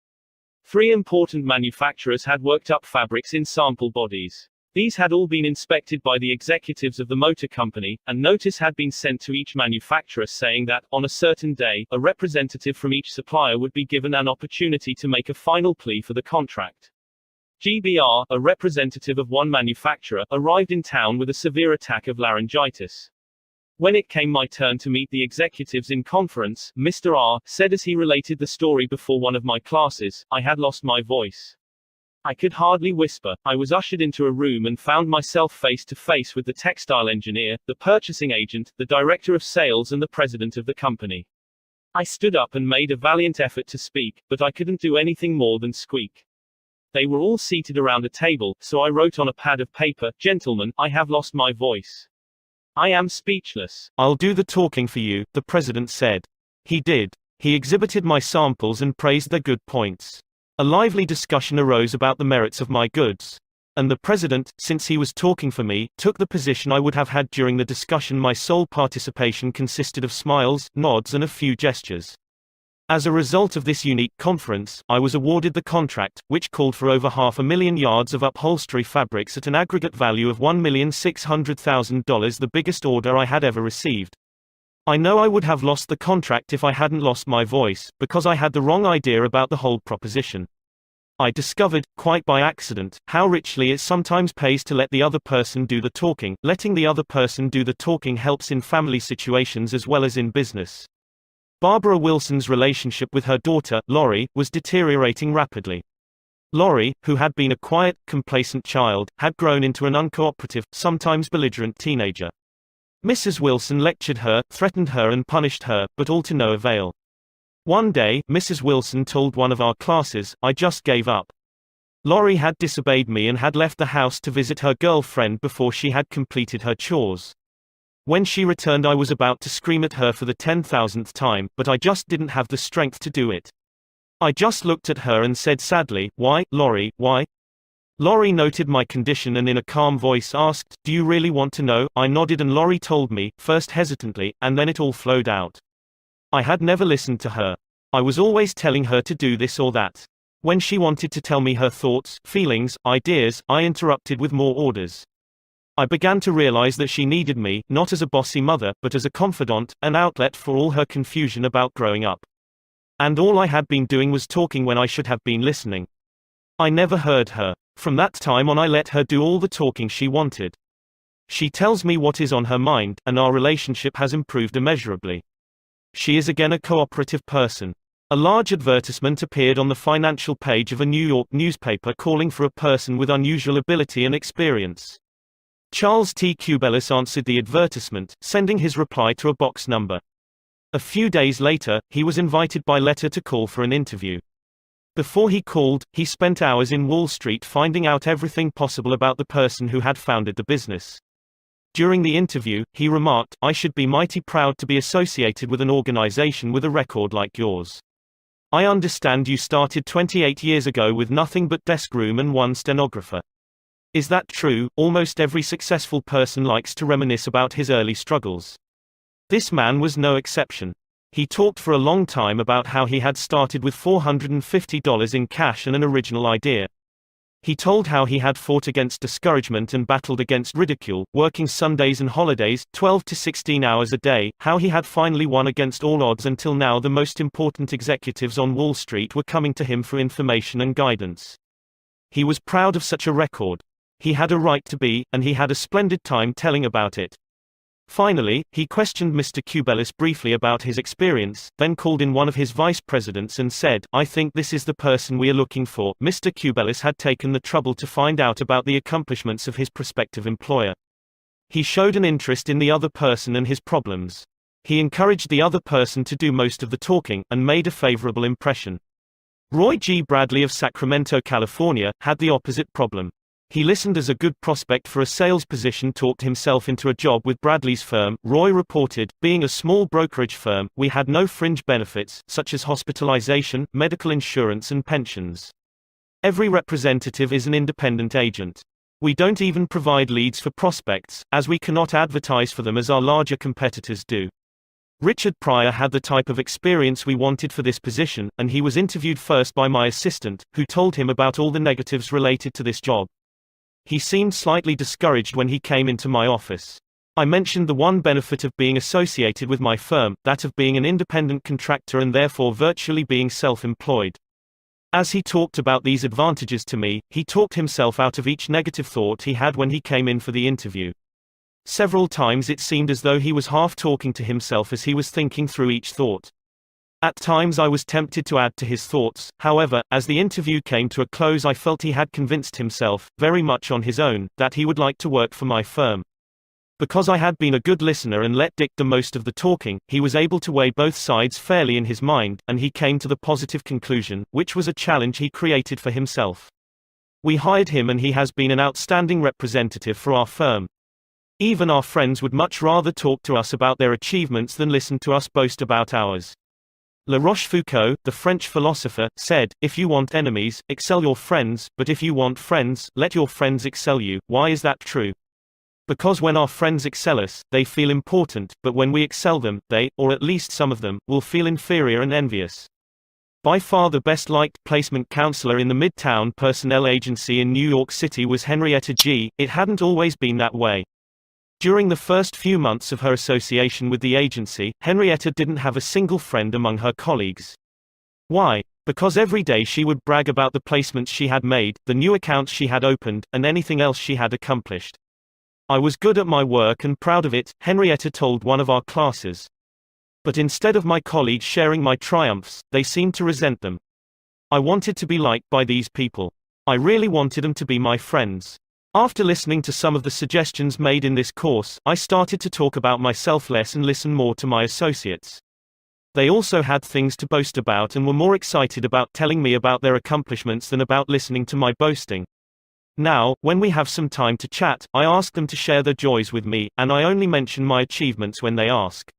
3 important manufacturers had worked up fabrics in sample bodies. These had all been inspected by the executives of the motor company, and notice had been sent to each manufacturer saying that, on a certain day, a representative from each supplier would be given an opportunity to make a final plea for the contract. GBR, a representative of one manufacturer, arrived in town with a severe attack of laryngitis. When it came my turn to meet the executives in conference, Mr. R said as he related the story before one of my classes, I had lost my voice. I could hardly whisper. I was ushered into a room and found myself face to face with the textile engineer, the purchasing agent, the director of sales and the president of the company. I stood up and made a valiant effort to speak, but I couldn't do anything more than squeak. They were all seated around a table, so I wrote on a pad of paper, "Gentlemen, I have lost my voice. I am speechless." "I'll do the talking for you," the president said. He did. He exhibited my samples and praised their good points. A lively discussion arose about the merits of my goods. And the president, since he was talking for me, took the position I would have had during the discussion. My sole participation consisted of smiles, nods and a few gestures. As a result of this unique conference, I was awarded the contract, which called for over 500,000 yards of upholstery fabrics at an aggregate value of $1,600,000, the biggest order I had ever received. I know I would have lost the contract if I hadn't lost my voice, because I had the wrong idea about the whole proposition. I discovered, quite by accident, how richly it sometimes pays to let the other person do the talking. Letting the other person do the talking helps in family situations as well as in business. Barbara Wilson's relationship with her daughter, Lori, was deteriorating rapidly. Lori, who had been a quiet, complacent child, had grown into an uncooperative, sometimes belligerent teenager. Mrs. Wilson lectured her, threatened her and punished her, but all to no avail. One day, Mrs. Wilson told one of our classes, "I just gave up." Lori had disobeyed me and had left the house to visit her girlfriend before she had completed her chores. When she returned, I was about to scream at her for the 10,000th time, but I just didn't have the strength to do it. I just looked at her and said sadly, "Why, Lori, why?" Lori noted my condition and in a calm voice asked, "Do you really want to know?" I nodded and Lori told me, first hesitantly, and then it all flowed out. I had never listened to her. I was always telling her to do this or that. When she wanted to tell me her thoughts, feelings, ideas, I interrupted with more orders. I began to realize that she needed me, not as a bossy mother, but as a confidant, an outlet for all her confusion about growing up. And all I had been doing was talking when I should have been listening. I never heard her. From that time on, I let her do all the talking she wanted. She tells me what is on her mind, and our relationship has improved immeasurably. She is again a cooperative person. A large advertisement appeared on the financial page of a New York newspaper calling for a person with unusual ability and experience. Charles T. Cubelis answered the advertisement, sending his reply to a box number. A few days later, he was invited by letter to call for an interview. Before he called, he spent hours in Wall Street finding out everything possible about the person who had founded the business. During the interview, he remarked, "I should be mighty proud to be associated with an organization with a record like yours. I understand you started 28 years ago with nothing but desk room and one stenographer. Is that true?" Almost every successful person likes to reminisce about his early struggles. This man was no exception. He talked for a long time about how he had started with $450 in cash and an original idea. He told how he had fought against discouragement and battled against ridicule, working Sundays and holidays, 12 to 16 hours a day, how he had finally won against all odds until now the most important executives on Wall Street were coming to him for information and guidance. He was proud of such a record. He had a right to be, and he had a splendid time telling about it. Finally, he questioned Mr. Cubelis briefly about his experience, then called in one of his vice presidents and said, "I think this is the person we are looking for." Mr. Cubelis had taken the trouble to find out about the accomplishments of his prospective employer. He showed an interest in the other person and his problems. He encouraged the other person to do most of the talking, and made a favorable impression. Roy G. Bradley of Sacramento, California, had the opposite problem. He listened as a good prospect for a sales position talked himself into a job with Bradley's firm. Roy reported, "Being a small brokerage firm, we had no fringe benefits, such as hospitalization, medical insurance and pensions. Every representative is an independent agent. We don't even provide leads for prospects, as we cannot advertise for them as our larger competitors do." Richard Pryor had the type of experience we wanted for this position, and he was interviewed first by my assistant, who told him about all the negatives related to this job. He seemed slightly discouraged when he came into my office. I mentioned the one benefit of being associated with my firm, that of being an independent contractor and therefore virtually being self-employed. As he talked about these advantages to me, he talked himself out of each negative thought he had when he came in for the interview. Several times it seemed as though he was half talking to himself as he was thinking through each thought. At times I was tempted to add to his thoughts, however, as the interview came to a close I felt he had convinced himself, very much on his own, that he would like to work for my firm. Because I had been a good listener and let Dick do most of the talking, he was able to weigh both sides fairly in his mind, and he came to the positive conclusion, which was a challenge he created for himself. We hired him and he has been an outstanding representative for our firm. Even our friends would much rather talk to us about their achievements than listen to us boast about ours. La Rochefoucauld, the French philosopher, said, "If you want enemies, excel your friends, but if you want friends, let your friends excel you." Why is that true? Because when our friends excel us, they feel important, but when we excel them, they, or at least some of them, will feel inferior and envious. By far the best-liked placement counselor in the Midtown Personnel Agency in New York City was Henrietta G. It hadn't always been that way. During the first few months of her association with the agency, Henrietta didn't have a single friend among her colleagues. Why? Because every day she would brag about the placements she had made, the new accounts she had opened, and anything else she had accomplished. "I was good at my work and proud of it," Henrietta told one of our classes. But instead of my colleagues sharing my triumphs, they seemed to resent them. I wanted to be liked by these people. I really wanted them to be my friends. After listening to some of the suggestions made in this course, I started to talk about myself less and listen more to my associates. They also had things to boast about and were more excited about telling me about their accomplishments than about listening to my boasting. Now, when we have some time to chat, I ask them to share their joys with me, and I only mention my achievements when they ask.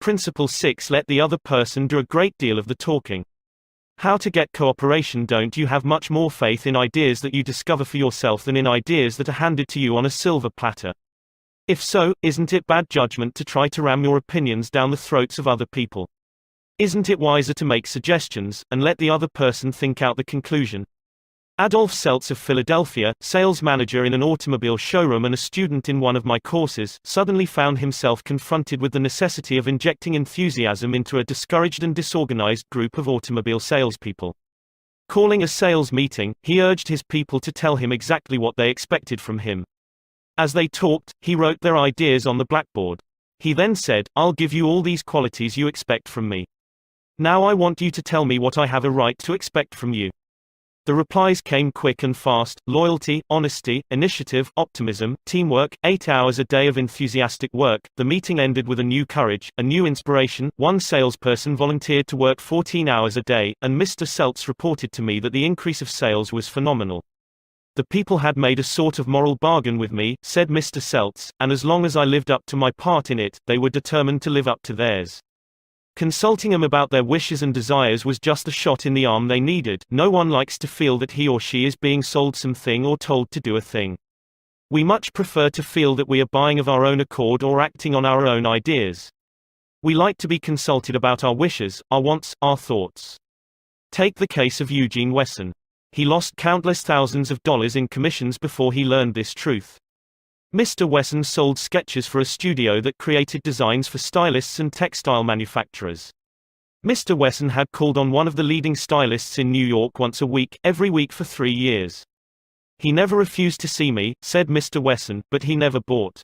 Principle 6: Let the other person do a great deal of the talking. How to get cooperation? Don't you have much more faith in ideas that you discover for yourself than in ideas that are handed to you on a silver platter? If so, isn't it bad judgment to try to ram your opinions down the throats of other people? Isn't it wiser to make suggestions, and let the other person think out the conclusion? Adolf Seltz of Philadelphia, sales manager in an automobile showroom and a student in one of my courses, suddenly found himself confronted with the necessity of injecting enthusiasm into a discouraged and disorganized group of automobile salespeople. Calling a sales meeting, he urged his people to tell him exactly what they expected from him. As they talked, he wrote their ideas on the blackboard. He then said, "I'll give you all these qualities you expect from me. Now I want you to tell me what I have a right to expect from you." The replies came quick and fast: loyalty, honesty, initiative, optimism, teamwork, 8 hours a day of enthusiastic work. The meeting ended with a new courage, a new inspiration. One salesperson volunteered to work 14 hours a day, and Mr. Seltz reported to me that the increase of sales was phenomenal. "The people had made a sort of moral bargain with me," said Mr. Seltz, "and as long as I lived up to my part in it, they were determined to live up to theirs. Consulting them about their wishes and desires was just the shot in the arm they needed. No one likes to feel that he or she is being sold something or told to do a thing. We much prefer to feel that we are buying of our own accord or acting on our own ideas. We like to be consulted about our wishes, our wants, our thoughts." Take the case of Eugene Wesson. He lost countless thousands of dollars in commissions before he learned this truth. Mr. Wesson sold sketches for a studio that created designs for stylists and textile manufacturers. Mr. Wesson had called on one of the leading stylists in New York once a week, every week for 3 years. "He never refused to see me," said Mr. Wesson, "but he never bought.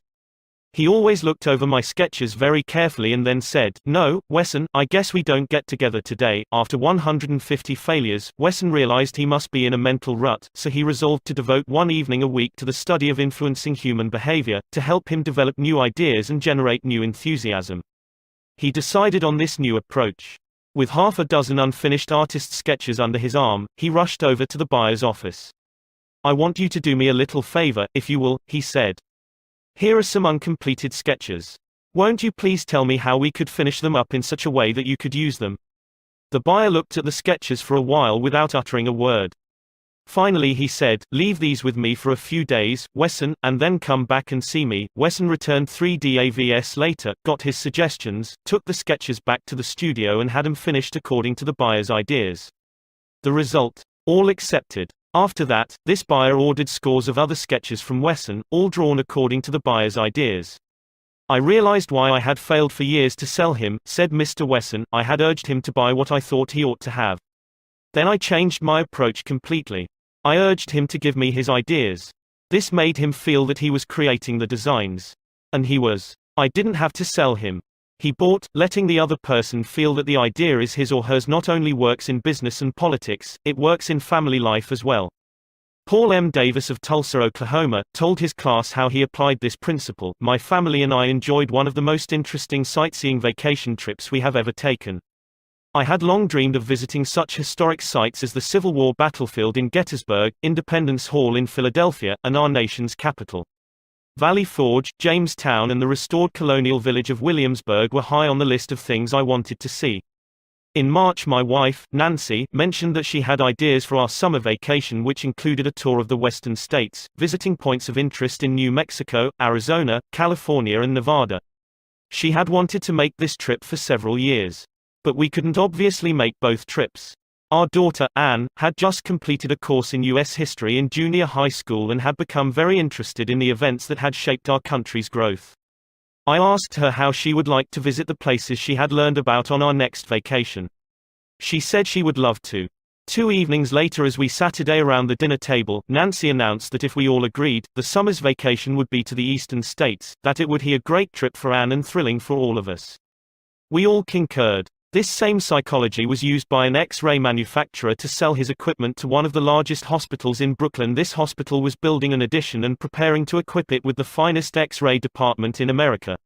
He always looked over my sketches very carefully and then said, 'No, Wesson, I guess we don't get together today.'" After 150 failures, Wesson realized he must be in a mental rut, so he resolved to devote one evening a week to the study of influencing human behavior, to help him develop new ideas and generate new enthusiasm. He decided on this new approach. With half a dozen unfinished artist sketches under his arm, he rushed over to the buyer's office. "I want you to do me a little favor, if you will," he said. "Here are some uncompleted sketches. Won't you please tell me how we could finish them up in such a way that you could use them?" The buyer looked at the sketches for a while without uttering a word. Finally he said, "Leave these with me for a few days, Wesson, and then come back and see me." Wesson returned 3 days later, got his suggestions, took the sketches back to the studio and had them finished according to the buyer's ideas. The result? All accepted. After that, this buyer ordered scores of other sketches from Wesson, all drawn according to the buyer's ideas. "I realized why I had failed for years to sell him," said Mr. Wesson. "I had urged him to buy what I thought he ought to have. Then I changed my approach completely. I urged him to give me his ideas. This made him feel that he was creating the designs. And he was. I didn't have to sell him. He bought." Letting the other person feel that the idea is his or hers not only works in business and politics, it works in family life as well. Paul M. Davis of Tulsa, Oklahoma, told his class how he applied this principle. "My family and I enjoyed one of the most interesting sightseeing vacation trips we have ever taken. I had long dreamed of visiting such historic sites as the Civil War battlefield in Gettysburg, Independence Hall in Philadelphia, and our nation's capital. Valley Forge, Jamestown and the restored colonial village of Williamsburg were high on the list of things I wanted to see. In March, my wife, Nancy, mentioned that she had ideas for our summer vacation, which included a tour of the western states, visiting points of interest in New Mexico, Arizona, California and Nevada. She had wanted to make this trip for several years. But we couldn't obviously make both trips. Our daughter, Anne, had just completed a course in U.S. history in junior high school and had become very interested in the events that had shaped our country's growth. I asked her how she would like to visit the places she had learned about on our next vacation. She said she would love to. 2 evenings later, as we sat around the dinner table, Nancy announced that if we all agreed, the summer's vacation would be to the eastern states, that it would be a great trip for Anne and thrilling for all of us. We all concurred. This same psychology was used by an X-ray manufacturer to sell his equipment to one of the largest hospitals in Brooklyn. This hospital was building an addition and preparing to equip it with the finest X-ray department in America.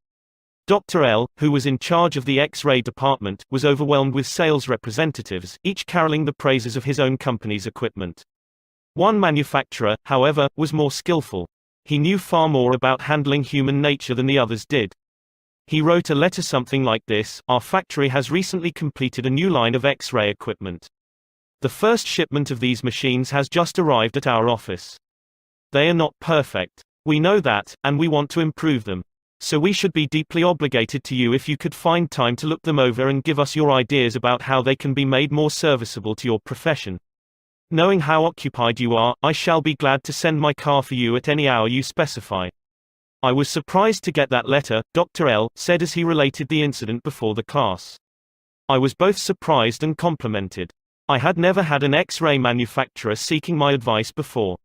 Dr. L, who was in charge of the X-ray department, was overwhelmed with sales representatives, each caroling the praises of his own company's equipment. One manufacturer, however, was more skillful. He knew far more about handling human nature than the others did. He wrote a letter something like this: "Our factory has recently completed a new line of X-ray equipment. The first shipment of these machines has just arrived at our office. They are not perfect. We know that, and we want to improve them. So we should be deeply obligated to you if you could find time to look them over and give us your ideas about how they can be made more serviceable to your profession. Knowing how occupied you are, I shall be glad to send my car for you at any hour you specify." I was surprised to get that letter, Dr. L said as he related the incident before the class. I was both surprised and complimented. I had never had an X-ray manufacturer seeking my advice before.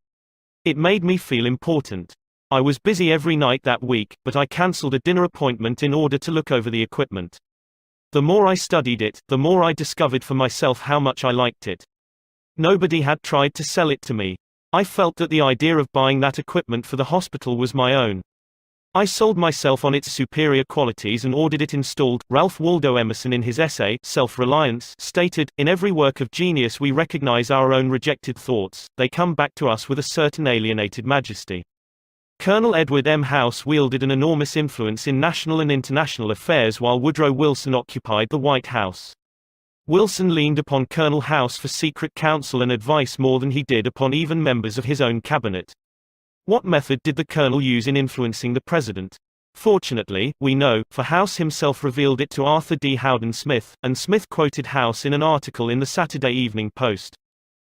It made me feel important. I was busy every night that week, but I cancelled a dinner appointment in order to look over the equipment. The more I studied it, the more I discovered for myself how much I liked it. Nobody had tried to sell it to me. I felt that the idea of buying that equipment for the hospital was my own. I sold myself on its superior qualities and ordered it installed. Ralph Waldo Emerson, in his essay, Self-Reliance, stated, "In every work of genius we recognize our own rejected thoughts, they come back to us with a certain alienated majesty." Colonel Edward M. House wielded an enormous influence in national and international affairs while Woodrow Wilson occupied the White House. Wilson leaned upon Colonel House for secret counsel and advice more than he did upon even members of his own cabinet. What method did the colonel use in influencing the president? Fortunately, we know, for House himself revealed it to Arthur D. Howden Smith, and Smith quoted House in an article in the Saturday Evening Post.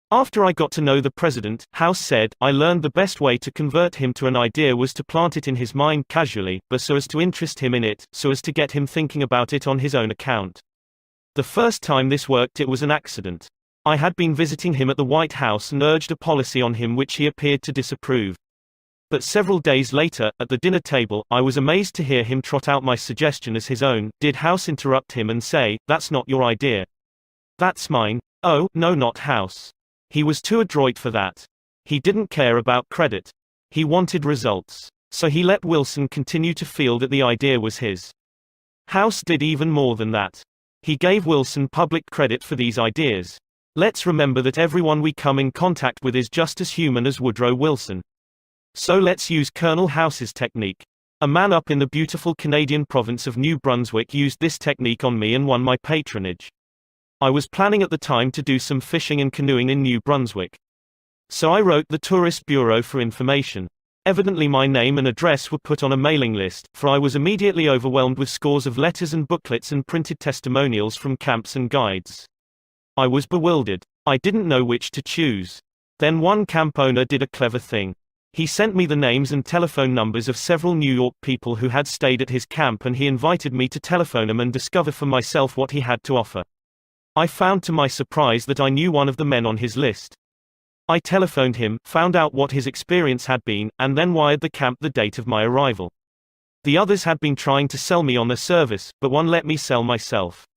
"After I got to know the president," House said, "I learned the best way to convert him to an idea was to plant it in his mind casually, but so as to interest him in it, so as to get him thinking about it on his own account. The first time this worked it was an accident. I had been visiting him at the White House and urged a policy on him which he appeared to disapprove. But several days later, at the dinner table, I was amazed to hear him trot out my suggestion as his own." Did House interrupt him and say, "That's not your idea. That's mine"? Oh, no, not House. He was too adroit for that. He didn't care about credit. He wanted results. So he let Wilson continue to feel that the idea was his. House did even more than that. He gave Wilson public credit for these ideas. Let's remember that everyone we come in contact with is just as human as Woodrow Wilson. So let's use Colonel House's technique. A man up in the beautiful Canadian province of New Brunswick used this technique on me and won my patronage. I was planning at the time to do some fishing and canoeing in New Brunswick. So I wrote the Tourist Bureau for information. Evidently my name and address were put on a mailing list, for I was immediately overwhelmed with scores of letters and booklets and printed testimonials from camps and guides. I was bewildered. I didn't know which to choose. Then one camp owner did a clever thing. He sent me the names and telephone numbers of several New York people who had stayed at his camp, and he invited me to telephone them and discover for myself what he had to offer. I found to my surprise that I knew one of the men on his list. I telephoned him, found out what his experience had been, and then wired the camp the date of my arrival. The others had been trying to sell me on their service, but one let me sell myself.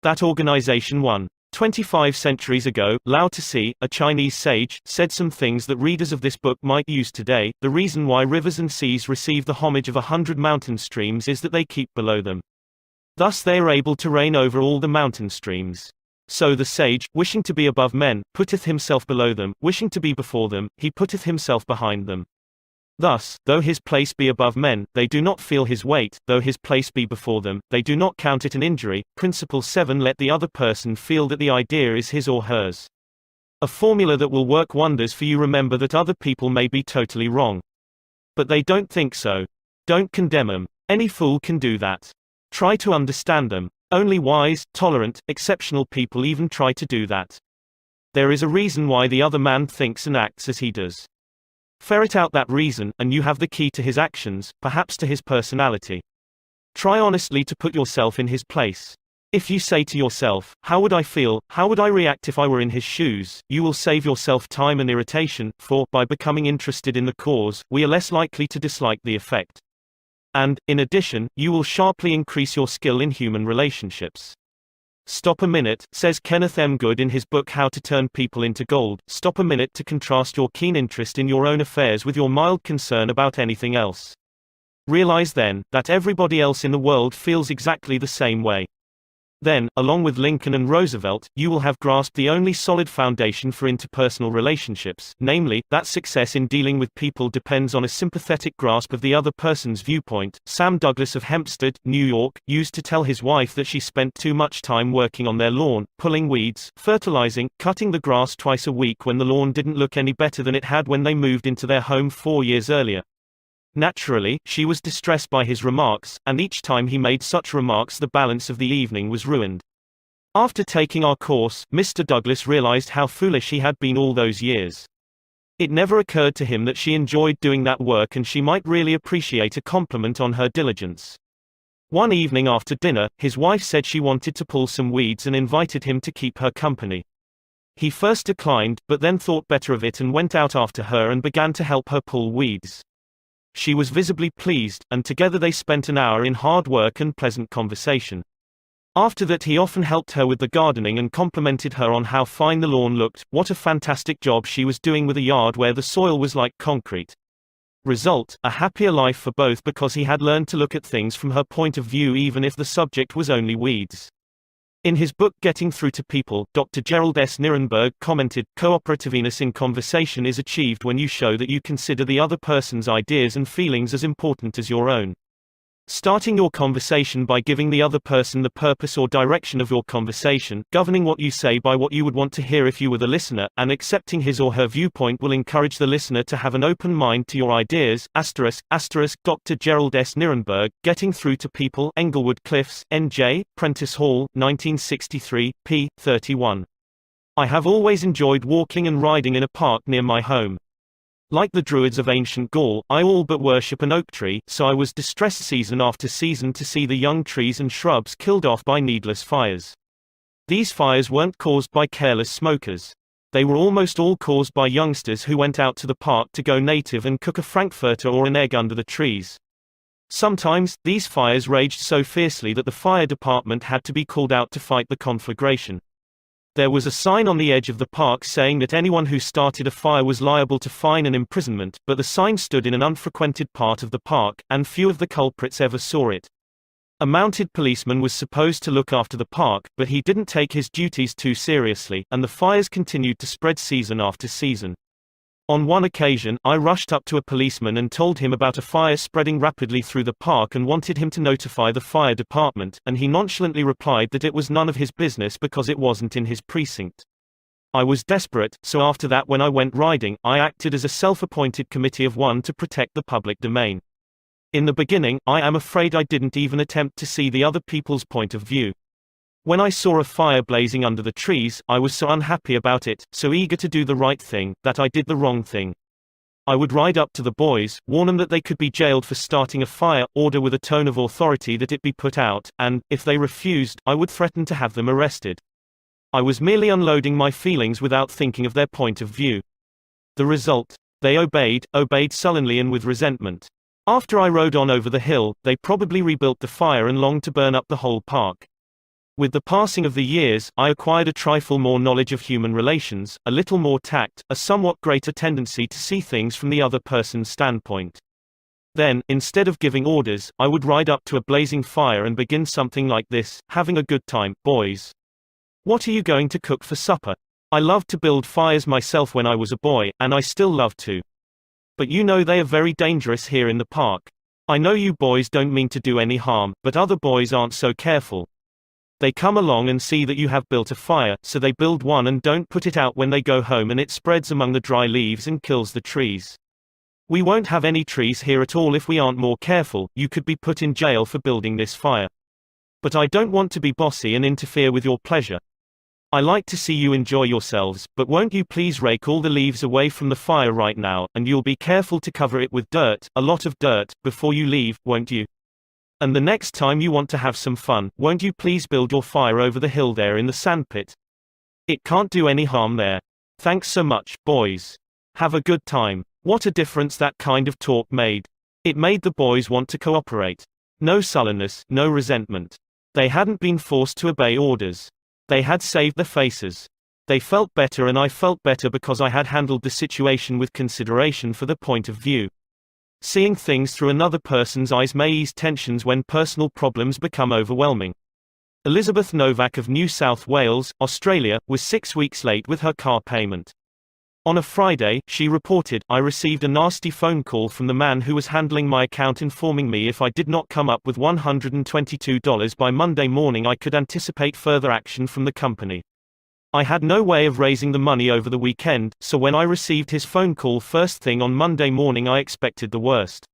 That organization won. 25 centuries ago, Lao Tse, a Chinese sage, said some things that readers of this book might use today. The reason why rivers and seas receive the homage of 100 mountain streams is that they keep below them. Thus they are able to reign over all the mountain streams. So the sage, wishing to be above men, putteth himself below them, wishing to be before them, he putteth himself behind them. Thus, though his place be above men, they do not feel his weight, though his place be before them, they do not count it an injury. Principle 7. Let the other person feel that the idea is his or hers. A formula that will work wonders for you. Remember that other people may be totally wrong. But they don't think so. Don't condemn them. Any fool can do that. Try to understand them. Only wise, tolerant, exceptional people even try to do that. There is a reason why the other man thinks and acts as he does. Ferret out that reason, and you have the key to his actions, perhaps to his personality. Try honestly to put yourself in his place. If you say to yourself, "How would I feel, how would I react if I were in his shoes?" you will save yourself time and irritation, for, by becoming interested in the cause, we are less likely to dislike the effect. And, in addition, you will sharply increase your skill in human relationships. Stop a minute, says Kenneth M. Good in his book How to Turn People into Gold. Stop a minute to contrast your keen interest in your own affairs with your mild concern about anything else. Realize then, that everybody else in the world feels exactly the same way. Then, along with Lincoln and Roosevelt, you will have grasped the only solid foundation for interpersonal relationships, namely, that success in dealing with people depends on a sympathetic grasp of the other person's viewpoint. Sam Douglas of Hempstead, New York, used to tell his wife that she spent too much time working on their lawn, pulling weeds, fertilizing, cutting the grass twice a week when the lawn didn't look any better than it had when they moved into their home 4 years earlier. Naturally, she was distressed by his remarks, and each time he made such remarks the balance of the evening was ruined. After taking our course, Mr. Douglas realized how foolish he had been all those years. It never occurred to him that she enjoyed doing that work and she might really appreciate a compliment on her diligence. One evening after dinner, his wife said she wanted to pull some weeds and invited him to keep her company. He first declined, but then thought better of it and went out after her and began to help her pull weeds. She was visibly pleased, and together they spent an hour in hard work and pleasant conversation. After that he often helped her with the gardening and complimented her on how fine the lawn looked, what a fantastic job she was doing with a yard where the soil was like concrete. Result, a happier life for both because he had learned to look at things from her point of view even if the subject was only weeds. In his book Getting Through to People, Dr. Gerald S. Nirenberg commented, "Cooperativeness in conversation is achieved when you show that you consider the other person's ideas and feelings as important as your own. Starting your conversation by giving the other person the purpose or direction of your conversation, governing what you say by what you would want to hear if you were the listener, and accepting his or her viewpoint will encourage the listener to have an open mind to your ideas." Dr. Gerald S. Nirenberg, Getting Through to People, Englewood Cliffs, N.J., Prentice Hall, 1963, p. 31. I have always enjoyed walking and riding in a park near my home. Like the Druids of ancient Gaul, I all but worship an oak tree, so I was distressed season after season to see the young trees and shrubs killed off by needless fires. These fires weren't caused by careless smokers. They were almost all caused by youngsters who went out to the park to go native and cook a frankfurter or an egg under the trees. Sometimes, these fires raged so fiercely that the fire department had to be called out to fight the conflagration. There was a sign on the edge of the park saying that anyone who started a fire was liable to fine and imprisonment, but the sign stood in an unfrequented part of the park, and few of the culprits ever saw it. A mounted policeman was supposed to look after the park, but he didn't take his duties too seriously, and the fires continued to spread season after season. On one occasion, I rushed up to a policeman and told him about a fire spreading rapidly through the park and wanted him to notify the fire department, and he nonchalantly replied that it was none of his business because it wasn't in his precinct. I was desperate, so after that when I went riding, I acted as a self-appointed committee of one to protect the public domain. In the beginning, I am afraid I didn't even attempt to see the other people's point of view. When I saw a fire blazing under the trees, I was so unhappy about it, so eager to do the right thing, that I did the wrong thing. I would ride up to the boys, warn them that they could be jailed for starting a fire, order with a tone of authority that it be put out, and, if they refused, I would threaten to have them arrested. I was merely unloading my feelings without thinking of their point of view. The result? They obeyed sullenly and with resentment. After I rode on over the hill, they probably rebuilt the fire and longed to burn up the whole park. With the passing of the years, I acquired a trifle more knowledge of human relations, a little more tact, a somewhat greater tendency to see things from the other person's standpoint. Then, instead of giving orders, I would ride up to a blazing fire and begin something like this: "Having a good time, boys? What are you going to cook for supper? I loved to build fires myself when I was a boy, and I still love to. But you know they are very dangerous here in the park. I know you boys don't mean to do any harm, but other boys aren't so careful. They come along and see that you have built a fire, so they build one and don't put it out when they go home, and it spreads among the dry leaves and kills the trees. We won't have any trees here at all if we aren't more careful. You could be put in jail for building this fire. But I don't want to be bossy and interfere with your pleasure. I like to see you enjoy yourselves, but won't you please rake all the leaves away from the fire right now, and you'll be careful to cover it with dirt, a lot of dirt, before you leave, won't you? And the next time you want to have some fun, won't you please build your fire over the hill there in the sandpit? It can't do any harm there. Thanks so much, boys. Have a good time. What a difference that kind of talk made. It made the boys want to cooperate. No sullenness, no resentment. They hadn't been forced to obey orders. They had saved their faces. They felt better, and I felt better because I had handled the situation with consideration for their point of view. Seeing things through another person's eyes may ease tensions when personal problems become overwhelming. Elizabeth Novak of New South Wales, Australia, was 6 weeks late with her car payment. On a Friday, she reported, I received a nasty phone call from the man who was handling my account informing me if I did not come up with $122 by Monday morning I could anticipate further action from the company. I had no way of raising the money over the weekend, so when I received his phone call first thing on Monday morning I expected the worst.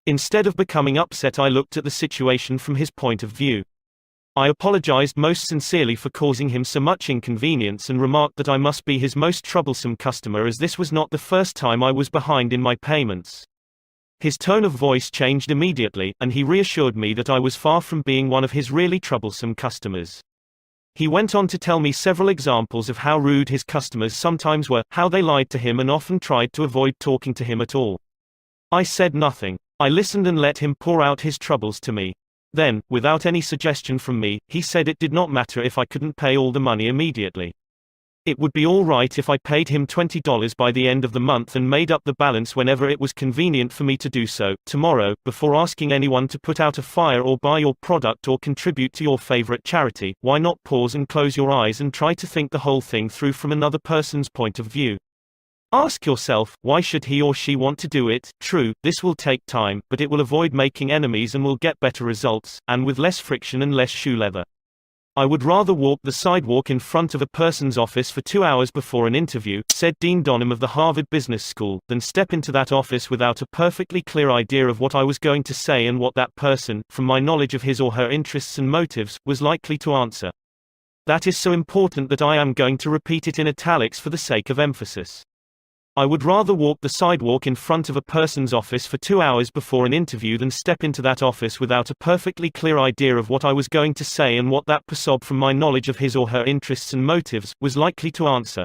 Instead of becoming upset, I looked at the situation from his point of view. I apologized most sincerely for causing him so much inconvenience and remarked that I must be his most troublesome customer, as this was not the first time I was behind in my payments. His tone of voice changed immediately, and he reassured me that I was far from being one of his really troublesome customers. He went on to tell me several examples of how rude his customers sometimes were, how they lied to him and often tried to avoid talking to him at all. I said nothing. I listened and let him pour out his troubles to me. Then, without any suggestion from me, he said it did not matter if I couldn't pay all the money immediately. It would be all right if I paid him $20 by the end of the month and made up the balance whenever it was convenient for me to do so. Tomorrow, before asking anyone to put out a fire or buy your product or contribute to your favorite charity, why not pause and close your eyes and try to think the whole thing through from another person's point of view? Ask yourself, why should he or she want to do it? True, this will take time, but it will avoid making enemies and will get better results, and with less friction and less shoe leather. I would rather walk the sidewalk in front of a person's office for 2 hours before an interview, said Dean Donham of the Harvard Business School, than step into that office without a perfectly clear idea of what I was going to say and what that person, from my knowledge of his or her interests and motives, was likely to answer. That is so important that I am going to repeat it in italics for the sake of emphasis. I would rather walk the sidewalk in front of a person's office for 2 hours before an interview than step into that office without a perfectly clear idea of what I was going to say and what that person, from my knowledge of his or her interests and motives, was likely to answer.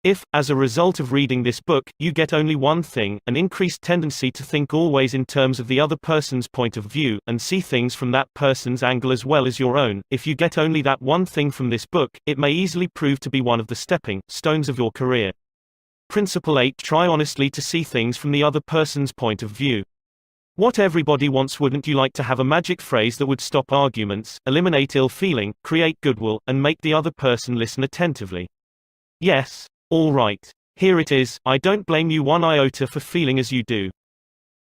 If, as a result of reading this book, you get only one thing, an increased tendency to think always in terms of the other person's point of view, and see things from that person's angle as well as your own, if you get only that one thing from this book, it may easily prove to be one of the stepping stones of your career. Principle 8. Try honestly to see things from the other person's point of view. What everybody wants. Wouldn't you like to have a magic phrase that would stop arguments, eliminate ill feeling, create goodwill, and make the other person listen attentively? Yes. All right. Here it is. I don't blame you one iota for feeling as you do.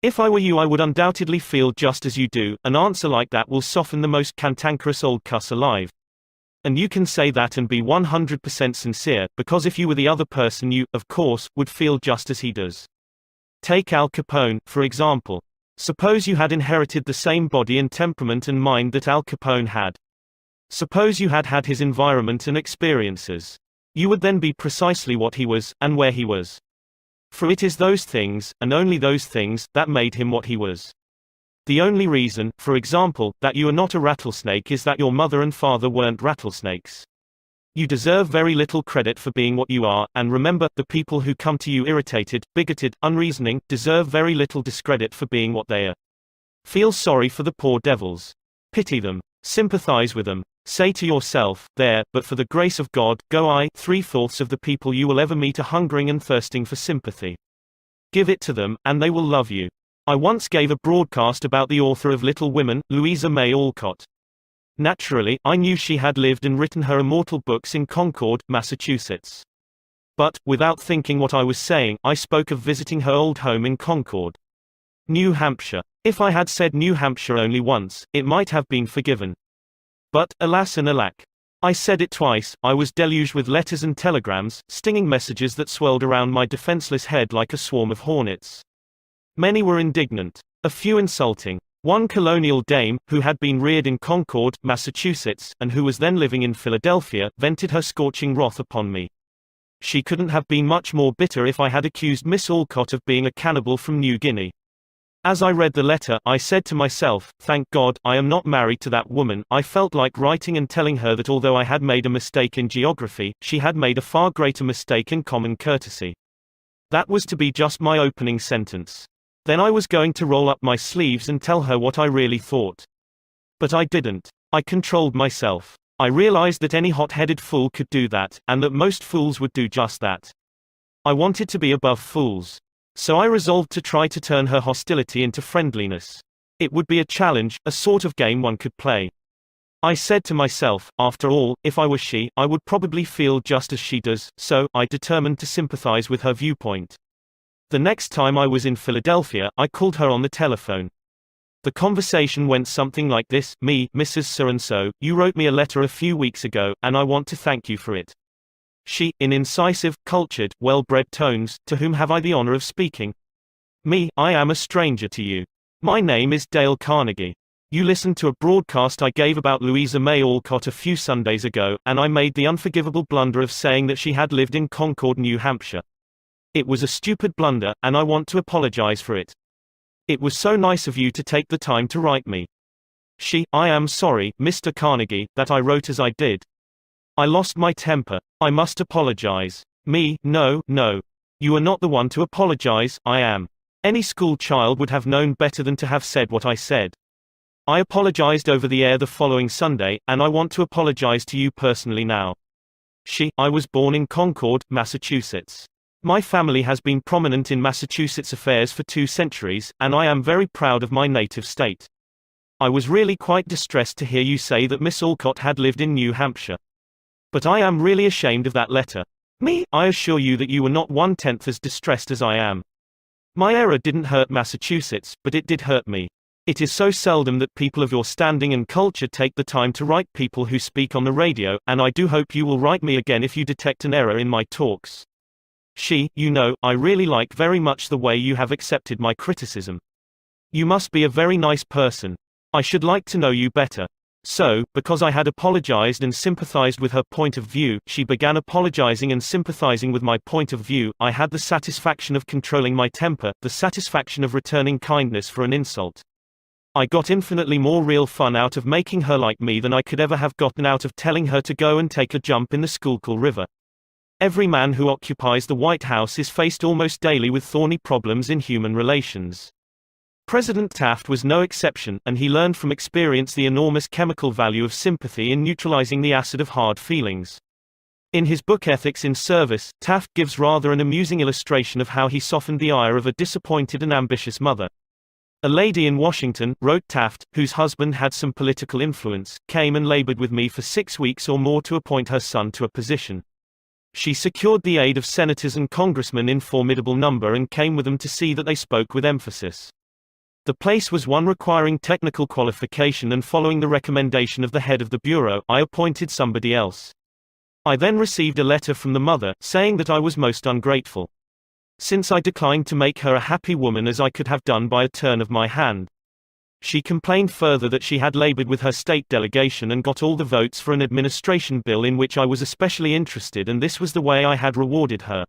If I were you, I would undoubtedly feel just as you do. An answer like that will soften the most cantankerous old cuss alive. And you can say that and be 100% sincere, because if you were the other person, you, of course, would feel just as he does. Take Al Capone, for example. Suppose you had inherited the same body and temperament and mind that Al Capone had. Suppose you had had his environment and experiences. You would then be precisely what he was, and where he was. For it is those things, and only those things, that made him what he was. The only reason, for example, that you are not a rattlesnake is that your mother and father weren't rattlesnakes. You deserve very little credit for being what you are, and remember, the people who come to you irritated, bigoted, unreasoning, deserve very little discredit for being what they are. Feel sorry for the poor devils. Pity them. Sympathize with them. Say to yourself, there, but for the grace of God, go I. 3/4 of the people you will ever meet are hungering and thirsting for sympathy. Give it to them, and they will love you. I once gave a broadcast about the author of Little Women, Louisa May Alcott. Naturally, I knew she had lived and written her immortal books in Concord, Massachusetts. But, without thinking what I was saying, I spoke of visiting her old home in Concord, New Hampshire. If I had said New Hampshire only once, it might have been forgiven. But, alas and alack. I said it twice. I was deluged with letters and telegrams, stinging messages that swirled around my defenseless head like a swarm of hornets. Many were indignant, a few insulting. One colonial dame, who had been reared in Concord, Massachusetts, and who was then living in Philadelphia, vented her scorching wrath upon me. She couldn't have been much more bitter if I had accused Miss Alcott of being a cannibal from New Guinea. As I read the letter, I said to myself, thank God, I am not married to that woman. I felt like writing and telling her that although I had made a mistake in geography, she had made a far greater mistake in common courtesy. That was to be just my opening sentence. Then I was going to roll up my sleeves and tell her what I really thought. But I didn't. I controlled myself. I realized that any hot-headed fool could do that, and that most fools would do just that. I wanted to be above fools. So I resolved to try to turn her hostility into friendliness. It would be a challenge, a sort of game one could play. I said to myself, after all, if I were she, I would probably feel just as she does, so I determined to sympathize with her viewpoint. The next time I was in Philadelphia, I called her on the telephone. The conversation went something like this: Me, Mrs. So-and-so, you wrote me a letter a few weeks ago, and I want to thank you for it. She, in incisive, cultured, well-bred tones, to whom have I the honor of speaking? Me, I am a stranger to you. My name is Dale Carnegie. You listened to a broadcast I gave about Louisa May Alcott a few Sundays ago, and I made the unforgivable blunder of saying that she had lived in Concord, New Hampshire. It was a stupid blunder, and I want to apologize for it. It was so nice of you to take the time to write me. She, I am sorry, Mr. Carnegie, that I wrote as I did. I lost my temper. I must apologize. Me, no. You are not the one to apologize, I am. Any school child would have known better than to have said what I said. I apologized over the air the following Sunday, and I want to apologize to you personally now. She, I was born in Concord, Massachusetts. My family has been prominent in Massachusetts affairs for 2 centuries, and I am very proud of my native state. I was really quite distressed to hear you say that Miss Alcott had lived in New Hampshire. But I am really ashamed of that letter. Me, I assure you that you were not 1/10 as distressed as I am. My error didn't hurt Massachusetts, but it did hurt me. It is so seldom that people of your standing and culture take the time to write people who speak on the radio, and I do hope you will write me again if you detect an error in my talks. She, you know, I really like very much the way you have accepted my criticism. You must be a very nice person. I should like to know you better. So, because I had apologized and sympathized with her point of view, she began apologizing and sympathizing with my point of view. I had the satisfaction of controlling my temper, the satisfaction of returning kindness for an insult. I got infinitely more real fun out of making her like me than I could ever have gotten out of telling her to go and take a jump in the Schuylkill River. Every man who occupies the White House is faced almost daily with thorny problems in human relations. President Taft was no exception, and he learned from experience the enormous chemical value of sympathy in neutralizing the acid of hard feelings. In his book Ethics in Service, Taft gives rather an amusing illustration of how he softened the ire of a disappointed and ambitious mother. A lady in Washington, wrote Taft, whose husband had some political influence, came and labored with me for 6 weeks or more to appoint her son to a position. She secured the aid of senators and congressmen in formidable number and came with them to see that they spoke with emphasis. The place was one requiring technical qualification, and following the recommendation of the head of the bureau, I appointed somebody else. I then received a letter from the mother, saying that I was most ungrateful, since I declined to make her a happy woman as I could have done by a turn of my hand. She complained further that she had labored with her state delegation and got all the votes for an administration bill in which I was especially interested, and this was the way I had rewarded her.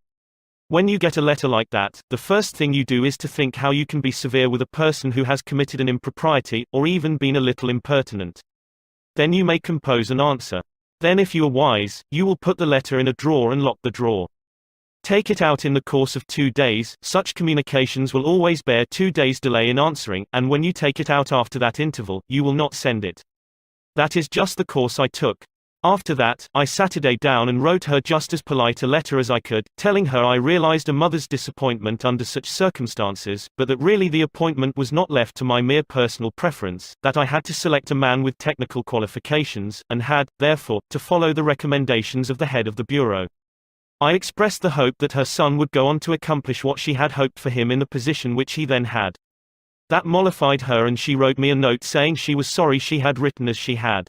When you get a letter like that, the first thing you do is to think how you can be severe with a person who has committed an impropriety, or even been a little impertinent. Then you may compose an answer. Then, if you are wise, you will put the letter in a drawer and lock the drawer. Take it out in the course of 2 days. Such communications will always bear 2 days' delay in answering, and when you take it out after that interval, you will not send it. That is just the course I took. After that, I sat down and wrote her just as polite a letter as I could, telling her I realized a mother's disappointment under such circumstances, but that really the appointment was not left to my mere personal preference, that I had to select a man with technical qualifications, and had, therefore, to follow the recommendations of the head of the bureau. I expressed the hope that her son would go on to accomplish what she had hoped for him in the position which he then had. That mollified her, and she wrote me a note saying she was sorry she had written as she had.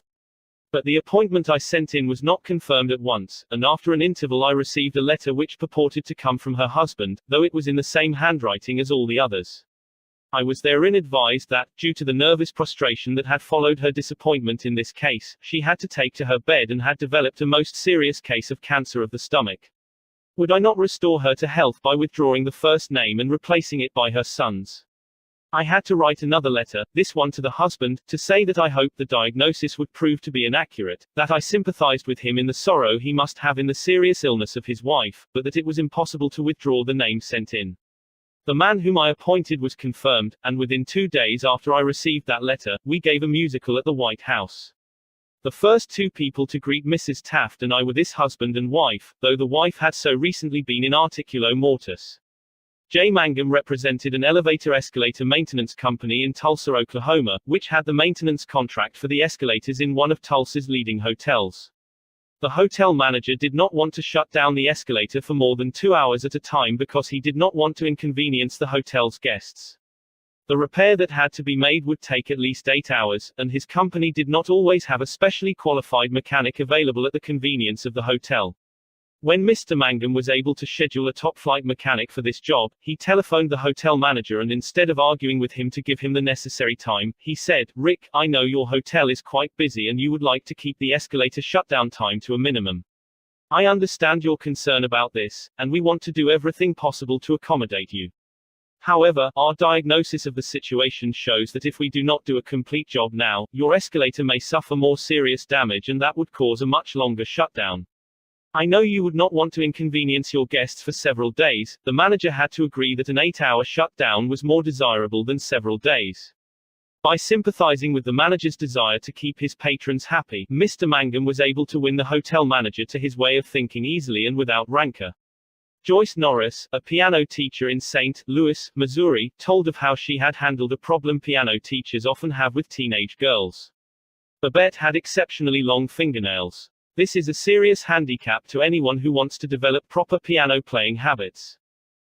But the appointment I sent in was not confirmed at once, and after an interval I received a letter which purported to come from her husband, though it was in the same handwriting as all the others. I was therein advised that, due to the nervous prostration that had followed her disappointment in this case, she had to take to her bed and had developed a most serious case of cancer of the stomach. Would I not restore her to health by withdrawing the first name and replacing it by her son's? I had to write another letter, this one to the husband, to say that I hoped the diagnosis would prove to be inaccurate, that I sympathized with him in the sorrow he must have in the serious illness of his wife, but that it was impossible to withdraw the name sent in. The man whom I appointed was confirmed, and within 2 days after I received that letter, we gave a musical at the White House. The first 2 people to greet Mrs. Taft and I were this husband and wife, though the wife had so recently been in articulo mortis. J. Mangum represented an elevator-escalator maintenance company in Tulsa, Oklahoma, which had the maintenance contract for the escalators in one of Tulsa's leading hotels. The hotel manager did not want to shut down the escalator for more than 2 hours at a time because he did not want to inconvenience the hotel's guests. The repair that had to be made would take at least 8 hours, and his company did not always have a specially qualified mechanic available at the convenience of the hotel. When Mr. Mangum was able to schedule a top-flight mechanic for this job, he telephoned the hotel manager and instead of arguing with him to give him the necessary time, he said, "Rick, I know your hotel is quite busy and you would like to keep the escalator shutdown time to a minimum. I understand your concern about this, and we want to do everything possible to accommodate you. However, our diagnosis of the situation shows that if we do not do a complete job now, your escalator may suffer more serious damage and that would cause a much longer shutdown. I know you would not want to inconvenience your guests for several days." The manager had to agree that an 8-hour shutdown was more desirable than several days. By sympathizing with the manager's desire to keep his patrons happy, Mr. Mangum was able to win the hotel manager to his way of thinking easily and without rancor. Joyce Norris, a piano teacher in St. Louis, Missouri, told of how she had handled a problem piano teachers often have with teenage girls. Babette had exceptionally long fingernails. This is a serious handicap to anyone who wants to develop proper piano playing habits.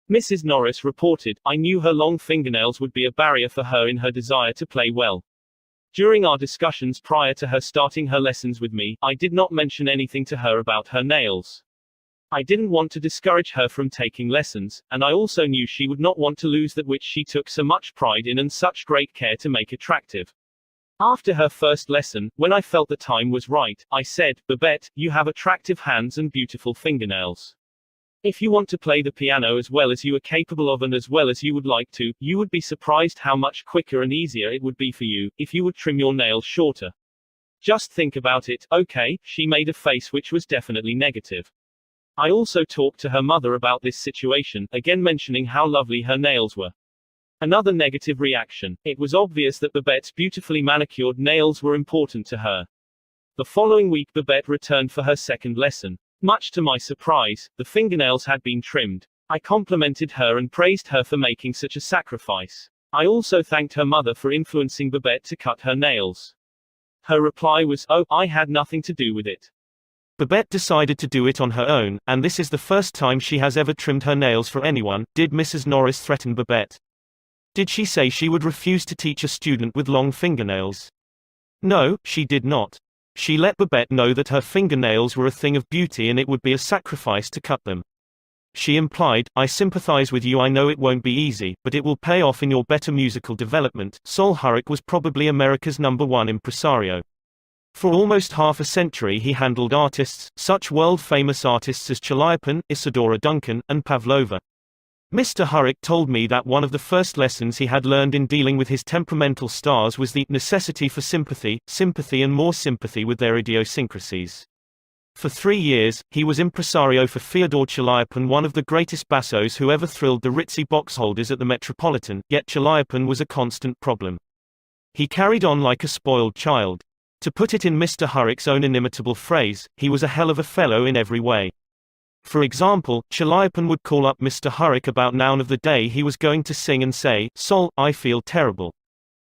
Mrs. Norris reported, "I knew her long fingernails would be a barrier for her in her desire to play well. During our discussions prior to her starting her lessons with me, I did not mention anything to her about her nails. I didn't want to discourage her from taking lessons, and I also knew she would not want to lose that which she took so much pride in and such great care to make attractive. After her first lesson, when I felt the time was right, I said, 'Babette, you have attractive hands and beautiful fingernails. If you want to play the piano as well as you are capable of and as well as you would like to, you would be surprised how much quicker and easier it would be for you, if you would trim your nails shorter. Just think about it, okay?'" She made a face which was definitely negative. I also talked to her mother about this situation, again mentioning how lovely her nails were. Another negative reaction. It was obvious that Babette's beautifully manicured nails were important to her. The following week Babette returned for her second lesson. Much to my surprise, the fingernails had been trimmed. I complimented her and praised her for making such a sacrifice. I also thanked her mother for influencing Babette to cut her nails. Her reply was, "Oh, I had nothing to do with it." Babette decided to do it on her own, and this is the first time she has ever trimmed her nails for anyone. Did Mrs. Norris threaten Babette? Did she say she would refuse to teach a student with long fingernails? No, she did not. She let Babette know that her fingernails were a thing of beauty and it would be a sacrifice to cut them. She implied, "I sympathize with you, I know it won't be easy, but it will pay off in your better musical development." Sol Hurrick was probably America's #1 impresario. For almost half a century he handled artists, such world-famous artists as Chaliapin, Isadora Duncan, and Pavlova. Mr. Hurrick told me that one of the first lessons he had learned in dealing with his temperamental stars was the necessity for sympathy and more sympathy with their idiosyncrasies. For 3 years, he was impresario for Fyodor Chaliapin, one of the greatest bassos who ever thrilled the ritzy boxholders at the Metropolitan, yet Chaliapin was a constant problem. He carried on like a spoiled child. To put it in Mr. Hurrick's own inimitable phrase, he was a hell of a fellow in every way. For example, Chaliapin would call up Mr. Hurrick about noon of the day he was going to sing and say, "Sol, I feel terrible.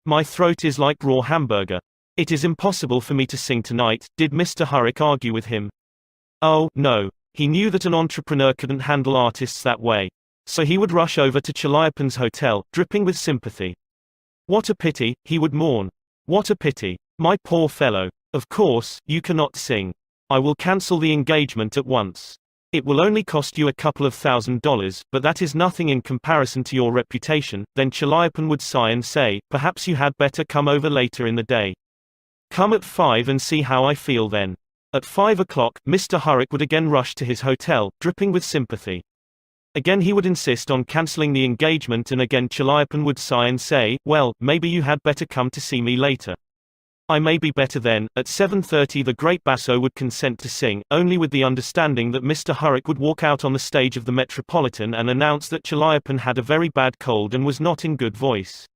My throat is like raw hamburger. It is impossible for me to sing tonight." Did Mr. Hurrick argue with him? Oh, no. He knew that an entrepreneur couldn't handle artists that way. So he would rush over to Chaliapan's hotel, dripping with sympathy. What a pity, he would mourn. What a pity. My poor fellow. Of course, you cannot sing. I will cancel the engagement at once. It will only cost you a couple of $1,000s, but that is nothing in comparison to your reputation. Then Chaliapan would sigh and say, perhaps you had better come over later in the day. Come at 5 and see how I feel then. At 5 o'clock, Mr. Hurrick would again rush to his hotel, dripping with sympathy. Again he would insist on cancelling the engagement, and again Chaliapan would sigh and say, well, maybe you had better come to see me later. I may be better then. At 7:30 the great basso would consent to sing, only with the understanding that Mr. Hurrick would walk out on the stage of the Metropolitan and announce that Chaliapan had a very bad cold and was not in good voice.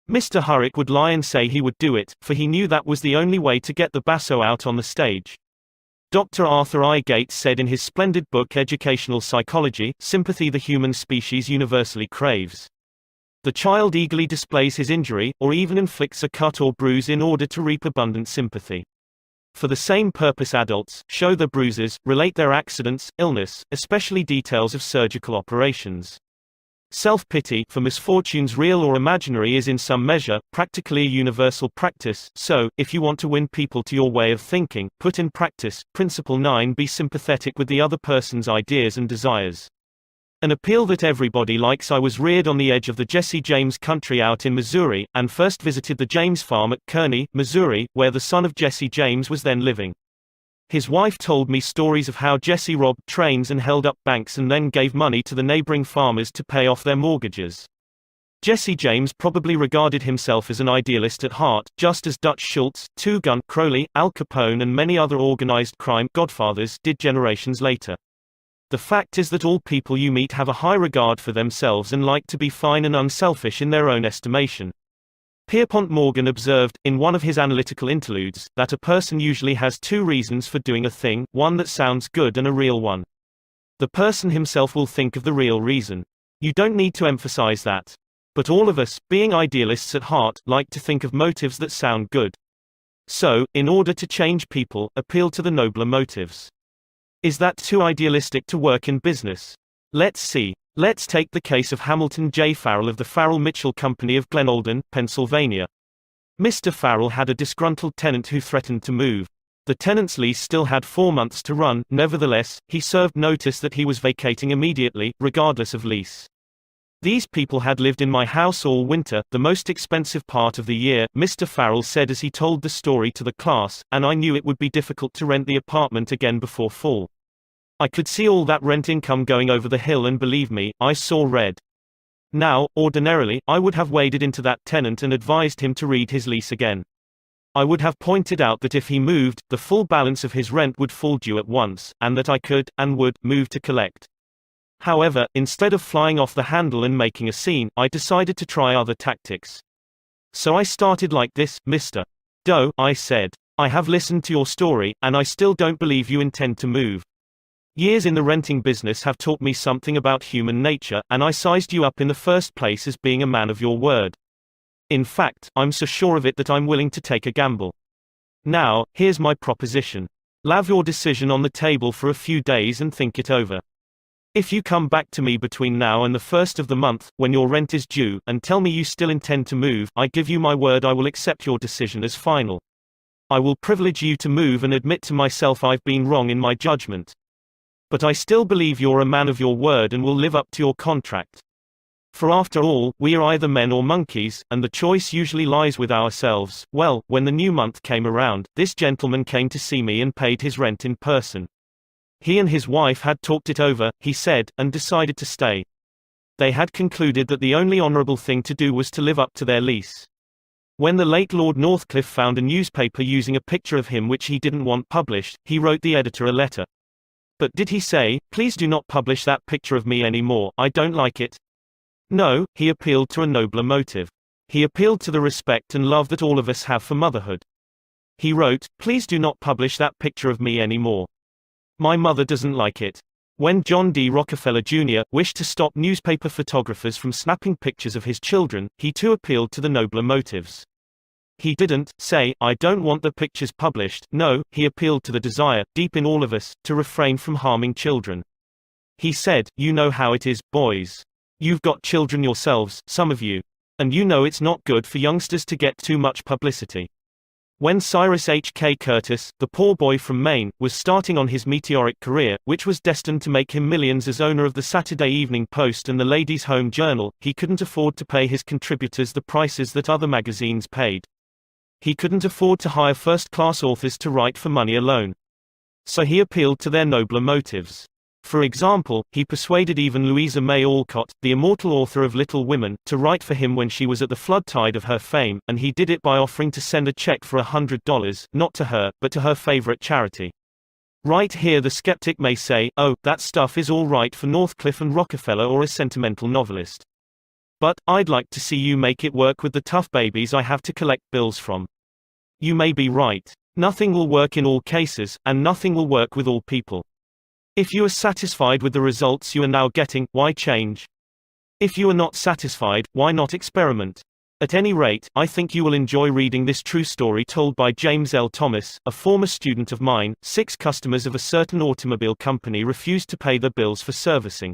Mr. Hurrick would lie and say he would do it, for he knew that was the only way to get the basso out on the stage. Dr. Arthur I. Gates said in his splendid book Educational Psychology, sympathy the human species universally craves. The child eagerly displays his injury, or even inflicts a cut or bruise in order to reap abundant sympathy. For the same purpose adults show their bruises, relate their accidents, illness, especially details of surgical operations. Self-pity for misfortunes real or imaginary is in some measure, practically a universal practice, so, if you want to win people to your way of thinking, put in practice, Principle 9 be sympathetic with the other person's ideas and desires. An appeal that everybody likes. I was reared on the edge of the Jesse James country out in Missouri, and first visited the James farm at Kearney, Missouri, where the son of Jesse James was then living. His wife told me stories of how Jesse robbed trains and held up banks and then gave money to the neighboring farmers to pay off their mortgages. Jesse James probably regarded himself as an idealist at heart, just as Dutch Schultz, Two Gun, Crowley, Al Capone and many other organized crime godfathers did generations later. The fact is that all people you meet have a high regard for themselves and like to be fine and unselfish in their own estimation. Pierpont Morgan observed, in one of his analytical interludes, that a person usually has two reasons for doing a thing, one that sounds good and a real one. The person himself will think of the real reason. You don't need to emphasize that. But all of us, being idealists at heart, like to think of motives that sound good. So, in order to change people, appeal to the nobler motives. Is that too idealistic to work in business? Let's see. Let's take the case of Hamilton J. Farrell of the Farrell-Mitchell Company of Glenolden, Pennsylvania. Mr. Farrell had a disgruntled tenant who threatened to move. The tenant's lease still had 4 months to run, nevertheless, he served notice that he was vacating immediately, regardless of lease. These people had lived in my house all winter, the most expensive part of the year, Mr. Farrell said as he told the story to the class, and I knew it would be difficult to rent the apartment again before fall. I could see all that rent income going over the hill, and believe me, I saw red. Now, ordinarily, I would have waded into that tenant and advised him to read his lease again. I would have pointed out that if he moved, the full balance of his rent would fall due at once, and that I could, and would, move to collect. However, instead of flying off the handle and making a scene, I decided to try other tactics. So I started like this, Mr. Doe, I said. I have listened to your story, and I still don't believe you intend to move. Years in the renting business have taught me something about human nature, and I sized you up in the first place as being a man of your word. In fact, I'm so sure of it that I'm willing to take a gamble. Now, here's my proposition. Leave your decision on the table for a few days and think it over. If you come back to me between now and the 1st of the month, when your rent is due, and tell me you still intend to move, I give you my word I will accept your decision as final. I will privilege you to move and admit to myself I've been wrong in my judgment. But I still believe you're a man of your word and will live up to your contract. For after all, we are either men or monkeys, and the choice usually lies with ourselves. Well, when the new month came around, this gentleman came to see me and paid his rent in person. He and his wife had talked it over, he said, and decided to stay. They had concluded that the only honorable thing to do was to live up to their lease. When the late Lord Northcliffe found a newspaper using a picture of him which he didn't want published, he wrote the editor a letter. But did he say, please do not publish that picture of me anymore, I don't like it? No, he appealed to a nobler motive. He appealed to the respect and love that all of us have for motherhood. He wrote, please do not publish that picture of me anymore. My mother doesn't like it. When John D. Rockefeller Jr. wished to stop newspaper photographers from snapping pictures of his children, he too appealed to the nobler motives. He didn't say, "I don't want the pictures published." No, he appealed to the desire, deep in all of us, to refrain from harming children. He said, "You know how it is, boys. You've got children yourselves, some of you. And you know it's not good for youngsters to get too much publicity." When Cyrus H.K. Curtis, the poor boy from Maine, was starting on his meteoric career, which was destined to make him millions as owner of the Saturday Evening Post and the Ladies' Home Journal, he couldn't afford to pay his contributors the prices that other magazines paid. He couldn't afford to hire first-class authors to write for money alone. So he appealed to their nobler motives. For example, he persuaded even Louisa May Alcott, the immortal author of Little Women, to write for him when she was at the flood tide of her fame, and he did it by offering to send a check for $100, not to her, but to her favorite charity. Right here the skeptic may say, "Oh, that stuff is all right for Northcliffe and Rockefeller or a sentimental novelist. But, I'd like to see you make it work with the tough babies I have to collect bills from." You may be right. Nothing will work in all cases, and nothing will work with all people. If you are satisfied with the results you are now getting, why change? If you are not satisfied, why not experiment? At any rate, I think you will enjoy reading this true story told by James L. Thomas, a former student of mine. 6 customers of a certain automobile company refused to pay their bills for servicing.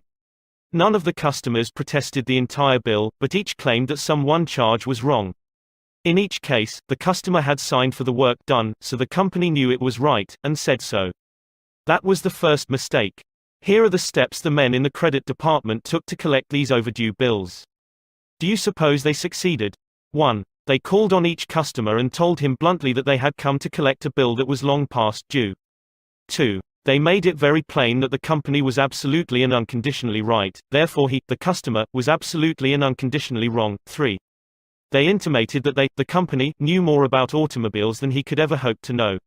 None of the customers protested the entire bill, but each claimed that some one charge was wrong. In each case, the customer had signed for the work done, so the company knew it was right, and said so. That was the first mistake. Here are the steps the men in the credit department took to collect these overdue bills. Do you suppose they succeeded? 1. They called on each customer and told him bluntly that they had come to collect a bill that was long past due. 2. They made it very plain that the company was absolutely and unconditionally right, therefore he, the customer, was absolutely and unconditionally wrong. 3. They intimated that they, the company, knew more about automobiles than he could ever hope to know.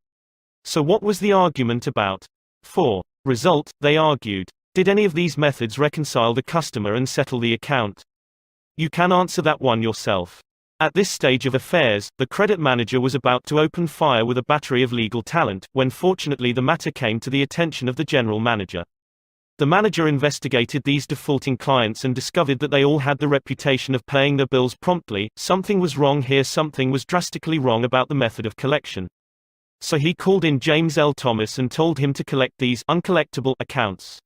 So what was the argument about? 4. Result, they argued. Did any of these methods reconcile the customer and settle the account? You can answer that one yourself. At this stage of affairs, the credit manager was about to open fire with a battery of legal talent, when fortunately the matter came to the attention of the general manager. The manager investigated these defaulting clients and discovered that they all had the reputation of paying their bills promptly. Something was wrong here, something was drastically wrong about the method of collection. So he called in James L. Thomas and told him to collect these uncollectible accounts.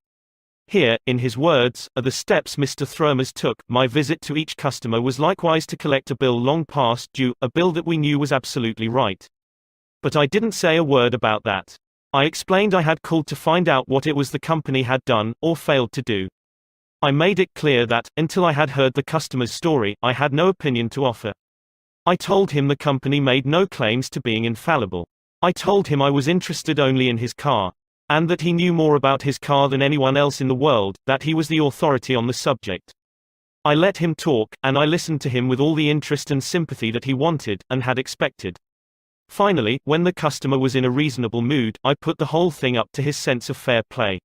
Here, in his words, are the steps Mr. Thromers took. My visit to each customer was likewise to collect a bill long past due, a bill that we knew was absolutely right. But I didn't say a word about that. I explained I had called to find out what it was the company had done, or failed to do. I made it clear that, until I had heard the customer's story, I had no opinion to offer. I told him the company made no claims to being infallible. I told him I was interested only in his car. And that he knew more about his car than anyone else in the world, that he was the authority on the subject. I let him talk, and I listened to him with all the interest and sympathy that he wanted, and had expected. Finally, when the customer was in a reasonable mood, I put the whole thing up to his sense of fair play.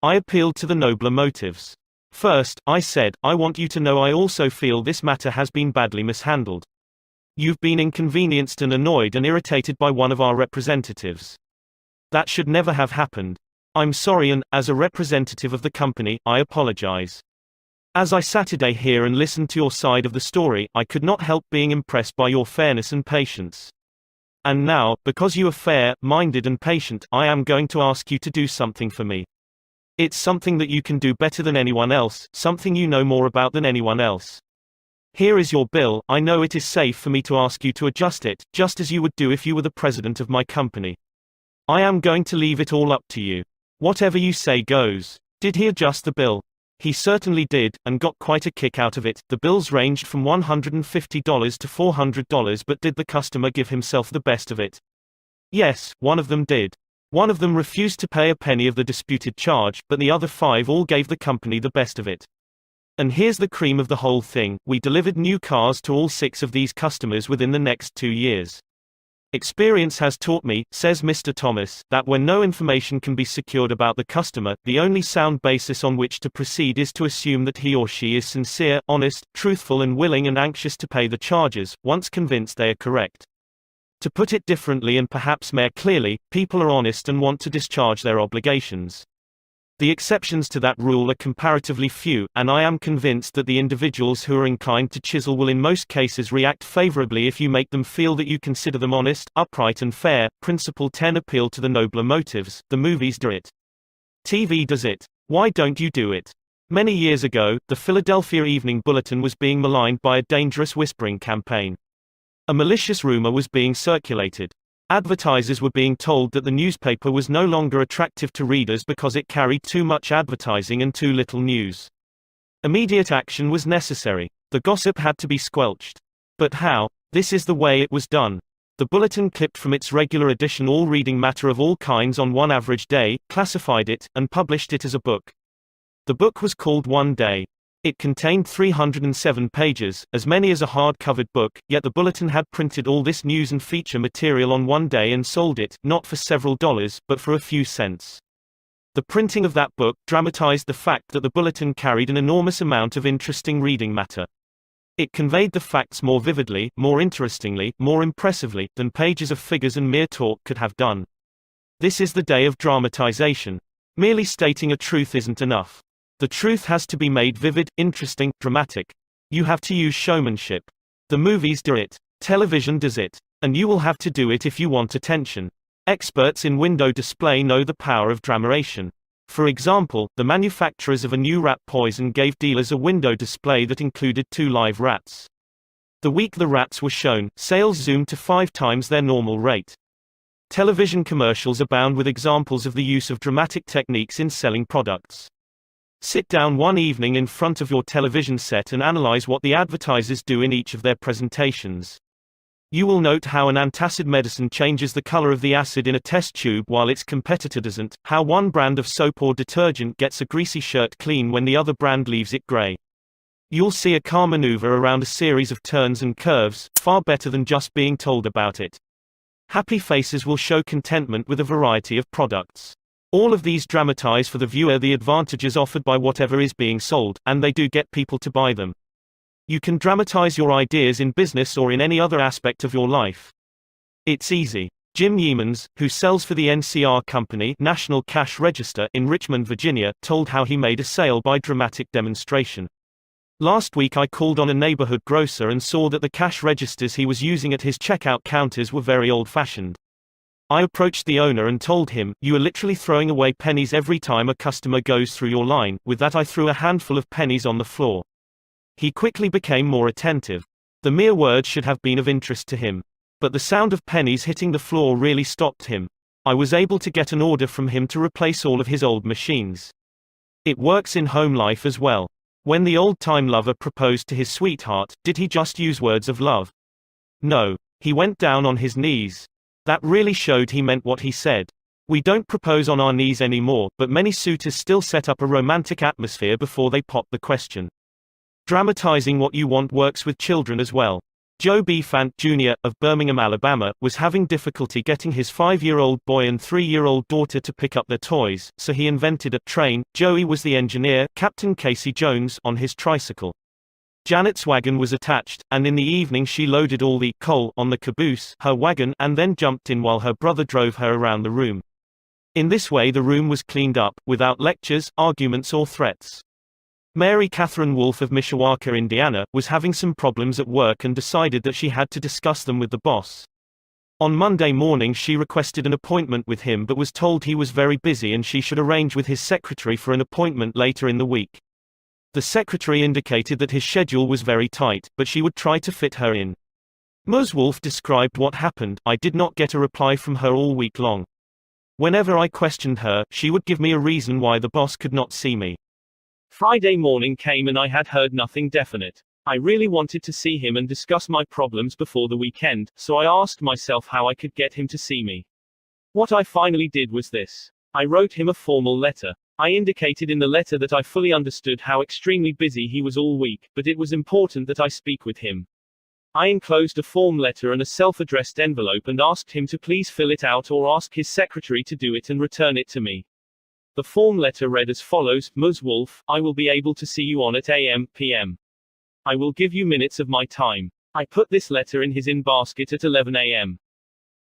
I appealed to the nobler motives. First, I said, I want you to know I also feel this matter has been badly mishandled. You've been inconvenienced and annoyed and irritated by one of our representatives. That should never have happened. I'm sorry and, as a representative of the company, I apologize. As I sat today here and listened to your side of the story, I could not help being impressed by your fairness and patience. And now, because you are fair-minded and patient, I am going to ask you to do something for me. It's something that you can do better than anyone else, something you know more about than anyone else. Here is your bill. I know it is safe for me to ask you to adjust it, just as you would do if you were the president of my company. I am going to leave it all up to you. Whatever you say goes. Did he adjust the bill? He certainly did, and got quite a kick out of it. The bills ranged from $150 to $400, but did the customer give himself the best of it? Yes, one of them did. One of them refused to pay a penny of the disputed charge, but the other 5 all gave the company the best of it. And here's the cream of the whole thing, we delivered new cars to all 6 of these customers within the next 2 years. Experience has taught me, says Mr. Thomas, that when no information can be secured about the customer, the only sound basis on which to proceed is to assume that he or she is sincere, honest, truthful and willing and anxious to pay the charges, once convinced they are correct. To put it differently and perhaps more clearly, people are honest and want to discharge their obligations. The exceptions to that rule are comparatively few, and I am convinced that the individuals who are inclined to chisel will in most cases react favorably if you make them feel that you consider them honest, upright and fair. Principle 10. Appeal to the nobler motives. The movies do it. TV does it. Why don't you do it? Many years ago, the Philadelphia Evening Bulletin was being maligned by a dangerous whispering campaign. A malicious rumor was being circulated. Advertisers were being told that the newspaper was no longer attractive to readers because it carried too much advertising and too little news. Immediate action was necessary. The gossip had to be squelched. But how? This is the way it was done. The bulletin clipped from its regular edition all reading matter of all kinds on one average day, classified it, and published it as a book. The book was called One Day. It contained 307 pages, as many as a hard-covered book, yet the bulletin had printed all this news and feature material on one day and sold it, not for several dollars, but for a few cents. The printing of that book dramatized the fact that the bulletin carried an enormous amount of interesting reading matter. It conveyed the facts more vividly, more interestingly, more impressively, than pages of figures and mere talk could have done. This is the day of dramatization. Merely stating a truth isn't enough. The truth has to be made vivid, interesting, dramatic. You have to use showmanship. The movies do it. Television does it. And you will have to do it if you want attention. Experts in window display know the power of dramatization. For example, the manufacturers of a new rat poison gave dealers a window display that included 2 live rats. The week the rats were shown, sales zoomed to 5 times their normal rate. Television commercials abound with examples of the use of dramatic techniques in selling products. Sit down one evening in front of your television set and analyze what the advertisers do in each of their presentations. You will note how an antacid medicine changes the color of the acid in a test tube while its competitor doesn't, how one brand of soap or detergent gets a greasy shirt clean when the other brand leaves it gray. You'll see a car maneuver around a series of turns and curves, far better than just being told about it. Happy faces will show contentment with a variety of products. All of these dramatize for the viewer the advantages offered by whatever is being sold, and they do get people to buy them. You can dramatize your ideas in business or in any other aspect of your life. It's easy. Jim Yeamans, who sells for the NCR Company, National Cash Register, in Richmond, Virginia, told how he made a sale by dramatic demonstration. Last week I called on a neighborhood grocer and saw that the cash registers he was using at his checkout counters were very old-fashioned. I approached the owner and told him, "You are literally throwing away pennies every time a customer goes through your line." With that I threw a handful of pennies on the floor. He quickly became more attentive. The mere words should have been of interest to him. But the sound of pennies hitting the floor really stopped him. I was able to get an order from him to replace all of his old machines. It works in home life as well. When the old-time lover proposed to his sweetheart, did he just use words of love? No. He went down on his knees. That really showed he meant what he said. We don't propose on our knees anymore, but many suitors still set up a romantic atmosphere before they pop the question. Dramatizing what you want works with children as well. Joe B. Fant, Jr., of Birmingham, Alabama, was having difficulty getting his 5-year-old boy and 3-year-old daughter to pick up their toys, so he invented a train. Joey was the engineer, Captain Casey Jones, on his tricycle. Janet's wagon was attached, and in the evening she loaded all the coal on the caboose, her wagon, and then jumped in while her brother drove her around the room. In this way the room was cleaned up, without lectures, arguments or threats. Mary Catherine Wolfe of Mishawaka, Indiana, was having some problems at work and decided that she had to discuss them with the boss. On Monday morning she requested an appointment with him but was told he was very busy and she should arrange with his secretary for an appointment later in the week. The secretary indicated that his schedule was very tight, but she would try to fit her in. Ms. Wolfe described what happened. "I did not get a reply from her all week long. Whenever I questioned her, she would give me a reason why the boss could not see me. Friday morning came and I had heard nothing definite. I really wanted to see him and discuss my problems before the weekend, so I asked myself how I could get him to see me. What I finally did was this. I wrote him a formal letter. I indicated in the letter that I fully understood how extremely busy he was all week, but it was important that I speak with him. I enclosed a form letter and a self-addressed envelope and asked him to please fill it out or ask his secretary to do it and return it to me. The form letter read as follows: Ms. Wolfe, I will be able to see you on at a.m. p.m. I will give you minutes of my time. I put this letter in his in-basket at 11 a.m.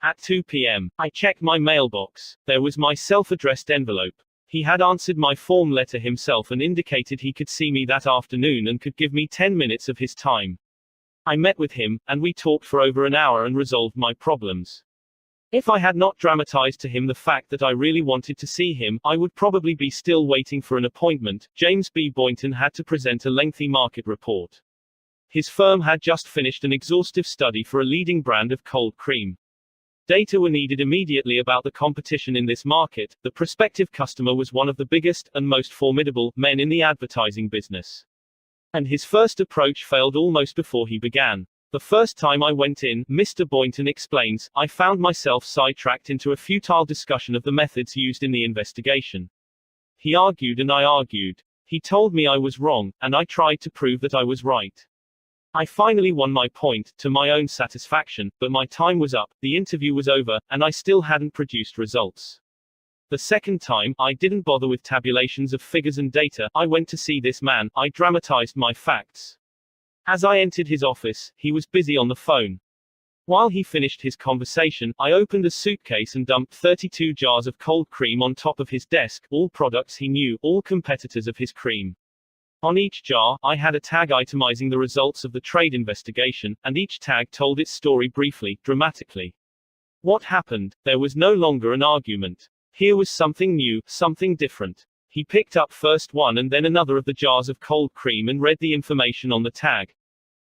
At 2 p.m., I checked my mailbox. There was my self-addressed envelope. He had answered my form letter himself and indicated he could see me that afternoon and could give me 10 minutes of his time. I met with him, and we talked for over an hour and resolved my problems. If I had not dramatized to him the fact that I really wanted to see him, I would probably be still waiting for an appointment. James B. Boynton had to present a lengthy market report. His firm had just finished an exhaustive study for a leading brand of cold cream. Data were needed immediately about the competition in this market. The prospective customer was one of the biggest and most formidable men in the advertising business. And his first approach failed almost before he began. The first time I went in, Mr. Boynton explains, I found myself sidetracked into a futile discussion of the methods used in the investigation. He argued and I argued. He told me I was wrong, and I tried to prove that I was right. I finally won my point, to my own satisfaction, but my time was up, the interview was over, and I still hadn't produced results. The second time, I didn't bother with tabulations of figures and data. I went to see this man, I dramatized my facts. As I entered his office, he was busy on the phone. While he finished his conversation, I opened a suitcase and dumped 32 jars of cold cream on top of his desk, all products he knew, all competitors of his cream. On each jar, I had a tag itemizing the results of the trade investigation, and each tag told its story briefly, dramatically. What happened? There was no longer an argument. Here was something new, something different. He picked up first one and then another of the jars of cold cream and read the information on the tag.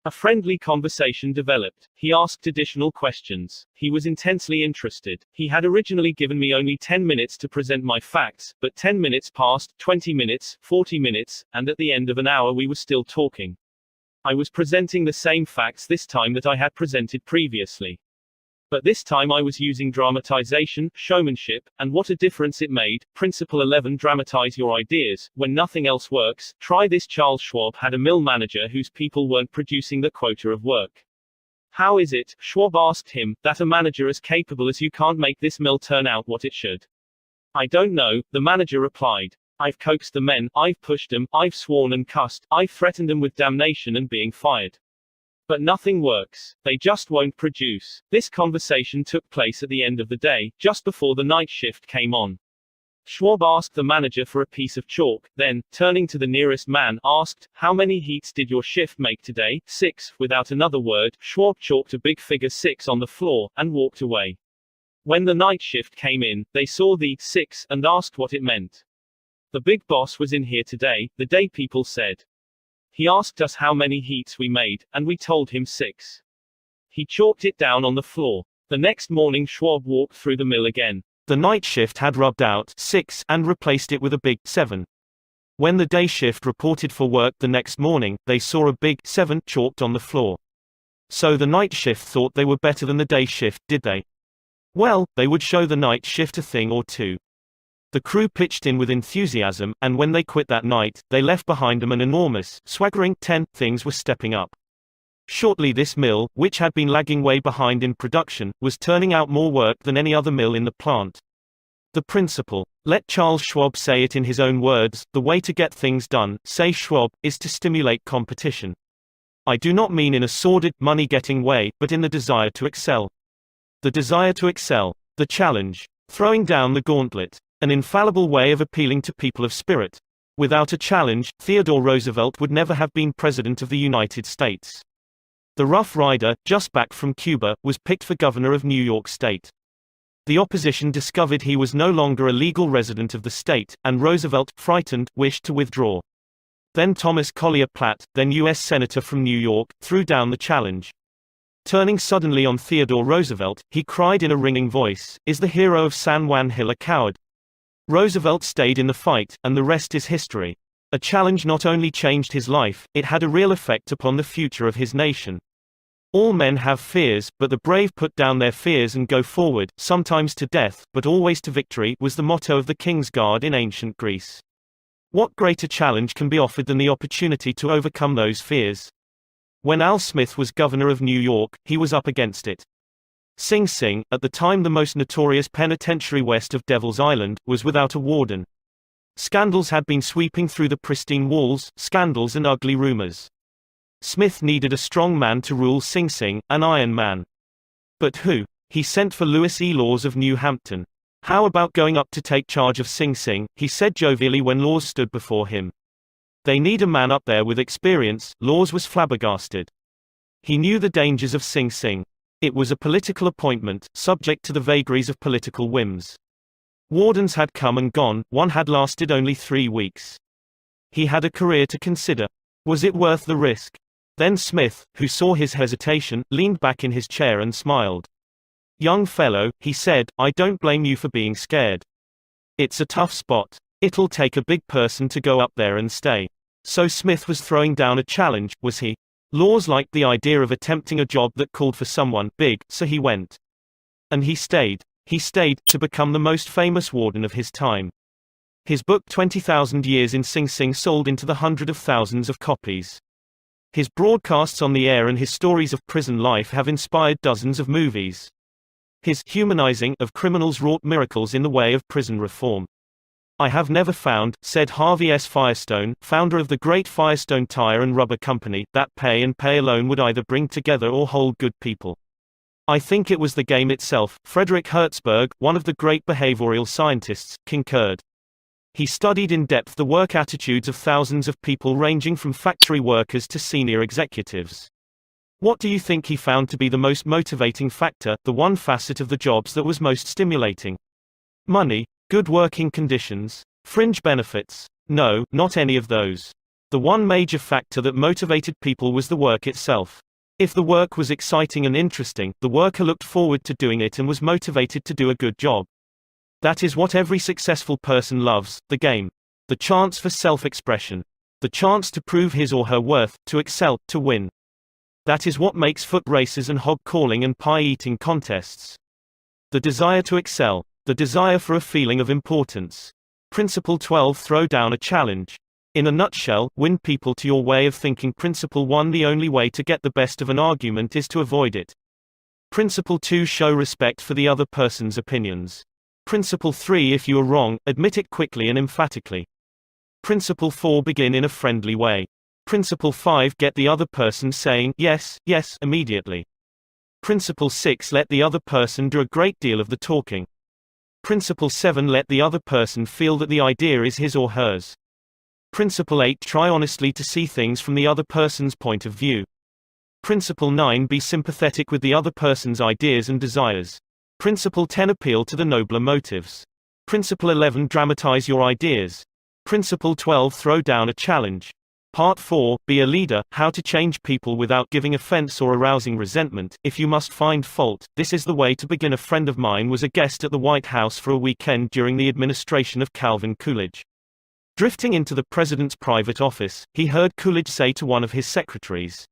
A friendly conversation developed. He asked additional questions. He was intensely interested. He had originally given me only 10 minutes to present my facts, but 10 minutes passed, 20 minutes, 40 minutes, and at the end of an hour we were still talking. I was presenting the same facts this time that I had presented previously. But this time I was using dramatization, showmanship, and what a difference it made. Principle 11: Dramatize your ideas. When nothing else works, try this. Charles Schwab had a mill manager whose people weren't producing the quota of work. How is it, Schwab asked him, that a manager as capable as you can't make this mill turn out what it should? I don't know, the manager replied. I've coaxed the men, I've pushed them, I've sworn and cussed, I've threatened them with damnation and being fired. But nothing works. They just won't produce. This conversation took place at the end of the day, just before the night shift came on. Schwab asked the manager for a piece of chalk, then, turning to the nearest man, asked, how many heats did your shift make today? 6. Without another word, Schwab chalked a big figure 6 on the floor, and walked away. When the night shift came in, they saw the 6, and asked what it meant. The big boss was in here today, the day people said. He asked us how many heats we made, and we told him 6. He chalked it down on the floor. The next morning Schwab walked through the mill again. The night shift had rubbed out 6 and replaced it with a big 7. When the day shift reported for work the next morning, they saw a big 7 chalked on the floor. So the night shift thought they were better than the day shift, did they? Well, they would show the night shift a thing or two. The crew pitched in with enthusiasm, and when they quit that night, they left behind them an enormous, swaggering 10. Things were stepping up. Shortly this mill, which had been lagging way behind in production, was turning out more work than any other mill in the plant. The principle. Let Charles Schwab say it in his own words, the way to get things done, say Schwab, is to stimulate competition. I do not mean in a sordid, money-getting way, but in the desire to excel. The desire to excel. The challenge. Throwing down the gauntlet. An infallible way of appealing to people of spirit. Without a challenge, Theodore Roosevelt would never have been President of the United States. The Rough Rider, just back from Cuba, was picked for governor of New York State. The opposition discovered he was no longer a legal resident of the state, and Roosevelt, frightened, wished to withdraw. Then Thomas Collier Platt, then U.S. Senator from New York, threw down the challenge. Turning suddenly on Theodore Roosevelt, he cried in a ringing voice, "Is the hero of San Juan Hill a coward?" Roosevelt stayed in the fight, and the rest is history. A challenge not only changed his life, it had a real effect upon the future of his nation. All men have fears, but the brave put down their fears and go forward, sometimes to death, but always to victory, was the motto of the King's Guard in ancient Greece. What greater challenge can be offered than the opportunity to overcome those fears? When Al Smith was governor of New York, he was up against it. Sing Sing, at the time the most notorious penitentiary west of Devil's Island, was without a warden. Scandals had been sweeping through the pristine walls, scandals and ugly rumors. Smith needed a strong man to rule Sing Sing, an iron man. But who? He sent for Louis E. Laws of New Hampton. How about going up to take charge of Sing Sing, he said jovially when Laws stood before him. They need a man up there with experience. Laws was flabbergasted. He knew the dangers of Sing Sing. It was a political appointment, subject to the vagaries of political whims. Wardens had come and gone, one had lasted only 3 weeks. He had a career to consider. Was it worth the risk? Then Smith, who saw his hesitation, leaned back in his chair and smiled. Young fellow, he said, I don't blame you for being scared. It's a tough spot. It'll take a big person to go up there and stay. So Smith was throwing down a challenge, was he? Laws liked the idea of attempting a job that called for someone big, so he went. And he stayed. He stayed, to become the most famous warden of his time. His book 20,000 Years in Sing Sing sold into the hundreds of thousands of copies. His broadcasts on the air and his stories of prison life have inspired dozens of movies. His humanizing of criminals wrought miracles in the way of prison reform. I have never found, said Harvey S. Firestone, founder of the great Firestone Tire and Rubber Company, that pay and pay alone would either bring together or hold good people. I think it was the game itself. Frederick Hertzberg, one of the great behavioral scientists, concurred. He studied in depth the work attitudes of thousands of people ranging from factory workers to senior executives. What do you think he found to be the most motivating factor, the one facet of the jobs that was most stimulating? Money? Good working conditions? Fringe benefits? No, not any of those. The one major factor that motivated people was the work itself. If the work was exciting and interesting, the worker looked forward to doing it and was motivated to do a good job. That is what every successful person loves, the game. The chance for self-expression. The chance to prove his or her worth, to excel, to win. That is what makes foot races and hog calling and pie-eating contests. The desire to excel. The desire for a feeling of importance. Principle 12 Throw down a challenge. In a nutshell, win people to your way of thinking. Principle 1 The only way to get the best of an argument is to avoid it. Principle 2 Show respect for the other person's opinions. Principle 3 If you are wrong, admit it quickly and emphatically. Principle 4 Begin in a friendly way. Principle 5 Get the other person saying, yes, yes, immediately. Principle 6 Let the other person do a great deal of the talking. Principle 7 Let the other person feel that the idea is his or hers. Principle 8 Try honestly to see things from the other person's point of view. Principle 9 Be sympathetic with the other person's ideas and desires. Principle 10 Appeal to the nobler motives. Principle 11 Dramatize your ideas. Principle 12 Throw down a challenge. Part 4 Be a leader, how to change people without giving offense or arousing resentment. If you must find fault, this is the way to begin. A friend of mine was a guest at the White House for a weekend during the administration of Calvin Coolidge. Drifting into the president's private office, he heard Coolidge say to one of his secretaries,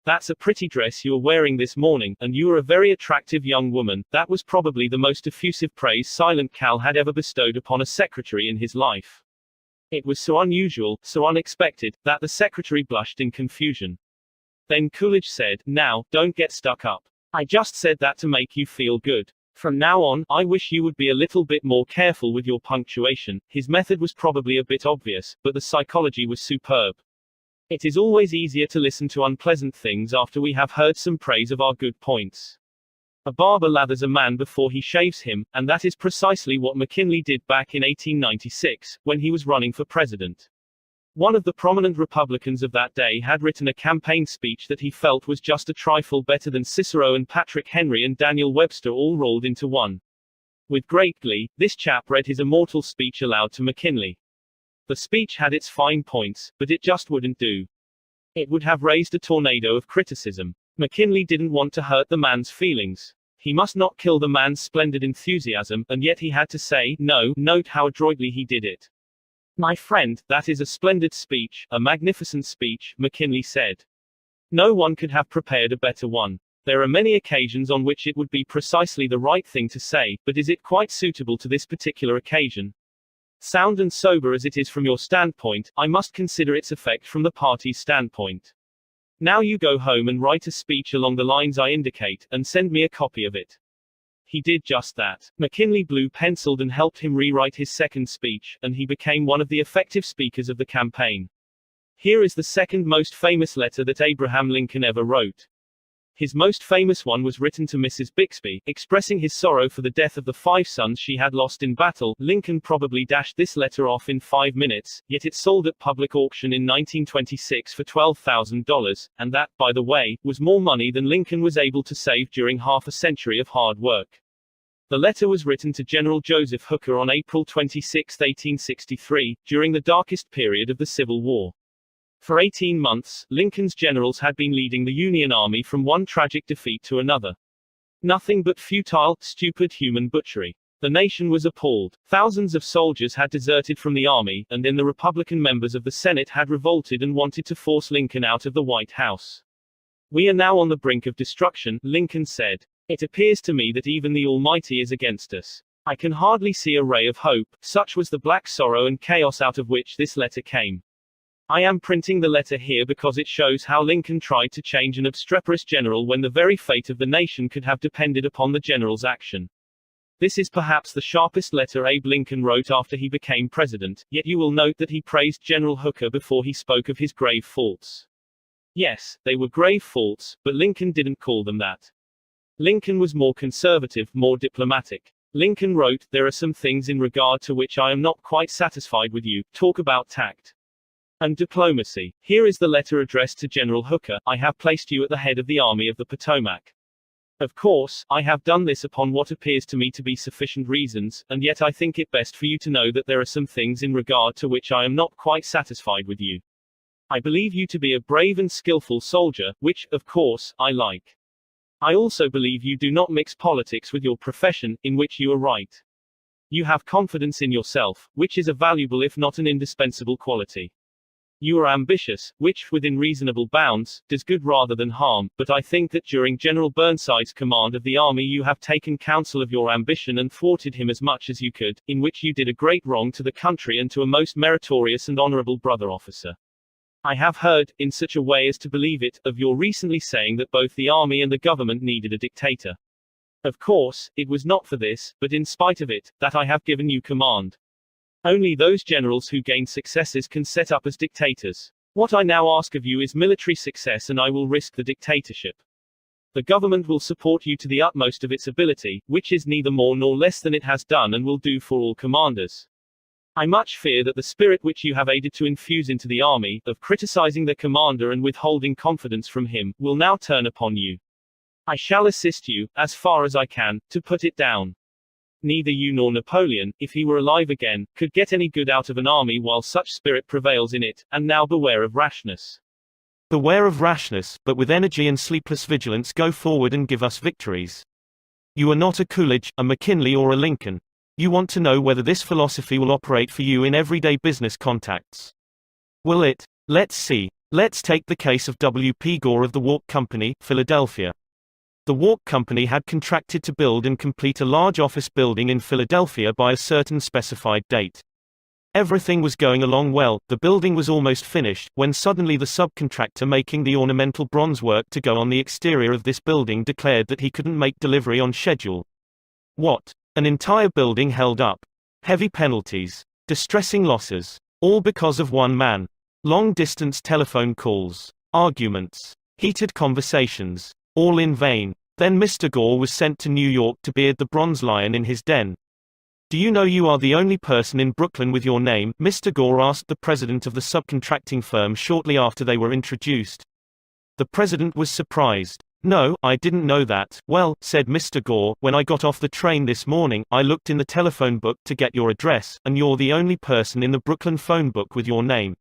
"That's a pretty dress you're wearing this morning, and you are a very attractive young woman." That was probably the most effusive praise Silent Cal had ever bestowed upon a secretary in his life. It was so unusual, so unexpected, that the secretary blushed in confusion. Then Coolidge said, "Now, don't get stuck up. I just said that to make you feel good. From now on, I wish you would be a little bit more careful with your punctuation." His method was probably a bit obvious, but the psychology was superb. It is always easier to listen to unpleasant things after we have heard some praise of our good points. A barber lathers a man before he shaves him, and that is precisely what McKinley did back in 1896, when he was running for president. One of the prominent Republicans of that day had written a campaign speech that he felt was just a trifle better than Cicero and Patrick Henry and Daniel Webster all rolled into one. With great glee, this chap read his immortal speech aloud to McKinley. The speech had its fine points, but it just wouldn't do. It would have raised a tornado of criticism. McKinley didn't want to hurt the man's feelings. He must not kill the man's splendid enthusiasm, and yet he had to say, "No." Note how adroitly he did it. "My friend, that is a splendid speech, a magnificent speech," McKinley said. "No one could have prepared a better one. There are many occasions on which it would be precisely the right thing to say, but is it quite suitable to this particular occasion? Sound and sober as it is from your standpoint, I must consider its effect from the party's standpoint. Now you go home and write a speech along the lines I indicate, and send me a copy of it." He did just that. McKinley blue-penciled and helped him rewrite his second speech, and he became one of the effective speakers of the campaign. Here is the second most famous letter that Abraham Lincoln ever wrote. His most famous one was written to Mrs. Bixby, expressing his sorrow for the death of the 5 sons she had lost in battle. Lincoln probably dashed this letter off in 5 minutes, yet it sold at public auction in 1926 for $12,000, and that, by the way, was more money than Lincoln was able to save during half a century of hard work. The letter was written to General Joseph Hooker on April 26, 1863, during the darkest period of the Civil War. For 18 months, Lincoln's generals had been leading the Union Army from one tragic defeat to another. Nothing but futile, stupid human butchery. The nation was appalled. Thousands of soldiers had deserted from the army, and then the Republican members of the Senate had revolted and wanted to force Lincoln out of the White House. "We are now on the brink of destruction," Lincoln said. "It appears to me that even the Almighty is against us. I can hardly see a ray of hope." Such was the black sorrow and chaos out of which this letter came. I am printing the letter here because it shows how Lincoln tried to change an obstreperous general when the very fate of the nation could have depended upon the general's action. This is perhaps the sharpest letter Abe Lincoln wrote after he became president, yet you will note that he praised General Hooker before he spoke of his grave faults. Yes, they were grave faults, but Lincoln didn't call them that. Lincoln was more conservative, more diplomatic. Lincoln wrote, "There are some things in regard to which I am not quite satisfied with you. Talk about tact and diplomacy. Here is the letter addressed to General Hooker. I have placed you at the head of the Army of the Potomac. Of course, I have done this upon what appears to me to be sufficient reasons, and yet I think it best for you to know that there are some things in regard to which I am not quite satisfied with you. I believe you to be a brave and skillful soldier, which, of course, I like. I also believe you do not mix politics with your profession, in which you are right. You have confidence in yourself, which is a valuable if not an indispensable quality. You are ambitious, which, within reasonable bounds, does good rather than harm, but I think that during General Burnside's command of the army you have taken counsel of your ambition and thwarted him as much as you could, in which you did a great wrong to the country and to a most meritorious and honorable brother officer. I have heard, in such a way as to believe it, of your recently saying that both the army and the government needed a dictator. Of course, it was not for this, but in spite of it, that I have given you command. Only those generals who gain successes can set up as dictators. What I now ask of you is military success, and I will risk the dictatorship. The government will support you to the utmost of its ability, which is neither more nor less than it has done and will do for all commanders. I much fear that the spirit which you have aided to infuse into the army, of criticizing the commander and withholding confidence from him, will now turn upon you. I shall assist you, as far as I can, to put it down. Neither you nor Napoleon, if he were alive again, could get any good out of an army while such spirit prevails in it, and now beware of rashness. Beware of rashness, but with energy and sleepless vigilance go forward and give us victories. You are not a Coolidge, a McKinley or a Lincoln. You want to know whether this philosophy will operate for you in everyday business contacts. Will it? Let's see. Let's take the case of W. P. Gore of the Wark Company, Philadelphia. The Wark Company had contracted to build and complete a large office building in Philadelphia by a certain specified date. Everything was going along well, the building was almost finished, when suddenly the subcontractor making the ornamental bronze work to go on the exterior of this building declared that he couldn't make delivery on schedule. What? An entire building held up. Heavy penalties. Distressing losses. All because of one man. Long-distance telephone calls. Arguments. Heated conversations. All in vain. Then Mr. Gore was sent to New York to beard the bronze lion in his den. "Do you know you are the only person in Brooklyn with your name?" Mr. Gore asked the president of the subcontracting firm shortly after they were introduced. The president was surprised. "No, I didn't know that." "Well," said Mr. Gore, "when I got off the train this morning, I looked in the telephone book to get your address, and you're the only person in the Brooklyn phone book with your name."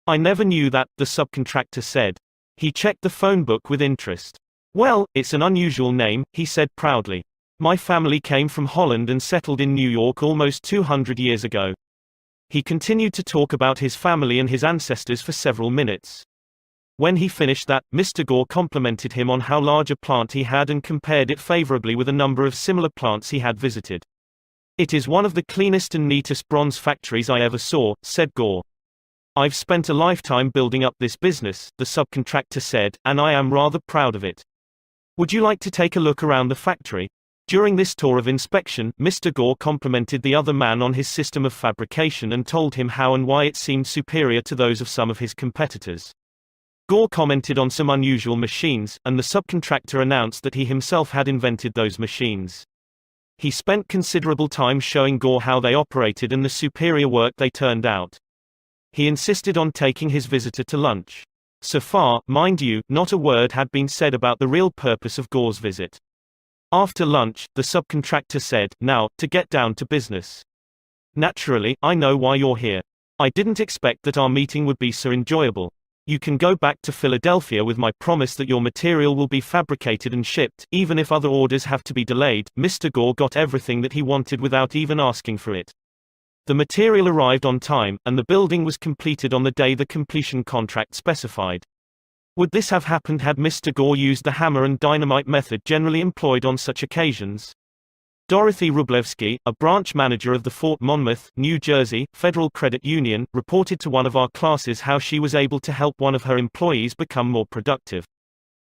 "I never knew that," the subcontractor said. He checked the phone book with interest. "Well, it's an unusual name," he said proudly. "My family came from Holland and settled in New York almost 200 years ago." He continued to talk about his family and his ancestors for several minutes. When he finished that, Mr. Gore complimented him on how large a plant he had and compared it favorably with a number of similar plants he had visited. "It is one of the cleanest and neatest bronze factories I ever saw," said Gore. "I've spent a lifetime building up this business," the subcontractor said, "and I am rather proud of it. Would you like to take a look around the factory?" During this tour of inspection, Mr. Gore complimented the other man on his system of fabrication and told him how and why it seemed superior to those of some of his competitors. Gore commented on some unusual machines, and the subcontractor announced that he himself had invented those machines. He spent considerable time showing Gore how they operated and the superior work they turned out. He insisted on taking his visitor to lunch. So far, mind you, not a word had been said about the real purpose of Gore's visit. After lunch, the subcontractor said, "Now, to get down to business. Naturally, I know why you're here. I didn't expect that our meeting would be so enjoyable. You can go back to Philadelphia with my promise that your material will be fabricated and shipped, even if other orders have to be delayed." Mr. Gore got everything that he wanted without even asking for it. The material arrived on time, and the building was completed on the day the completion contract specified. Would this have happened had Mr. Gore used the hammer and dynamite method generally employed on such occasions? Dorothy Wrublewski, a branch manager of the Fort Monmouth, New Jersey, Federal Credit Union, reported to one of our classes how she was able to help one of her employees become more productive.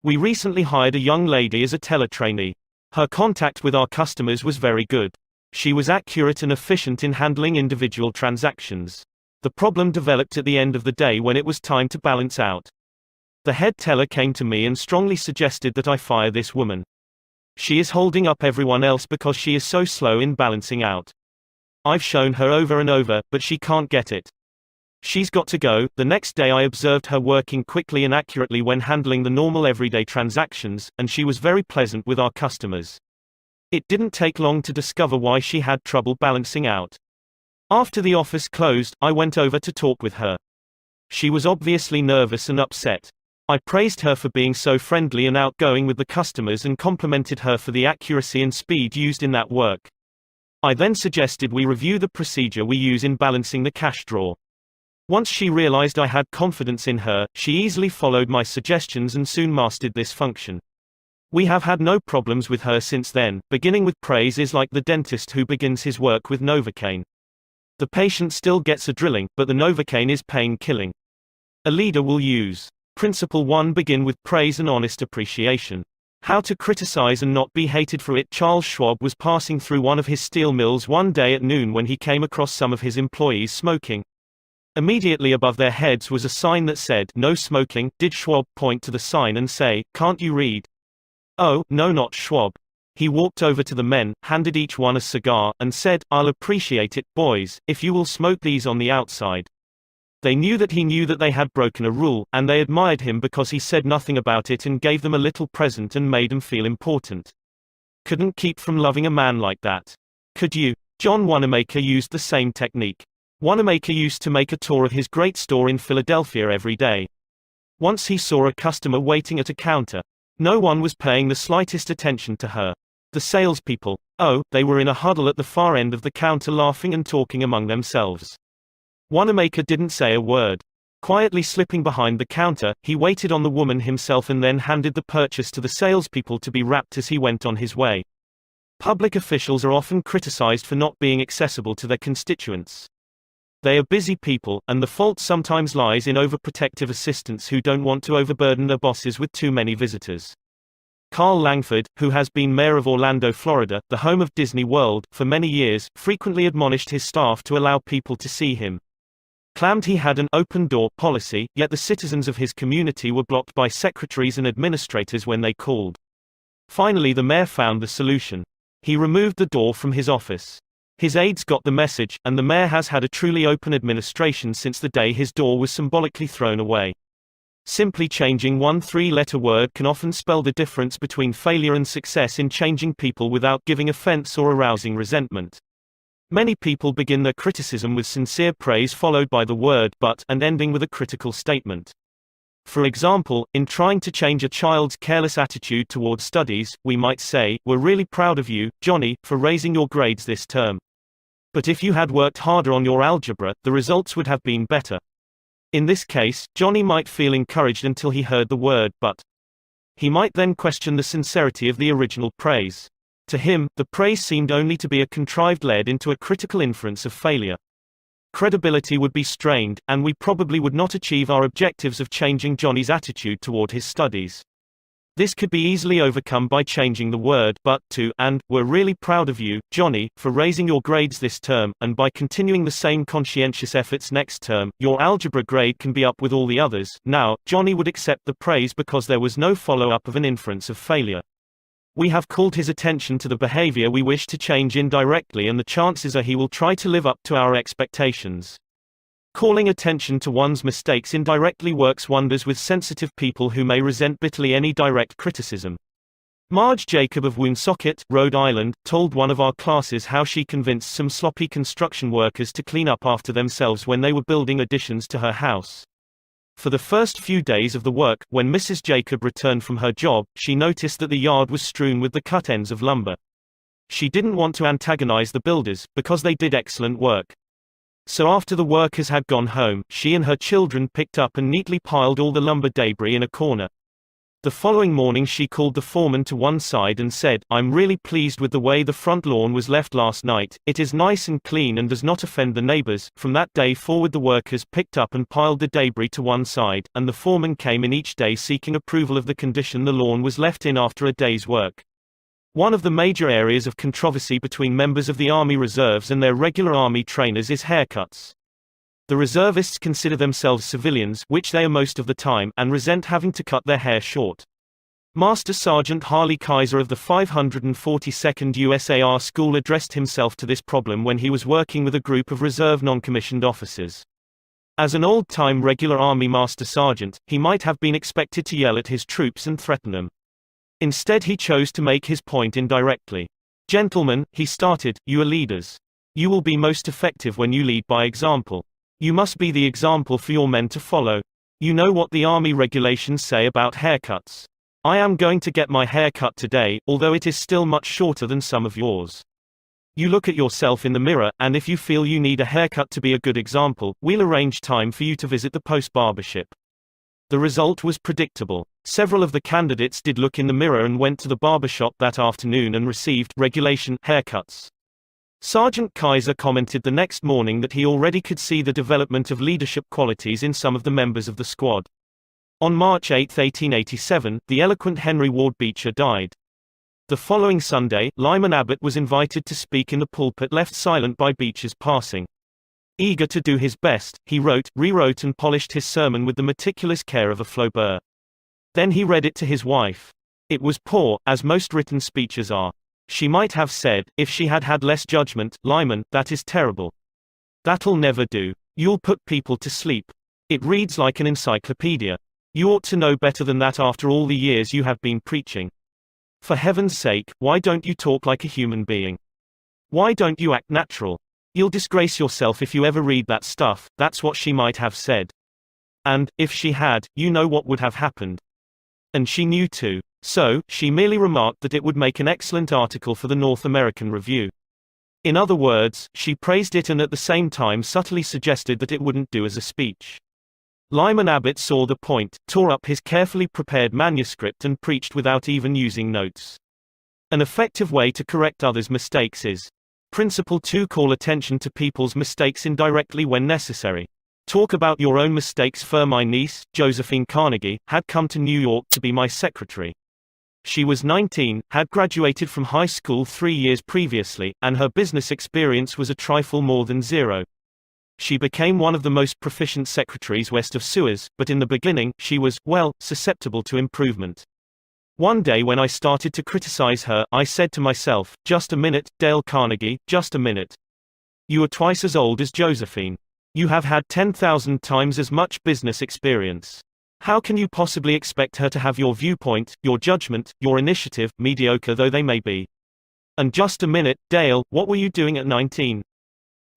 "We recently hired a young lady as a teller trainee. Her contact with our customers was very good. She was accurate and efficient in handling individual transactions. The problem developed at the end of the day when it was time to balance out. The head teller came to me and strongly suggested that I fire this woman. She is holding up everyone else because she is so slow in balancing out. I've shown her over and over, but she can't get it. She's got to go." The next day I observed her working quickly and accurately when handling the normal everyday transactions, and she was very pleasant with our customers. It didn't take long to discover why she had trouble balancing out. After the office closed, I went over to talk with her. She was obviously nervous and upset. I praised her for being so friendly and outgoing with the customers and complimented her for the accuracy and speed used in that work. I then suggested we review the procedure we use in balancing the cash drawer. Once she realized I had confidence in her, she easily followed my suggestions and soon mastered this function. We have had no problems with her since then. Beginning with praise is like the dentist who begins his work with Novocaine. The patient still gets a drilling, but the Novocaine is pain-killing. A leader will use Principle 1. Begin with praise and honest appreciation. How to criticize and not be hated for it. Charles Schwab was passing through one of his steel mills one day at noon when he came across some of his employees smoking. Immediately above their heads was a sign that said, "No smoking." Did Schwab point to the sign and say, "Can't you read?" Oh, no, not Schwab. He walked over to the men, handed each one a cigar, and said, "I'll appreciate it, boys, if you will smoke these on the outside." They knew that he knew that they had broken a rule, and they admired him because he said nothing about it and gave them a little present and made them feel important. Couldn't keep from loving a man like that. Could you? John Wanamaker used the same technique. Wanamaker used to make a tour of his great store in Philadelphia every day. Once he saw a customer waiting at a counter. No one was paying the slightest attention to her. The salespeople, oh, they were in a huddle at the far end of the counter laughing and talking among themselves. Wanamaker didn't say a word. Quietly slipping behind the counter, he waited on the woman himself and then handed the purchase to the salespeople to be wrapped as he went on his way. Public officials are often criticized for not being accessible to their constituents. They are busy people, and the fault sometimes lies in overprotective assistants who don't want to overburden their bosses with too many visitors. Carl Langford, who has been mayor of Orlando, Florida, the home of Disney World, for many years, frequently admonished his staff to allow people to see him. Claimed he had an open-door policy, yet the citizens of his community were blocked by secretaries and administrators when they called. Finally the mayor found the solution. He removed the door from his office. His aides got the message, and the mayor has had a truly open administration since the day his door was symbolically thrown away. Simply changing one three-letter word can often spell the difference between failure and success in changing people without giving offense or arousing resentment. Many people begin their criticism with sincere praise followed by the word "but" and ending with a critical statement. For example, in trying to change a child's careless attitude toward studies, we might say, "We're really proud of you, Johnny, for raising your grades this term. But if you had worked harder on your algebra, the results would have been better." In this case, Johnny might feel encouraged until he heard the word "but." He might then question the sincerity of the original praise. To him, the praise seemed only to be a contrived lead into a critical inference of failure. Credibility would be strained, and we probably would not achieve our objectives of changing Johnny's attitude toward his studies. This could be easily overcome by changing the word but to and we're really proud of you, Johnny, for raising your grades this term, and by continuing the same conscientious efforts next term, your algebra grade can be up with all the others. Now, Johnny would accept the praise because there was no follow-up of an inference of failure. We have called his attention to the behavior we wish to change indirectly, and the chances are he will try to live up to our expectations. Calling attention to one's mistakes indirectly works wonders with sensitive people who may resent bitterly any direct criticism. Marge Jacob of Woonsocket, Rhode Island, told one of our classes how she convinced some sloppy construction workers to clean up after themselves when they were building additions to her house. For the first few days of the work, when Mrs. Jacob returned from her job, she noticed that the yard was strewn with the cut ends of lumber. She didn't want to antagonize the builders, because they did excellent work. So after the workers had gone home, she and her children picked up and neatly piled all the lumber debris in a corner. The following morning she called the foreman to one side and said, "I'm really pleased with the way the front lawn was left last night. It is nice and clean and does not offend the neighbors." From that day forward the workers picked up and piled the debris to one side, and the foreman came in each day seeking approval of the condition the lawn was left in after a day's work. One of the major areas of controversy between members of the Army Reserves and their regular Army trainers is haircuts. The reservists consider themselves civilians, which they are most of the time, and resent having to cut their hair short. Master Sergeant Harley Kaiser of the 542nd USAR School addressed himself to this problem when he was working with a group of reserve non-commissioned officers. As an old-time regular Army Master Sergeant, he might have been expected to yell at his troops and threaten them. Instead he chose to make his point indirectly. "Gentlemen," he started, "you are leaders. You will be most effective when you lead by example. You must be the example for your men to follow. You know what the Army regulations say about haircuts. I am going to get my hair cut today, although it is still much shorter than some of yours. You look at yourself in the mirror, and if you feel you need a haircut to be a good example, we'll arrange time for you to visit the post barbership." The result was predictable. Several of the candidates did look in the mirror and went to the barbershop that afternoon and received regulation haircuts. Sergeant Kaiser commented the next morning that he already could see the development of leadership qualities in some of the members of the squad. On March 8, 1887, the eloquent Henry Ward Beecher died. The following Sunday, Lyman Abbott was invited to speak in the pulpit left silent by Beecher's passing. Eager to do his best, he wrote, rewrote and polished his sermon with the meticulous care of a Flaubert. Then he read it to his wife. It was poor, as most written speeches are. She might have said, if she had had less judgment, "Lyman, that is terrible. That'll never do. You'll put people to sleep. It reads like an encyclopedia. You ought to know better than that after all the years you have been preaching. For heaven's sake, why don't you talk like a human being? Why don't you act natural? You'll disgrace yourself if you ever read that stuff." That's what she might have said. And, if she had, you know what would have happened. And she knew too. So, she merely remarked that it would make an excellent article for the North American Review. In other words, she praised it and at the same time subtly suggested that it wouldn't do as a speech. Lyman Abbott saw the point, tore up his carefully prepared manuscript and preached without even using notes. An effective way to correct others' mistakes is: Principle 2. Call attention to people's mistakes indirectly when necessary. Talk about your own mistakes. My niece, Josephine Carnegie, had come to New York to be my secretary. She was 19, had graduated from high school 3 years previously, and her business experience was a trifle more than zero. She became one of the most proficient secretaries west of Suez, but in the beginning, she was, well, susceptible to improvement. One day when I started to criticize her, I said to myself, "Just a minute, Dale Carnegie, just a minute. You are twice as old as Josephine. You have had 10,000 times as much business experience. How can you possibly expect her to have your viewpoint, your judgment, your initiative, mediocre though they may be? And just a minute, Dale, what were you doing at 19?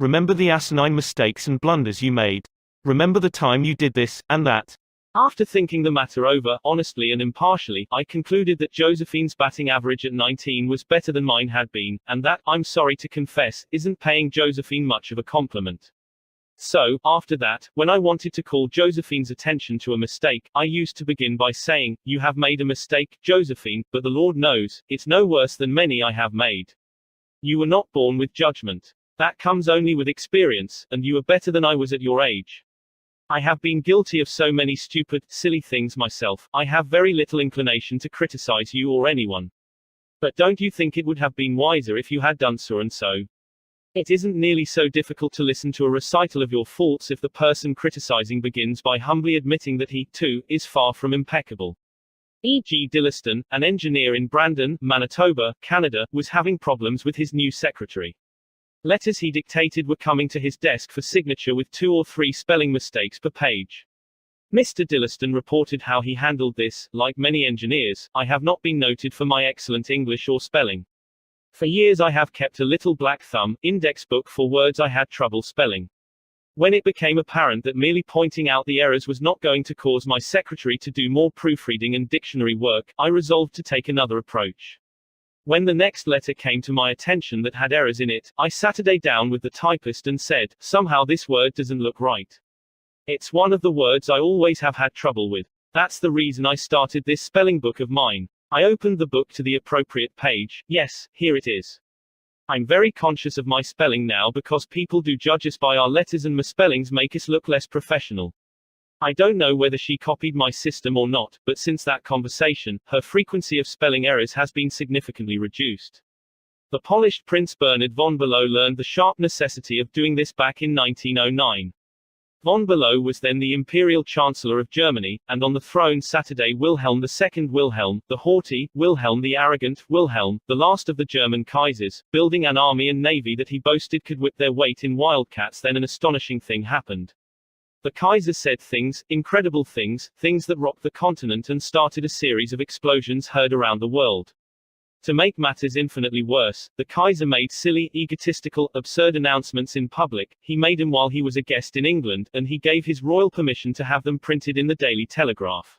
Remember the asinine mistakes and blunders you made. Remember the time you did this, and that." After thinking the matter over, honestly and impartially, I concluded that Josephine's batting average at 19 was better than mine had been, and that, I'm sorry to confess, isn't paying Josephine much of a compliment. So, after that, when I wanted to call Josephine's attention to a mistake, I used to begin by saying, "You have made a mistake, Josephine, but the Lord knows, it's no worse than many I have made. You were not born with judgment. That comes only with experience, and you are better than I was at your age. I have been guilty of so many stupid, silly things myself. I have very little inclination to criticize you or anyone. But don't you think it would have been wiser if you had done so and so? It isn't nearly so difficult to listen to a recital of your faults if the person criticizing begins by humbly admitting that he, too, is far from impeccable. E.G. Dilliston, an engineer in Brandon, Manitoba, Canada, was having problems with his new secretary. Letters he dictated were coming to his desk for signature with 2 or 3 spelling mistakes per page. Mr. Dilliston reported how he handled this. Like many engineers, I have not been noted for my excellent English or spelling. For years I have kept a little black thumb index book for words I had trouble spelling. When it became apparent that merely pointing out the errors was not going to cause my secretary to do more proofreading and dictionary work, I resolved to take another approach. When the next letter came to my attention that had errors in it, I sat down with the typist and said, somehow this word doesn't look right. It's one of the words I always have had trouble with. That's the reason I started this spelling book of mine. I opened the book to the appropriate page. Yes, here it is. I'm very conscious of my spelling now because people do judge us by our letters and misspellings make us look less professional. I don't know whether she copied my system or not, but since that conversation, her frequency of spelling errors has been significantly reduced. The polished Prince Bernhard von Bülow learned the sharp necessity of doing this back in 1909. Von Bülow was then the Imperial Chancellor of Germany, and on the throne sat Wilhelm II. Wilhelm, the haughty, Wilhelm the arrogant, Wilhelm, the last of the German Kaisers, building an army and navy that he boasted could whip their weight in wildcats. Then an astonishing thing happened. The Kaiser said things, incredible things, things that rocked the continent and started a series of explosions heard around the world. To make matters infinitely worse, the Kaiser made silly, egotistical, absurd announcements in public. He made them while he was a guest in England, and he gave his royal permission to have them printed in the Daily Telegraph.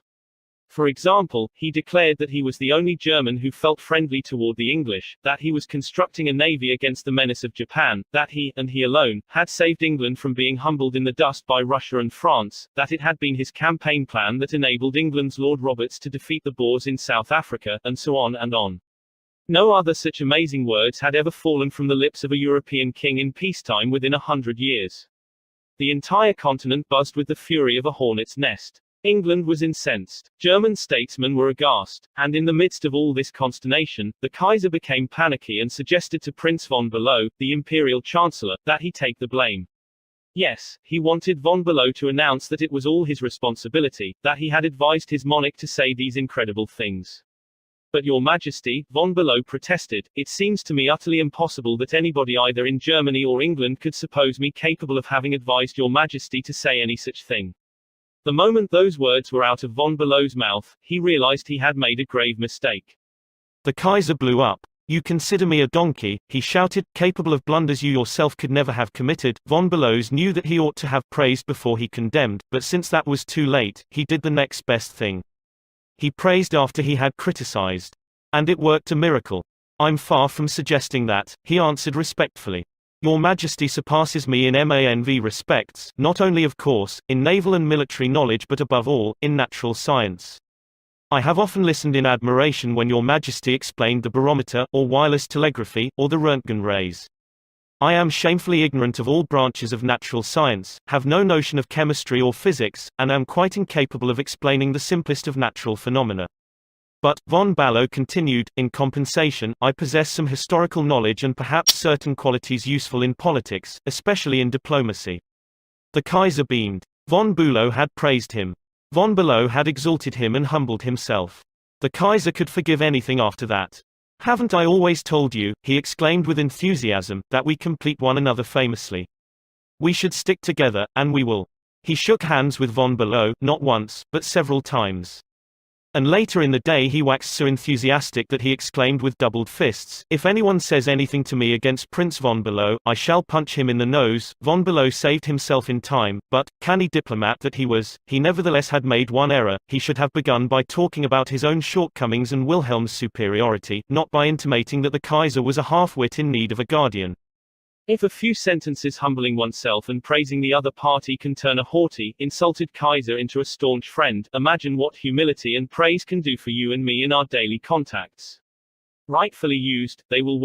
For example, he declared that he was the only German who felt friendly toward the English, that he was constructing a navy against the menace of Japan, that he, and he alone, had saved England from being humbled in the dust by Russia and France, that it had been his campaign plan that enabled England's Lord Roberts to defeat the Boers in South Africa, and so on and on. No other such amazing words had ever fallen from the lips of a European king in peacetime within 100 years. The entire continent buzzed with the fury of a hornet's nest. England was incensed. German statesmen were aghast. And in the midst of all this consternation, the Kaiser became panicky and suggested to Prince von Bülow, the Imperial Chancellor, that he take the blame. Yes, he wanted von Bülow to announce that it was all his responsibility, that he had advised his monarch to say these incredible things. But Your Majesty, von Bülow protested, it seems to me utterly impossible that anybody either in Germany or England could suppose me capable of having advised Your Majesty to say any such thing. The moment those words were out of von Bülow's mouth, he realized he had made a grave mistake. The Kaiser blew up. You consider me a donkey, he shouted, capable of blunders you yourself could never have committed. Von Bülow knew that he ought to have praised before he condemned, but since that was too late, he did the next best thing. He praised after he had criticized. And it worked a miracle. I'm far from suggesting that, he answered respectfully. Your Majesty surpasses me in MANV respects, not only of course, in naval and military knowledge but above all, in natural science. I have often listened in admiration when Your Majesty explained the barometer, or wireless telegraphy, or the Röntgen rays. I am shamefully ignorant of all branches of natural science, have no notion of chemistry or physics, and am quite incapable of explaining the simplest of natural phenomena. But, von Bülow continued, in compensation, I possess some historical knowledge and perhaps certain qualities useful in politics, especially in diplomacy. The Kaiser beamed. Von Bülow had praised him. Von Bülow had exalted him and humbled himself. The Kaiser could forgive anything after that. Haven't I always told you, he exclaimed with enthusiasm, that we complete one another famously. We should stick together, and we will. He shook hands with von Bülow, not once, but several times. And later in the day he waxed so enthusiastic that he exclaimed with doubled fists, if anyone says anything to me against Prince von Bülow, I shall punch him in the nose. Von Bülow saved himself in time, but, canny diplomat that he was, he nevertheless had made one error. He should have begun by talking about his own shortcomings and Wilhelm's superiority, not by intimating that the Kaiser was a half-wit in need of a guardian. If a few sentences humbling oneself and praising the other party can turn a haughty, insulted Kaiser into a staunch friend, imagine what humility and praise can do for you and me in our daily contacts. Rightfully used, they will work